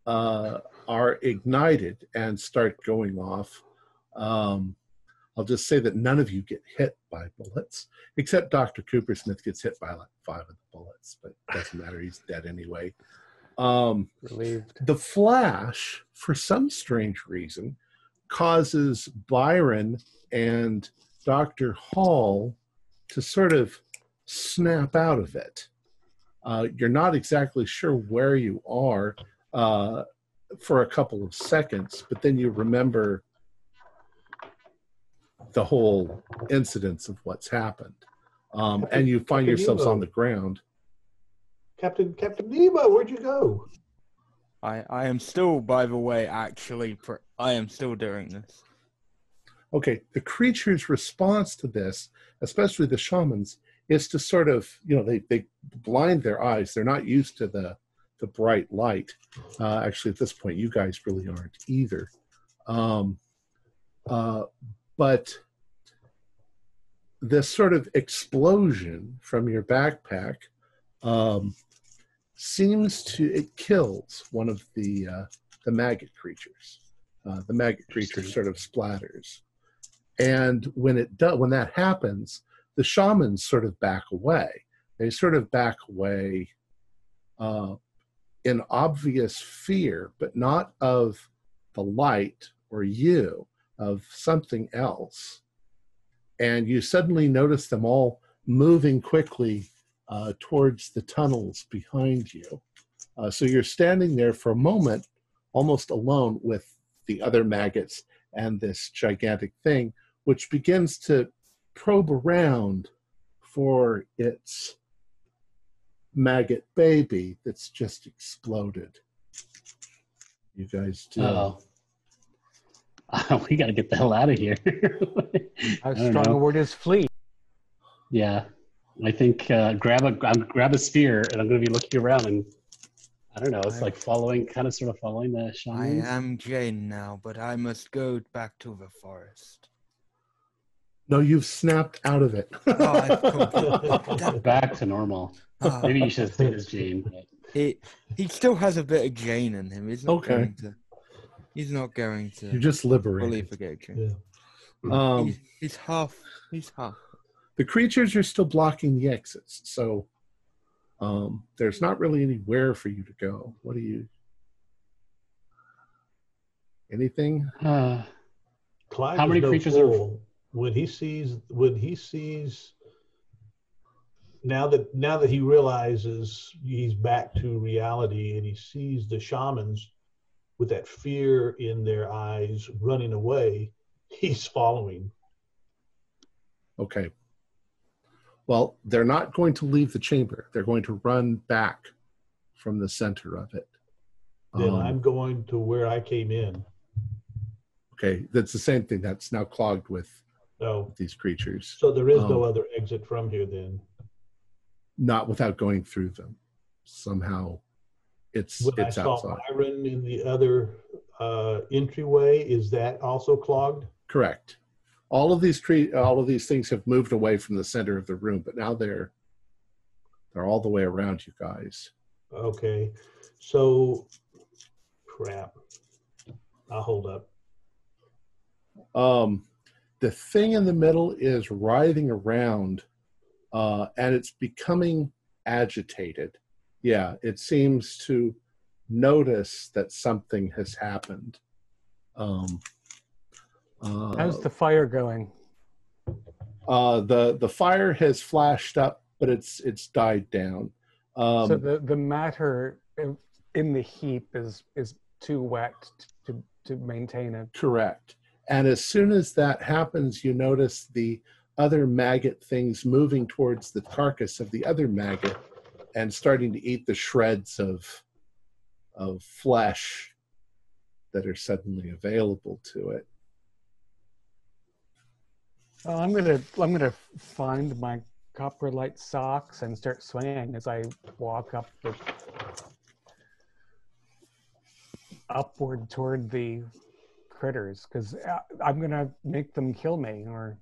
are ignited and start going off. I'll just say that none of you get hit by bullets, except Dr. Coopersmith gets hit by like 5 of the bullets, but it doesn't matter. He's dead anyway. Relieved. The flash, for some strange reason, causes Byron and Dr. Hall to sort of snap out of it. You're not exactly sure where you are for a couple of seconds, but then you remember the whole incidence of what's happened. And you find yourselves on the ground. Captain Nemo, where'd you go? I am still, by the way, actually, I am still doing this. Okay, the creature's response to this, especially the shamans, is to sort of, they blind their eyes. They're not used to the bright light. Actually, at this point, you guys really aren't either. But this sort of explosion from your backpack it kills one of the maggot creatures. The maggot creature sort of splatters. And when that happens, the shamans sort of back away. They sort of back away in obvious fear, but not of the light or you, of something else. And you suddenly notice them all moving quickly towards the tunnels behind you. So you're standing there for a moment, almost alone with the other maggots and this gigantic thing, which begins to probe around for its maggot baby that's just exploded. You guys do. We got to get the hell out of here. How strong a word is flee? Yeah, I think grab a spear, and I'm going to be looking around, and I don't know. It's like kind of sort of following the shamans. I am Jane now, but I must go back to the forest. No, you've snapped out of it. Back to normal. Maybe you should have stayed as Jane. But... He still has a bit of Jane in him. He's not going to. He's not going to. You're just liberated. Fully forget Jane. Yeah. He's half. The creatures are still blocking the exits, so there's not really anywhere for you to go. What do you? Anything? How many creatures are? When he sees now that he realizes he's back to reality and he sees the shamans with that fear in their eyes running away, he's following. Okay. Well, they're not going to leave the chamber. They're going to run back from the center of it. Then I'm going to where I came in. Okay, that's the same thing. That's now clogged with Oh, these creatures. so there is no other exit from here then? Not without going through them. Somehow it's When I saw outside. Byron in the other entryway, is that also clogged? Correct. All of these things have moved away from the center of the room, but now they're all the way around you guys. Okay. So crap. I'll hold up. The thing in the middle is writhing around, and it's becoming agitated. Yeah, it seems to notice that something has happened. How's the fire going? The fire has flashed up, but it's died down. So the matter in the heap is too wet to maintain it. Correct. And as soon as that happens, you notice the other maggot things moving towards the carcass of the other maggot and starting to eat the shreds of flesh that are suddenly available to it. I'm gonna find my coprolite socks and start swinging as I walk upward toward the critters, because I'm gonna make them kill me or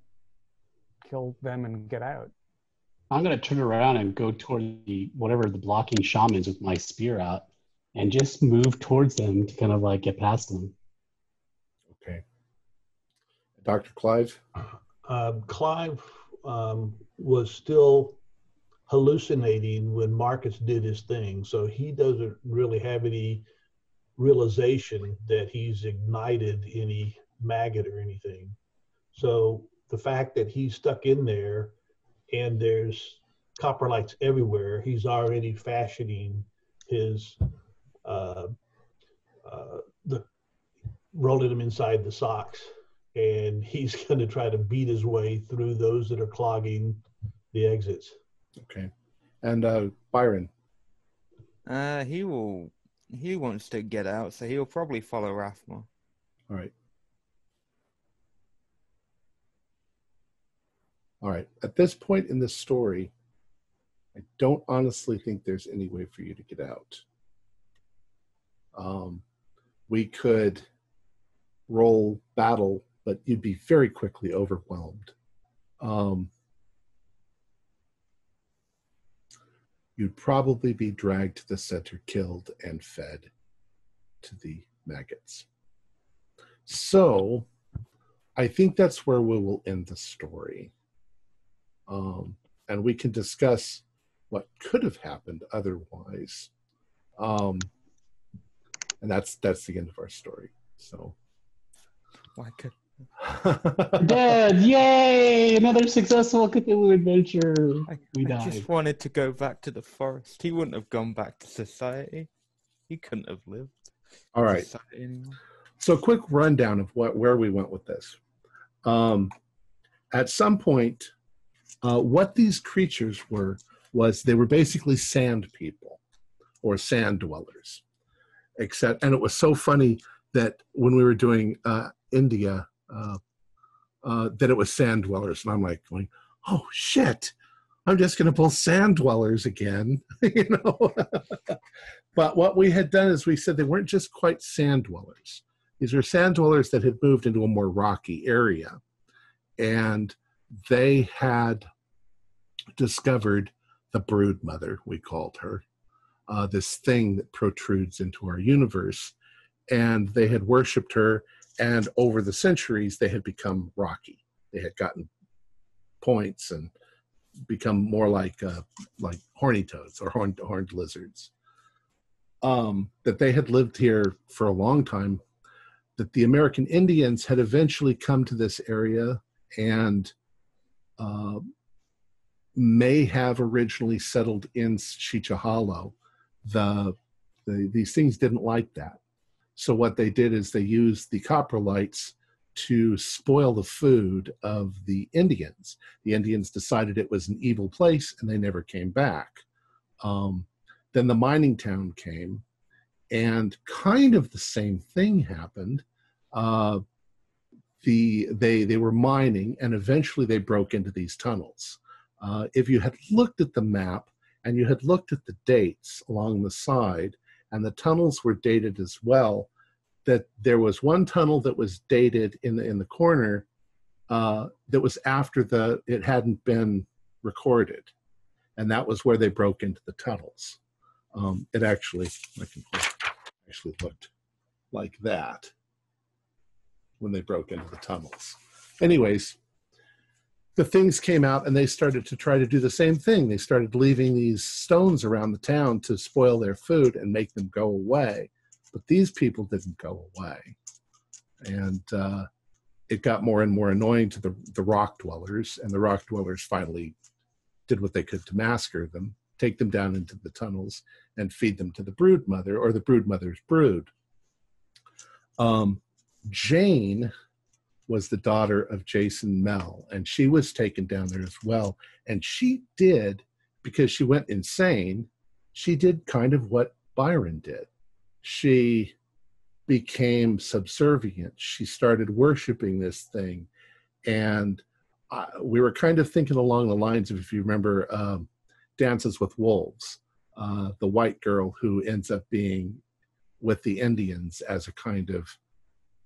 kill them and get out. I'm going to turn around and go toward whatever the blocking shamans with my spear out and just move towards them to kind of like get past them. Okay. Dr. Clive? Clive was still hallucinating when Marcus did his thing, so he doesn't really have any realization that he's ignited any maggot or anything. So the fact that he's stuck in there and there's coprolites everywhere, he's already fashioning his rolling them inside the socks, and he's going to try to beat his way through those that are clogging the exits. Okay. And Byron? He wants to get out, so he'll probably follow Rathmore. All right. All right. At this point in the story, I don't honestly think there's any way for you to get out. We could roll battle, but you'd be very quickly overwhelmed. You'd probably be dragged to the center, killed, and fed to the maggots. So I think that's where we will end the story. And we can discuss what could have happened otherwise. And that's the end of our story. So Why could Dead! Yay! Another successful Cthulhu adventure. We I died. just wanted to go back to the forest. He wouldn't have gone back to society. He couldn't have lived. all right. Society anymore. So quick rundown of where we went with this. At some point, what these creatures was they were basically sand people or sand dwellers. And it was so funny that when we were doing India, that it was sand dwellers. And I'm like going, oh shit, I'm just going to pull sand dwellers again, you know. But what we had done is we said they weren't just quite sand dwellers. These are sand dwellers that had moved into a more rocky area. And they had discovered the brood mother, we called her, this thing that protrudes into our universe. And they had worshipped her, and over the centuries, they had become rocky. They had gotten points and become more like horny toads or horned lizards. That they had lived here for a long time, that the American Indians had eventually come to this area and may have originally settled in Chichahallo. These things didn't like that. So what they did is they used the coprolites to spoil the food of the Indians. The Indians decided it was an evil place, and they never came back. Then the mining town came, and kind of the same thing happened. They were mining, and eventually they broke into these tunnels. If you had looked at the map and you had looked at the dates along the side, and the tunnels were dated as well, that there was one tunnel that was dated in the corner that was after it hadn't been recorded, and that was where they broke into the tunnels. It actually looked like that when they broke into the tunnels. Anyways, the things came out and they started to try to do the same thing. They started leaving these stones around the town to spoil their food and make them go away. But these people didn't go away. And it got more and more annoying to the rock dwellers, and the rock dwellers finally did what they could to massacre them, take them down into the tunnels, and feed them to the brood mother or the brood mother's brood. Jane was the daughter of Jason Mell, and she was taken down there as well. And she did, because she went insane, she did kind of what Byron did. She became subservient. She started worshiping this thing. And we were kind of thinking along the lines of, if you remember, Dances with Wolves, the white girl who ends up being with the Indians as a kind of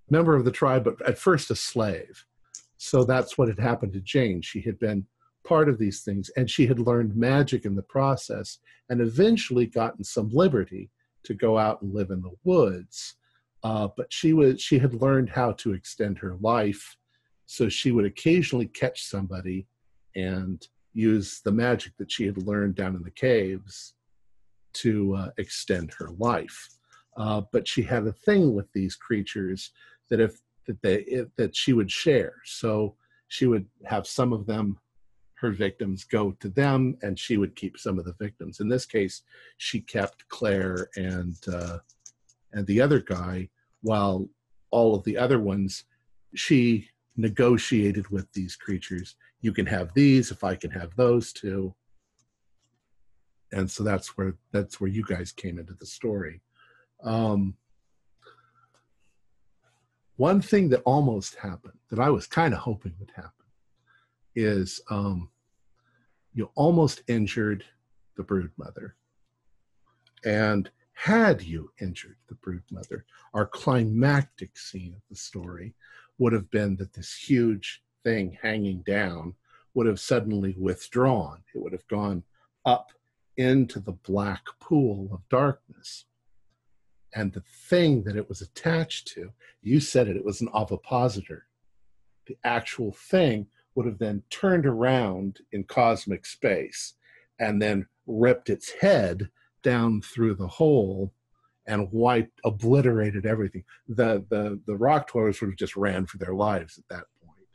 member of the tribe, but at first a slave. So that's what had happened to Jane. She had been part of these things, and she had learned magic in the process, and eventually gotten some liberty to go out and live in the woods. But she had learned how to extend her life, so she would occasionally catch somebody and use the magic that she had learned down in the caves to extend her life. But she had a thing with these creatures that she would share. So she would have some of them, her victims, go to them, and she would keep some of the victims. In this case, she kept Claire and the other guy, while all of the other ones, she negotiated with these creatures. You can have these if I can have those two. And so that's where you guys came into the story. One thing that almost happened, that I was kind of hoping would happen, is you almost injured the brood mother. And had you injured the brood mother, our climactic scene of the story would have been that this huge thing hanging down would have suddenly withdrawn. It would have gone up into the black pool of darkness. And the thing that it was attached to, you said it was an ovipositor. The actual thing would have then turned around in cosmic space and then ripped its head down through the hole and obliterated everything. The rock dwellers would have just ran for their lives at that point.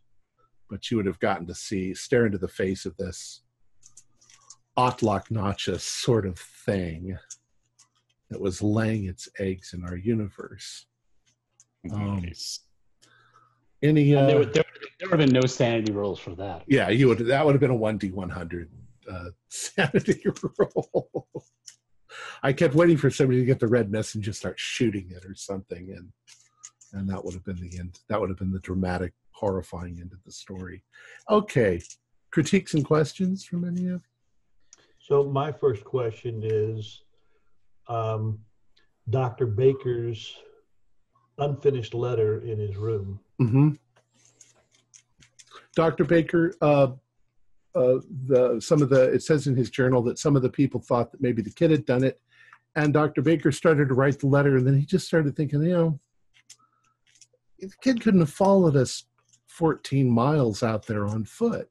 But you would have gotten to stare into the face of this Otlach-Notchus sort of thing that was laying its eggs in our universe. Nice. There would have been no sanity rolls for that. Yeah, that would have been a 1D100 sanity roll. I kept waiting for somebody to get the red mess and just start shooting it or something, and that would have been the end. That would have been the dramatic, horrifying end of the story. Okay, critiques and questions from any of you? So my first question is, Dr. Baker's unfinished letter in his room. Mm-hmm. Dr. Baker, it says in his journal that some of the people thought that maybe the kid had done it, and Dr. Baker started to write the letter, and then he just started thinking, the kid couldn't have followed us 14 miles out there on foot.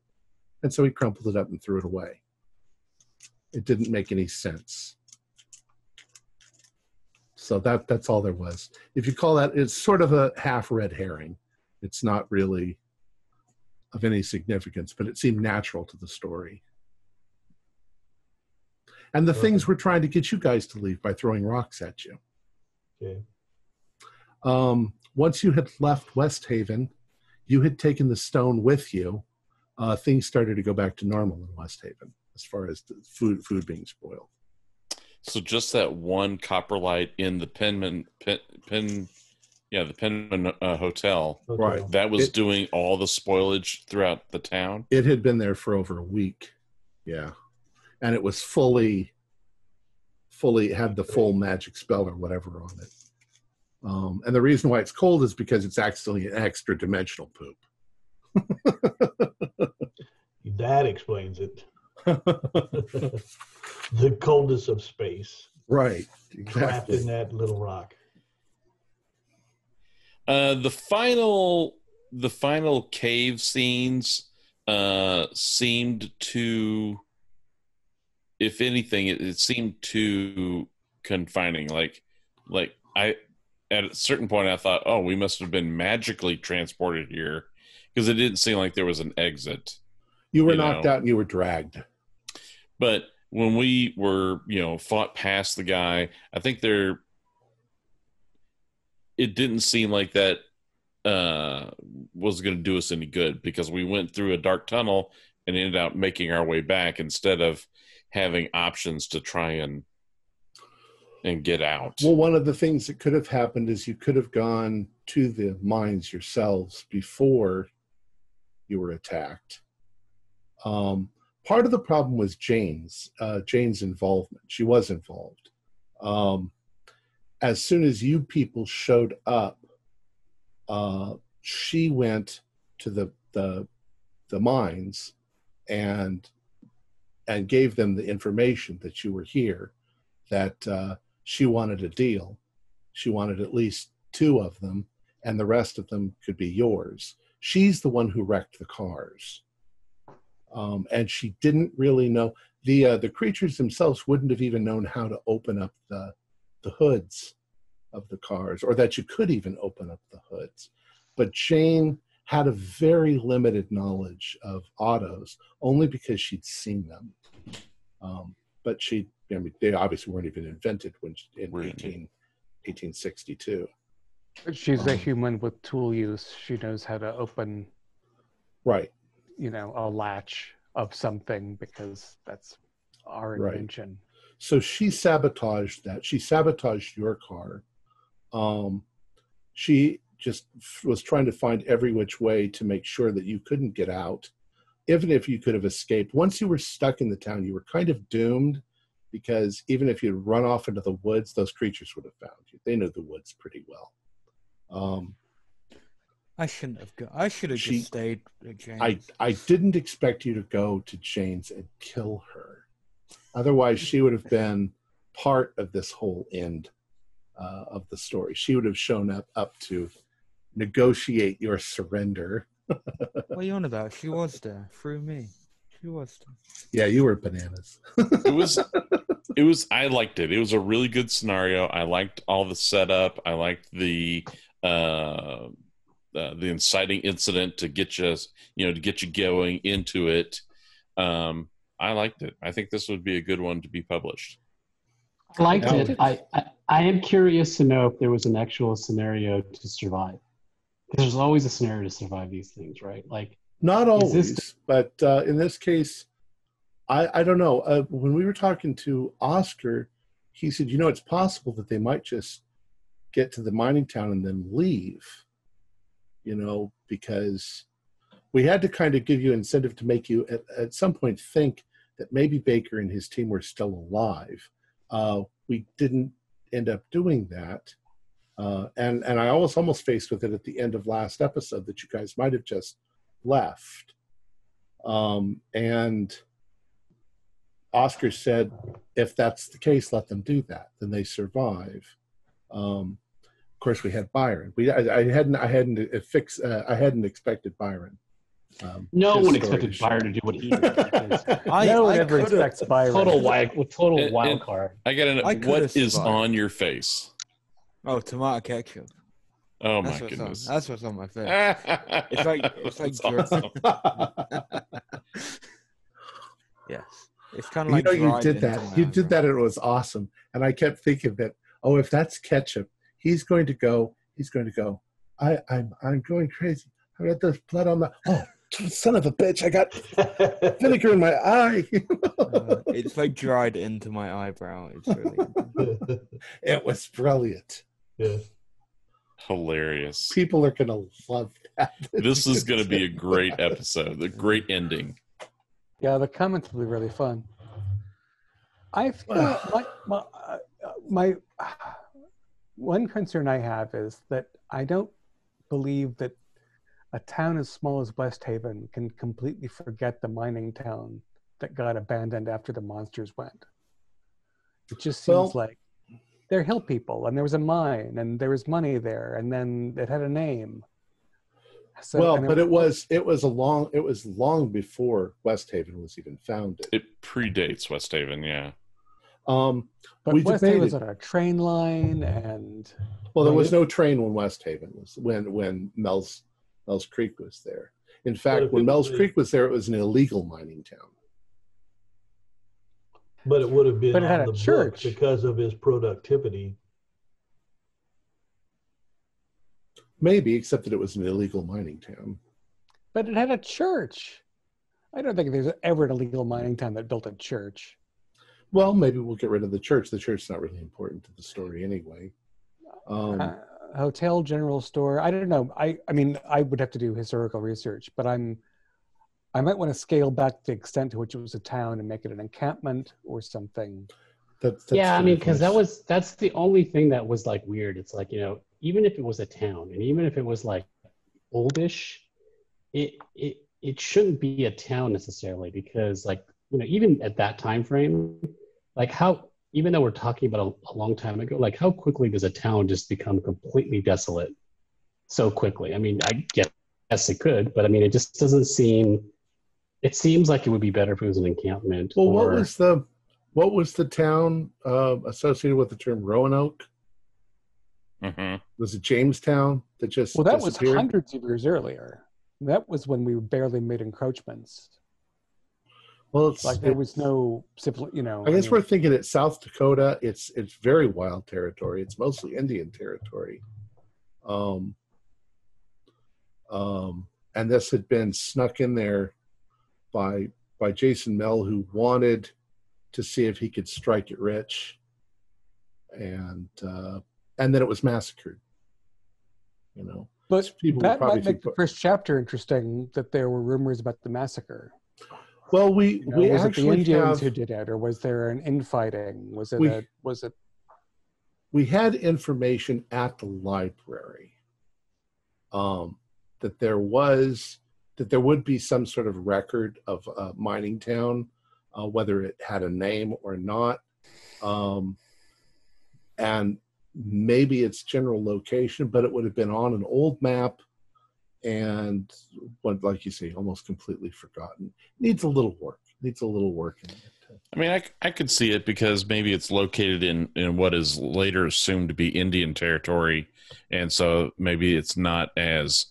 And so he crumpled it up and threw it away. It didn't make any sense. So that's all there was. If you call that, it's sort of a half red herring. It's not really of any significance, but it seemed natural to the story. And the things were trying to get you guys to leave by throwing rocks at you. Okay. Once you had left West Haven, you had taken the stone with you. Things started to go back to normal in West Haven as far as the food being spoiled. So just that one copper light in the Penman hotel, right? That was doing all the spoilage throughout the town. It had been there for over a week, yeah, and it was fully had the full magic spell or whatever on it. And the reason why it's cold is because it's actually an extra dimensional poop. That explains it. The coldness of space. Right. Exactly. Trapped in that little rock. The final cave scenes seemed to, if anything, it seemed too confining. Like at a certain point, I thought, oh, we must have been magically transported here because it didn't seem like there was an exit. You were knocked out and you were dragged. But when we were, fought past the guy, I think it didn't seem like that was going to do us any good because we went through a dark tunnel and ended up making our way back instead of having options to try and get out. Well, one of the things that could have happened is you could have gone to the mines yourselves before you were attacked. Part of the problem was Jane's involvement. She was involved. As soon as you people showed up, she went to the mines and gave them the information that you were here, that she wanted a deal. She wanted at least 2 of them, and the rest of them could be yours. She's the one who wrecked the cars. And she didn't really know. The creatures themselves wouldn't have even known how to open up the hoods of the cars, or that you could even open up the hoods. But Jane had a very limited knowledge of autos, only because she'd seen them. But they obviously weren't even invented in 1862. She's a human with tool use. She knows how to open, right, a latch of something because that's our invention. Right. So she sabotaged that. She sabotaged your car. She just was trying to find every which way to make sure that you couldn't get out. Even if you could have escaped, once you were stuck in the town, you were kind of doomed, because even if you'd run off into the woods, those creatures would have found you. They knew the woods pretty well. I shouldn't have gone. I should have just stayed at Jane's. I didn't expect you to go to Jane's and kill her. Otherwise, she would have been part of this whole end of the story. She would have shown up to negotiate your surrender. What are you on about? She was there through me. She was there. Yeah, you were bananas. It was. I liked it. It was a really good scenario. I liked all the setup. I liked the inciting incident to get you, to get you going into it. I liked it. I think this would be a good one to be published. I liked it. I am curious to know if there was an actual scenario to survive. Because there's always a scenario to survive these things, right? Like, not always, but in this case, I don't know. When we were talking to Oscar, he said, it's possible that they might just get to the mining town and then leave, because we had to kind of give you incentive to make you at some point think that maybe Baker and his team were still alive. We didn't end up doing that. And I was almost faced with it at the end of last episode that you guys might have just left. And Oscar said, if that's the case, let them do that. Then they survive. Of course, we had Byron. I hadn't expected Byron. No one expected Byron to do what he did. No one ever expects Byron. Total wild card. I gotta know, what is on your face? Oh, tomato ketchup. Oh my goodness! That's what's on my face. It's like awesome. Yes, it's kind of like you did that. You did that, and it was awesome. And I kept thinking that, if that's ketchup, he's going to go. I'm going crazy. I got this blood on my. Oh, son of a bitch! I got vinegar in my eye. It's like dried into my eyebrow. It's really. It was brilliant. Yeah. Hilarious. People are going to love that. This is going to be a great episode. A great ending. Yeah, the comments will be really fun. I feel my one concern I have is that I don't believe that a town as small as West Haven can completely forget the mining town that got abandoned after the monsters went. It just seems like they're hill people, and there was a mine, and there was money there, and then it had a name. So, but it was long before West Haven was even founded. It predates West Haven, yeah. But we West Haven was debated. on a train line, and Well, there was no train when West Haven was when Mel's Creek was there. In fact, when Mel's Creek was there, it was an illegal mining town. But it would have been But it had on a the church. books because of his productivity. Maybe, except that it was an illegal mining town. But it had a church. I don't think there's ever an illegal mining town that built a church. Well, maybe we'll get rid of the church. The church's not really important to the story anyway. Hotel, general store. I don't know. I mean, I would have to do historical research, but I might want to scale back the extent to which it was a town and make it an encampment or something. That's yeah, I mean, because that's the only thing that was like weird. It's like, even if it was a town and even if it was like oldish, it shouldn't be a town necessarily, because like, even at that time frame, like how, even though we're talking about a long time ago, like how quickly does a town just become completely desolate so quickly? I mean, I guess it could, but I mean, it just doesn't seem, it seems like it would be better if it was an encampment. Well, what was the town associated with the term Roanoke? Mm-hmm. Was it Jamestown that just Well, that disappeared? was hundreds of years earlier. That was when we barely made encroachments. Well, it's Like there was no civil, I guess we're thinking it's South Dakota. It's very wild territory. It's mostly Indian territory. And this had been snuck in there by Jason Mell, who wanted to see if he could strike it rich, and then it was massacred. But people that would might make the first chapter interesting, that there were rumors about the massacre. Well, we was it the actually Indians who did it, or was there an infighting? Was it? We had information at the library that there would be some sort of record of a mining town, whether it had a name or not, and maybe its general location, but it would have been on an old map, and like you say, almost completely forgotten. Needs a little work in it. I mean, I could see it because maybe it's located in what is later assumed to be Indian territory, and so maybe it's not as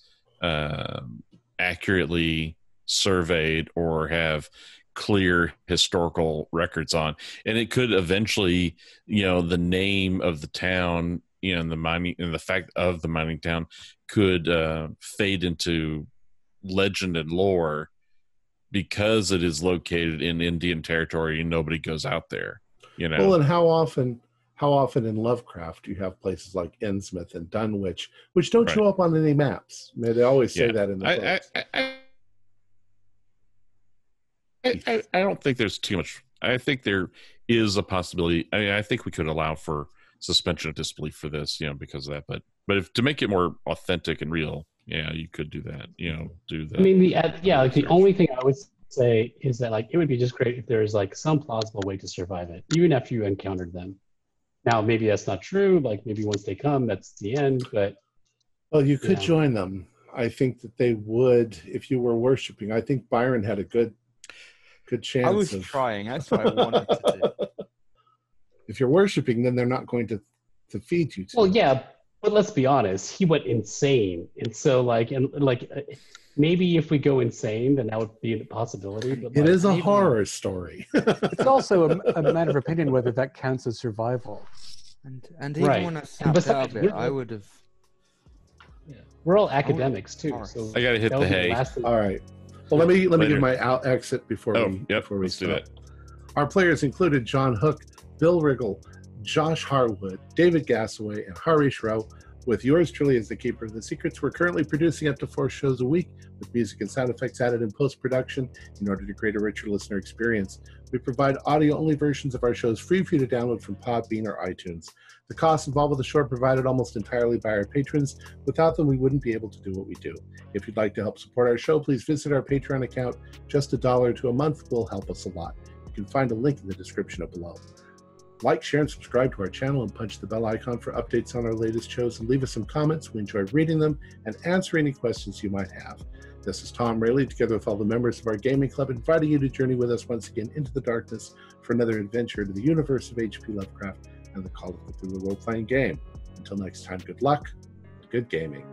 accurately surveyed or have clear historical records on. And it could eventually, the name of the town, and the fact of the mining town could fade into legend and lore because it is located in Indian territory and nobody goes out there. Well, and how often in Lovecraft do you have places like Innsmouth and Dunwich, which don't show up on any maps? I mean, they always say that in the books. I don't think there's too much. I think there is a possibility. I mean, I think we could allow for suspension of disbelief for this, because of that. But if to make it more authentic and real, you could do that. Do that. I mean, the only thing I would say is that like it would be just great if there's like some plausible way to survive it, even after you encountered them. Now, maybe that's not true. Like maybe once they come, that's the end. But well, you could join them. I think that they would if you were worshiping. I think Byron had a good chance. I was trying. That's what I wanted to do. If you're worshiping, then they're not going to feed you. Well, yeah, but let's be honest. He went insane, and so maybe if we go insane, then that would be a possibility. But it is a horror story. It's also a matter of opinion whether that counts as survival. And even when I snapped out of it, I would have. We're all academics too, so I gotta hit the hay. All right. Well, let me give my out exit before we let's do that. Our players included John Hook, Bill Riggle, Josh Harwood, David Gassaway, and Harish Rao, with yours truly as the keeper of the secrets. We're currently producing up to 4 shows a week with music and sound effects added in post-production in order to create a richer listener experience. We provide audio-only versions of our shows free for you to download from Podbean or iTunes. The costs involved with the show are provided almost entirely by our patrons. Without them, we wouldn't be able to do what we do. If you'd like to help support our show, please visit our Patreon account. Just $1 to a month will help us a lot. You can find a link in the description below. Like, share, and subscribe to our channel and punch the bell icon for updates on our latest shows, and leave us some comments. We enjoy reading them and answer any questions you might have. This is Tom Rayleigh, together with all the members of our gaming club, inviting you to journey with us once again into the darkness for another adventure into the universe of H.P. Lovecraft and the Call of Cthulhu role-playing game. Until next time, good luck, good gaming.